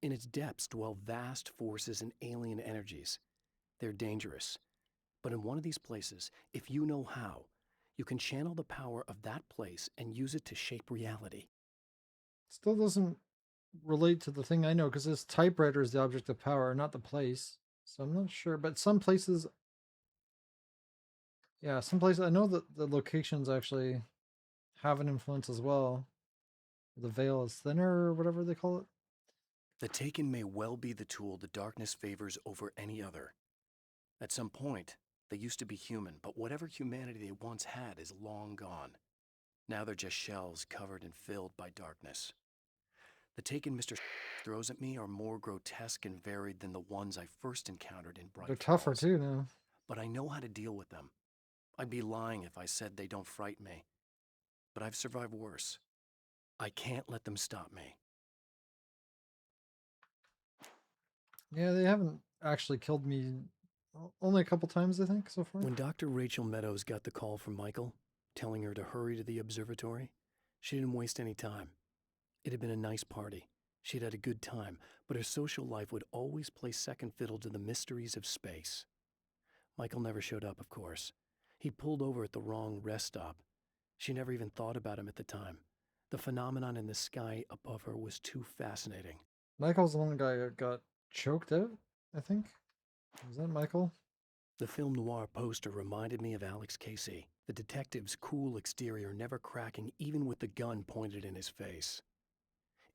In its depths dwell vast forces and alien energies. They're dangerous. But in one of these places, if you know how, you can channel the power of that place and use it to shape reality. Still doesn't relate to the thing I know, because this typewriter is the object of power, not the place. So I'm not sure, but some places, yeah, some places I know that the locations actually have an influence as well. The veil is thinner, or whatever they call it. The Taken may well be the tool the darkness favors over any other. At some point, they used to be human, but whatever humanity they once had is long gone. Now they're just shells covered and filled by darkness. The Taken Mr. throws at me are more grotesque and varied than the ones I first encountered in Bright They're tougher Falls. too now. But I know how to deal with them. I'd be lying if I said they don't frighten me. But I've survived worse. I can't let them stop me. Yeah, they haven't actually killed me only a couple times, I think, so far. When Dr. Rachel Meadows got the call from Michael, telling her to hurry to the observatory, she didn't waste any time. It had been a nice party. She'd had a good time, but her social life would always play second fiddle to the mysteries of space. Michael never showed up, of course. He'd pulled over at the wrong rest stop. She never even thought about him at the time. The phenomenon in the sky above her was too fascinating. Michael's the one guy that got choked out, I think. Was that Michael? The film noir poster reminded me of Alex Casey, the detective's cool exterior never cracking even with the gun pointed in his face.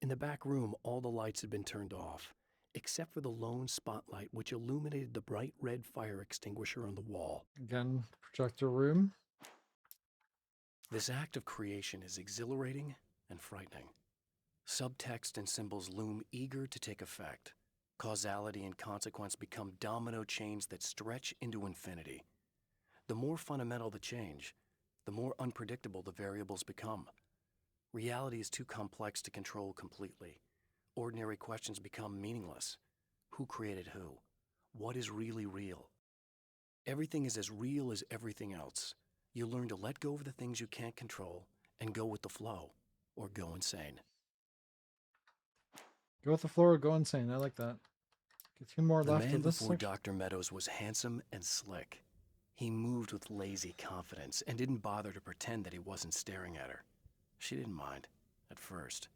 In the back room, all the lights had been turned off, except for the lone spotlight which illuminated the bright red fire extinguisher on the wall. Again, projector room. This act of creation is exhilarating and frightening. Subtext and symbols loom eager to take effect. Causality and consequence become domino chains that stretch into infinity. The more fundamental the change, the more unpredictable the variables become. Reality is too complex to control completely. Ordinary questions become meaningless. Who created who? What is really real? Everything is as real as everything else. You learn to let go of the things you can't control and go with the flow, or go insane. Go with the floor or go insane. I like that. Get 2 more The left man of this before section. Dr. Meadows was handsome and slick. He moved with lazy confidence and didn't bother to pretend that he wasn't staring at her. She didn't mind, at first.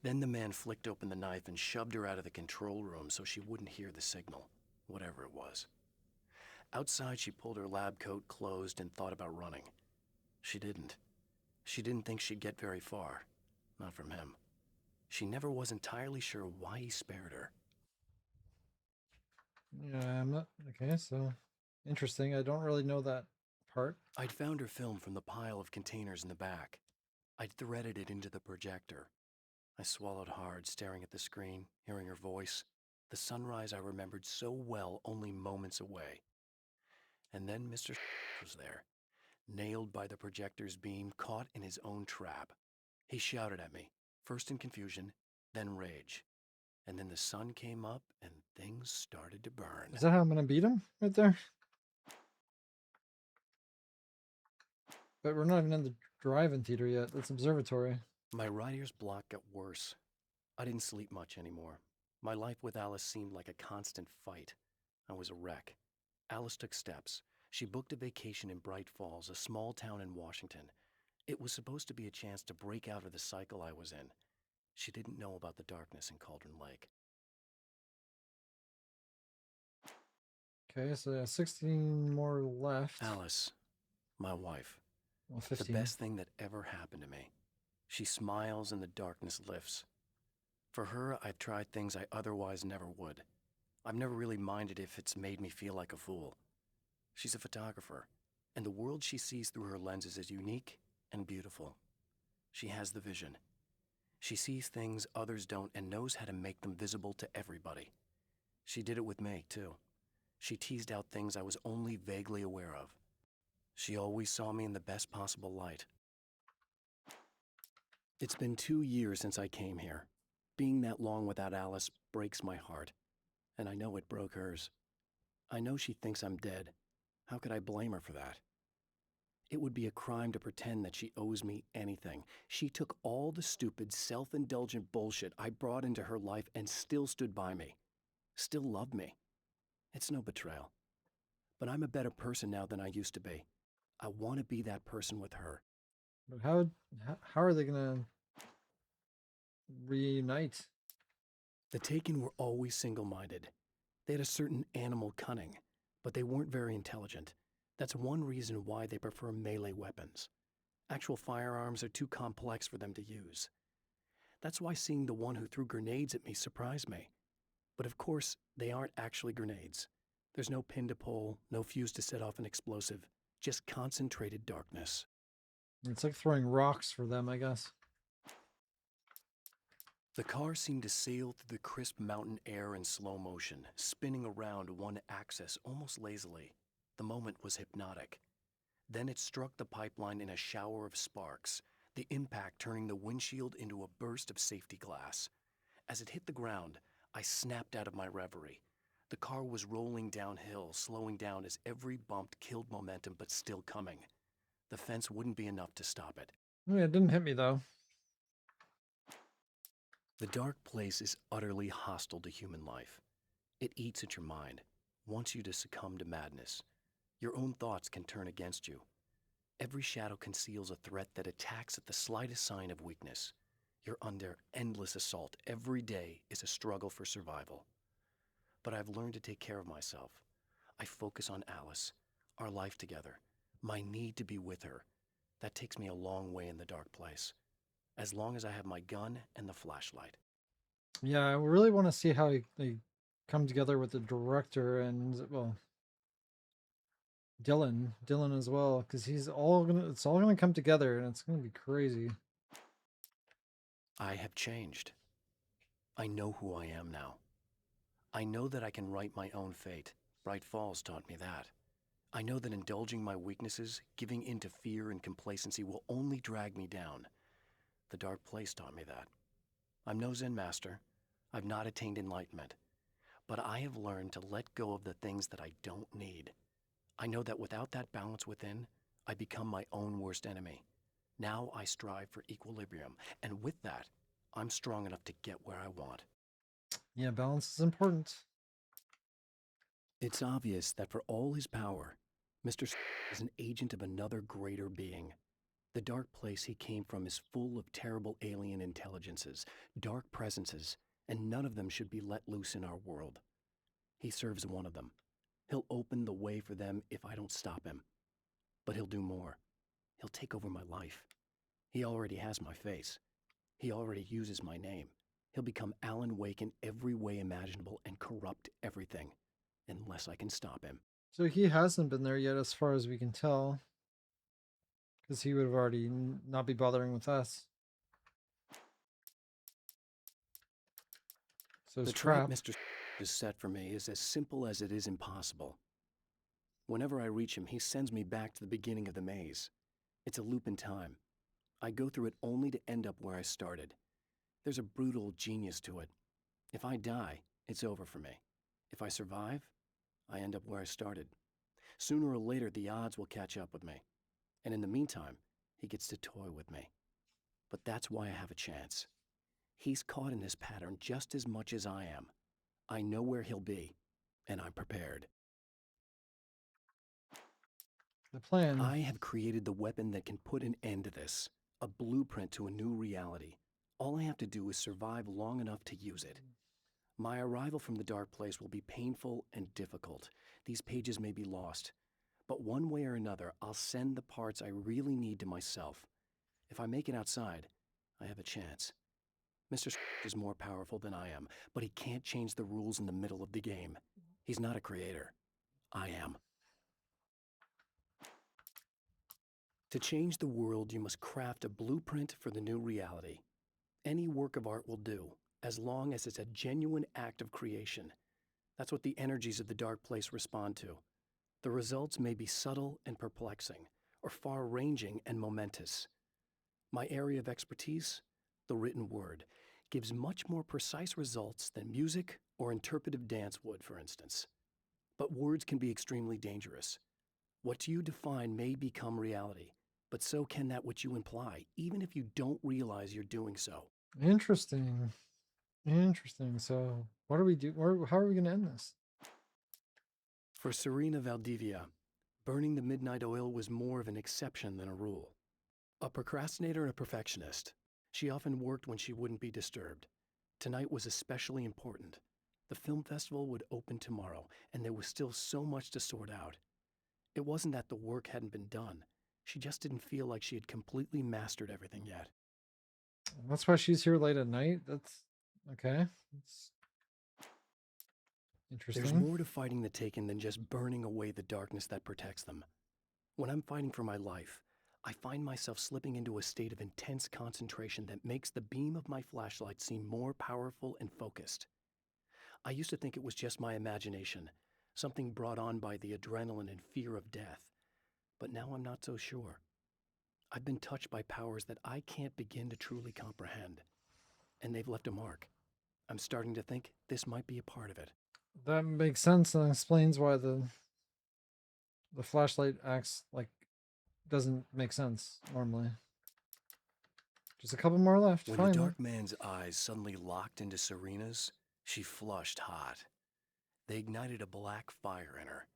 Then the man flicked open the knife and shoved her out of the control room so she wouldn't hear the signal, whatever it was. Outside, she pulled her lab coat closed and thought about running. She didn't. She didn't think she'd get very far. Not from him. She never was entirely sure why he spared her. Yeah, I'm not... Okay, so... Interesting. I don't really know that part. I'd found her film from the pile of containers in the back. I'd threaded it into the projector. I swallowed hard, staring at the screen, hearing her voice. The sunrise I remembered so well only moments away. And then Mr. was there, nailed by the projector's beam, caught in his own trap. He shouted at me, first in confusion, then rage. And then the sun came up and things started to burn. Is that how I'm going to beat him? Right there? But we're not even in the drive-in theater yet. It's observatory. My writer's block got worse. I didn't sleep much anymore. My life with Alice seemed like a constant fight. I was a wreck. Alice took steps. She booked a vacation in Bright Falls, a small town in Washington. It was supposed to be a chance to break out of the cycle I was in. She didn't know about the darkness in Cauldron Lake. Okay, so 16 more left. Alice, my wife. Well, 15. The best thing that ever happened to me. She smiles and the darkness lifts. For her, I've tried things I otherwise never would. I've never really minded if it's made me feel like a fool. She's a photographer, and the world she sees through her lenses is unique and beautiful. She has the vision. She sees things others don't and knows how to make them visible to everybody. She did it with me, too. She teased out things I was only vaguely aware of. She always saw me in the best possible light. It's been 2 years since I came here. Being that long without Alice breaks my heart, and I know it broke hers. I know she thinks I'm dead. How could I blame her for that? It would be a crime to pretend that she owes me anything. She took all the stupid, self-indulgent bullshit I brought into her life and still stood by me. Still loved me. It's no betrayal. But I'm a better person now than I used to be. I want to be that person with her. But how are they going to reunite? The Taken were always single-minded. They had a certain animal cunning, but they weren't very intelligent. That's one reason why they prefer melee weapons. Actual firearms are too complex for them to use. That's why seeing the one who threw grenades at me surprised me. But of course, they aren't actually grenades. There's no pin to pull, no fuse to set off an explosive, just concentrated darkness. It's like throwing rocks for them, I guess. The car seemed to sail through the crisp mountain air in slow motion, spinning around one axis almost lazily. The moment was hypnotic. Then it struck the pipeline in a shower of sparks, the impact turning the windshield into a burst of safety glass. As it hit the ground, I snapped out of my reverie. The car was rolling downhill, slowing down as every bump killed momentum, but still coming. The fence wouldn't be enough to stop it. Oh, yeah, it didn't hit me, though. The dark place is utterly hostile to human life. It eats at your mind, wants you to succumb to madness. Your own thoughts can turn against you. Every shadow conceals a threat that attacks at the slightest sign of weakness. You're under endless assault. Every day is a struggle for survival. But I've learned to take care of myself. I focus on Alice, our life together, my need to be with her. That takes me a long way in the dark place, as long as I have my gun and the flashlight. Yeah, I really want to see how they come together with the director and, well, Dylan as well, because it's all gonna come together and it's gonna be crazy. I have changed. I know who I am now. I know that I can write my own fate. Bright Falls taught me that. I know that indulging my weaknesses, giving in to fear and complacency will only drag me down. The dark place taught me that. I'm no Zen master. I've not attained enlightenment. But I have learned to let go of the things that I don't need. I know that without that balance within, I become my own worst enemy. Now I strive for equilibrium, and with that, I'm strong enough to get where I want. Yeah, balance is important. It's obvious that for all his power, Mr. is an agent of another greater being. The dark place he came from is full of terrible alien intelligences, dark presences, and none of them should be let loose in our world. He serves one of them. He'll open the way for them if I don't stop him. But he'll do more. He'll take over my life. He already has my face. He already uses my name. He'll become Alan Wake in every way imaginable and corrupt everything, unless I can stop him. So he hasn't been there yet, as far as we can tell, because he would have already not be bothering with us. So the trap Mr. is set for me is as simple as it is impossible. Whenever I reach him, he sends me back to the beginning of the maze. It's a loop in time. I go through it only to end up where I started. There's a brutal genius to it. If I die, it's over for me. If I survive, I end up where I started. Sooner or later, the odds will catch up with me. And in the meantime, he gets to toy with me. But that's why I have a chance. He's caught in this pattern just as much as I am. I know where he'll be, and I'm prepared. The plan. I have created the weapon that can put an end to this. A blueprint to a new reality. All I have to do is survive long enough to use it. My arrival from the dark place will be painful and difficult. These pages may be lost. But one way or another, I'll send the parts I really need to myself. If I make it outside, I have a chance. Mr. is more powerful than I am, but he can't change the rules in the middle of the game. He's not a creator. I am. To change the world, you must craft a blueprint for the new reality. Any work of art will do, as long as it's a genuine act of creation. That's what the energies of the dark place respond to. The results may be subtle and perplexing, or far-ranging and momentous. My area of expertise, the written word, gives much more precise results than music or interpretive dance would, for instance. But words can be extremely dangerous. What you define may become reality, but so can that which you imply, even if you don't realize you're doing so. Interesting. Interesting. So what do we do? How are we going to end this? For Serena Valdivia, burning the midnight oil was more of an exception than a rule. A procrastinator and a perfectionist, she often worked when she wouldn't be disturbed. Tonight was especially important. The film festival would open tomorrow, and there was still so much to sort out. It wasn't that the work hadn't been done. She just didn't feel like she had completely mastered everything yet. That's why she's here late at night? That's... okay. That's interesting. There's more to fighting the Taken than just burning away the darkness that protects them. When I'm fighting for my life, I find myself slipping into a state of intense concentration that makes the beam of my flashlight seem more powerful and focused. I used to think it was just my imagination, something brought on by the adrenaline and fear of death. But now I'm not so sure. I've been touched by powers that I can't begin to truly comprehend. And they've left a mark. I'm starting to think this might be a part of it. That makes sense and explains why the flashlight acts like doesn't make sense normally. Just a couple more left. When the dark man's eyes suddenly locked into Serena's, she flushed hot. They ignited a black fire in her.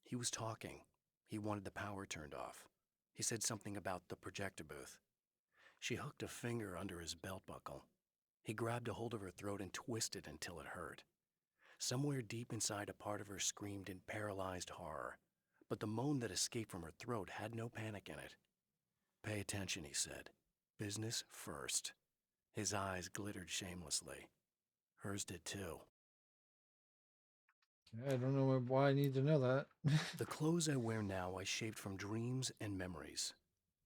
He was talking. He wanted the power turned off. He said something about the projector booth. She hooked a finger under his belt buckle. He grabbed a hold of her throat and twisted until it hurt. Somewhere deep inside, a part of her screamed in paralyzed horror, but the moan that escaped from her throat had no panic in it. "Pay attention," he said. "Business first." His eyes glittered shamelessly. Hers did too. I don't know why I need to know that. The clothes I wear now I shaped from dreams and memories.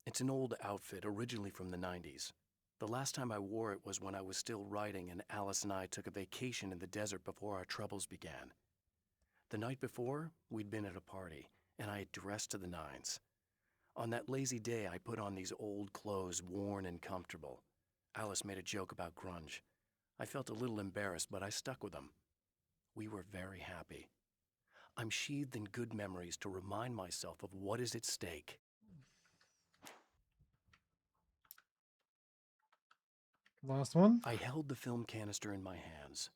It's an old outfit, originally from the 90s. The last time I wore it was when I was still writing and Alice and I took a vacation in the desert before our troubles began. The night before, we'd been at a party, and I had dressed to the nines. On that lazy day, I put on these old clothes, worn and comfortable. Alice made a joke about grunge. I felt a little embarrassed, but I stuck with them. We were very happy. I'm sheathed in good memories to remind myself of what is at stake. Last one? I held the film canister in my hands.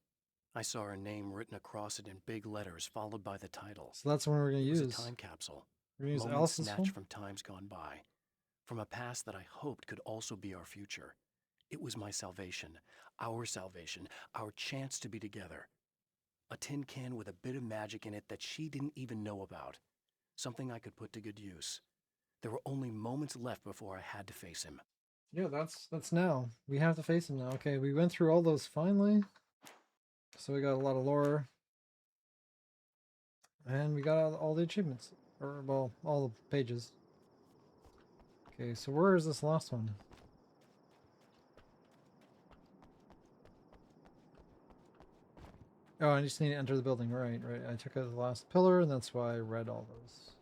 I saw her name written across it in big letters, followed by the title. So that's the one we're going to use. It was a time capsule. We're going to use Moments Alice's snatched film? from times gone by. From a past that I hoped could also be our future. It was my salvation, our chance to be together. A tin can with a bit of magic in it that she didn't even know about. Something I could put to good use. There were only moments left before I had to face him. Yeah, that's now. We have to face him now. Okay, we went through all those finally. So we got a lot of lore. And we got all the achievements. Or, well, all the pages. Okay, so where is this last one? Oh, I just need to enter the building. Right. I took out the last pillar, and that's why I read all those.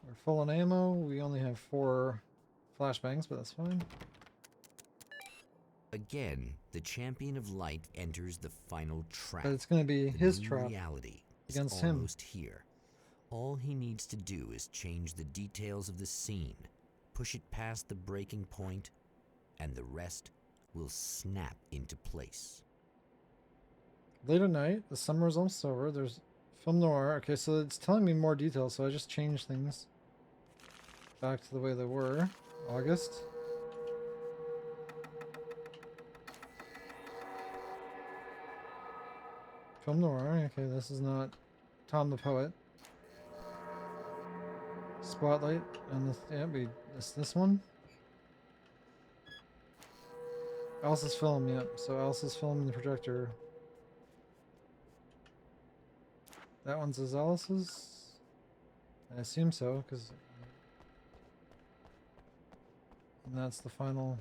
We're full on ammo. We only have 4 flashbangs, but that's fine. Again, the champion of light enters the final trap. But it's going to be his trap reality against is him. almost here. All he needs to do is change the details of the scene, push it past the breaking point, and the rest will snap into place. Late at night, the summer is almost over. There's film noir. Okay, so it's telling me more details, so I just changed things back to the way they were. August. Film noir. Okay, this is not Tom the Poet. Spotlight and this one. Alice's film, yep. So Alice's film in the projector. That one's Alice's? I assume so, because... And that's the final...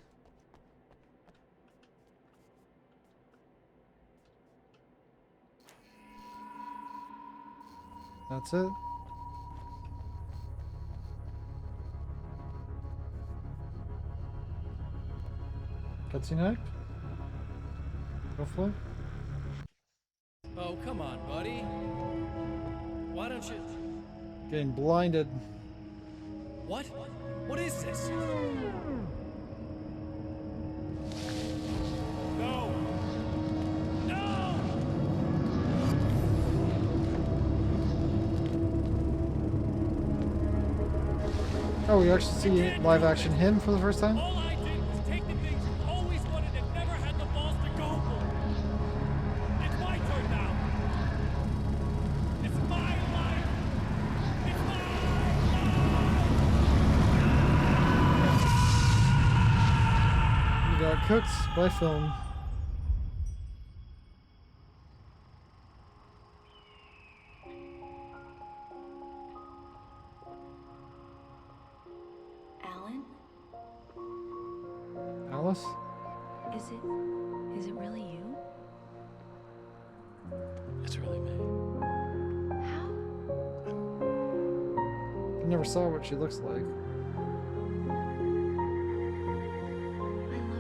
That's it. Cutscene act? Hopefully. Oh, come on, buddy. Why don't you... Getting blinded. What? What is this? No! No! Oh, we actually see live action him for the first time? All I did was take the things you always wanted and never had the balls to go for. You got cooked by film. Alan? Alice? Is it really you? It's really me. How? I never saw what she looks like. I love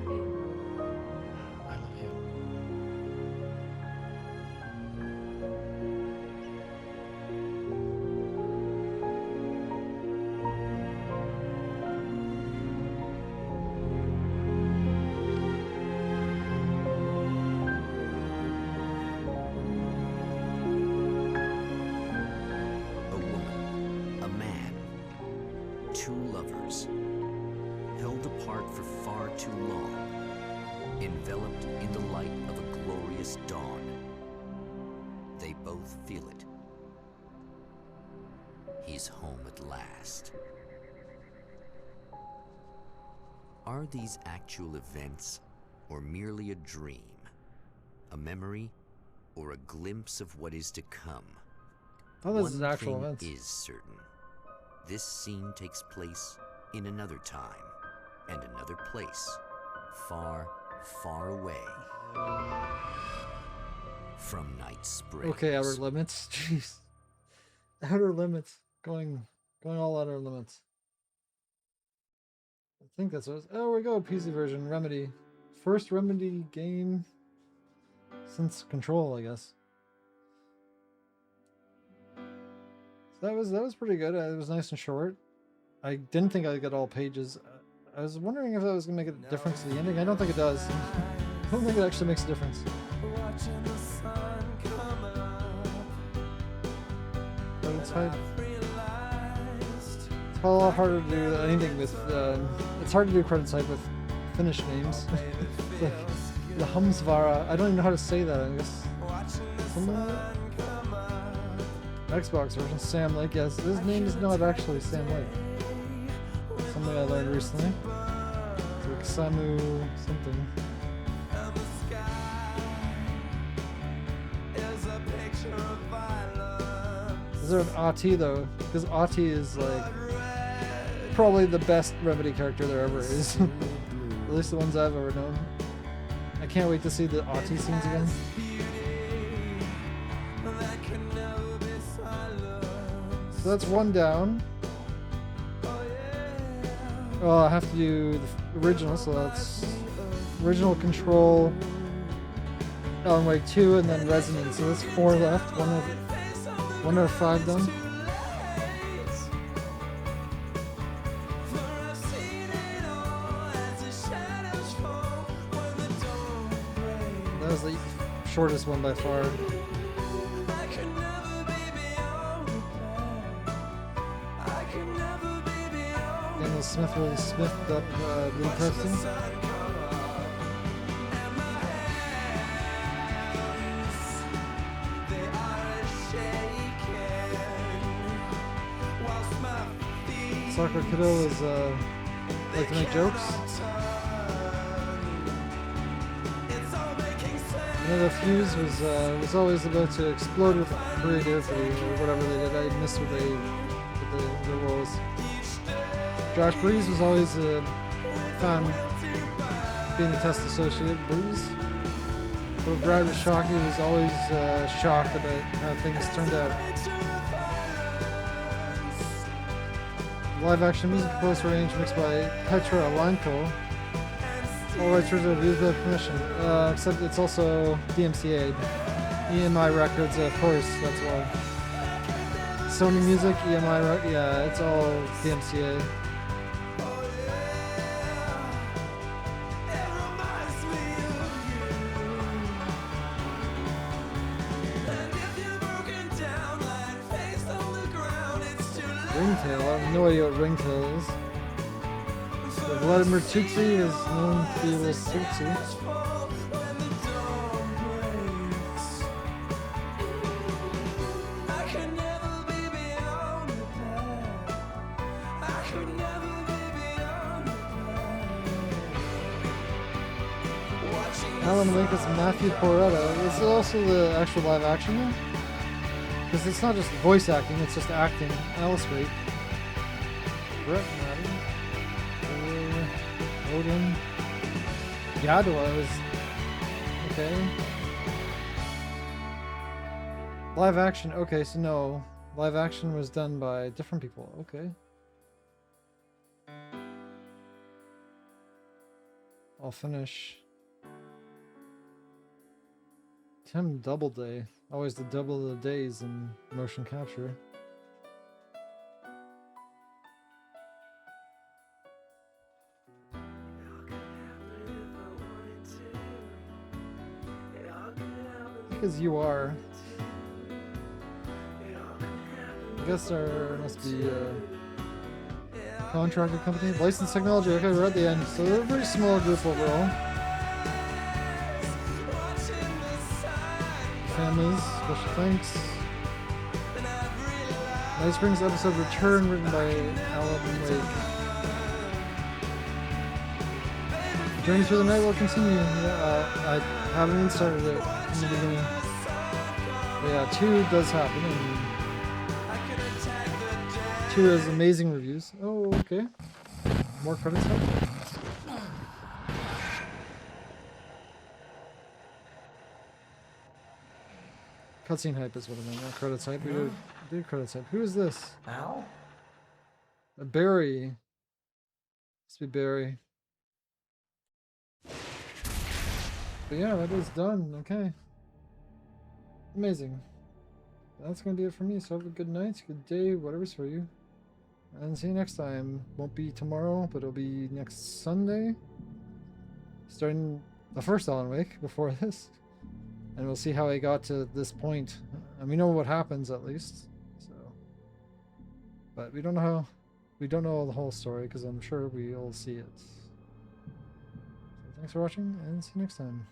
you. I love you. A woman, a man, two lovers, held apart for far too long, enveloped in the light of a glorious dawn. They both feel it. He's home at last. Are these actual events, or merely a dream? A memory, or a glimpse of what is to come? Oh, this is One actual thing events. is certain. This scene takes place in another time and another place, far, far away from Night Springs. Okay, Outer Limits. Jeez. Outer Limits. Going all Outer Limits. I think that's what it was. Oh, we go. PC version. Remedy. First Remedy game since Control, I guess. So that was pretty good. It was nice and short. I didn't think I'd get all pages. I was wondering if that was going to make a difference to the ending. I don't think it does. I don't think it actually makes a difference. But it's hard. It's a lot harder to do anything with. It's hard to do credit side with Finnish names. Like the Humsvara. I don't even know how to say that. I guess. Something like that? Xbox version. Sam Lake. Yes, his name is not actually Sam Lake. Something I learned recently. It's like Samu something. Is there an Ahti though? Because Ahti is like probably the best Remedy character there ever is. At least the ones I've ever known. I can't wait to see the Ahti scenes again. So that's one down. Oh, I have to do the original, so that's original Control, Alan Wake 2, and then Resonance. So that's 4 left. One out of 5 done. That was the shortest one by far. Daniel Smith really smithed up Lee Preston. Soccer Kiddo is like to make jokes. Another Fuse was always about to explode with creativity or whatever they did. I missed what their roles. Josh Breeze was always fun being a test associate. Breeze. But Brad Shockey was always shocked about how things turned out. Live action music composed for range mixed by Petra Alanko. All rights reserved, used without permission. Except it's also DMCA. EMI Records, of course, that's why. Sony Music, EMI, yeah, it's all DMCA. Ringtail, I have no idea what Ringtail is. So Vladimir Tutsi is known to be a little Tutsi. Alan Wake is Matthew Porretta. Is it also the actual live action though? Because it's not just voice acting, it's just acting. Alice Wake. Brett Madden. Odin. Gadwa is... Okay. Live action, okay, so no. Live action was done by different people, okay. I'll finish. Tim Doubleday. Always the double of the days in motion capture. Because you are. I guess there must be a contractor company. Licensed technology, okay, we're at the end. So they're a very small group overall. Families, special thanks. Night Springs episode Return, written by Alan Wake. Journey through the night will continue. I haven't even started it in the beginning. But yeah, 2 does happen, and 2 has amazing reviews. Oh, okay. More credits up. Cutscene hype is what I meant, not credits hype. We did credits hype. Who is this? Al? Barry. Must be Barry. But yeah, that is done. Okay. Amazing. That's gonna be it for me. So have a good night, good day, whatever's for you. And see you next time. Won't be tomorrow, but it'll be next Sunday. Starting the first Alan Wake before this. And we'll see how I got to this point. And we know what happens at least. So, but we don't know how. We don't know the whole story because I'm sure we'll see it. So thanks for watching and see you next time.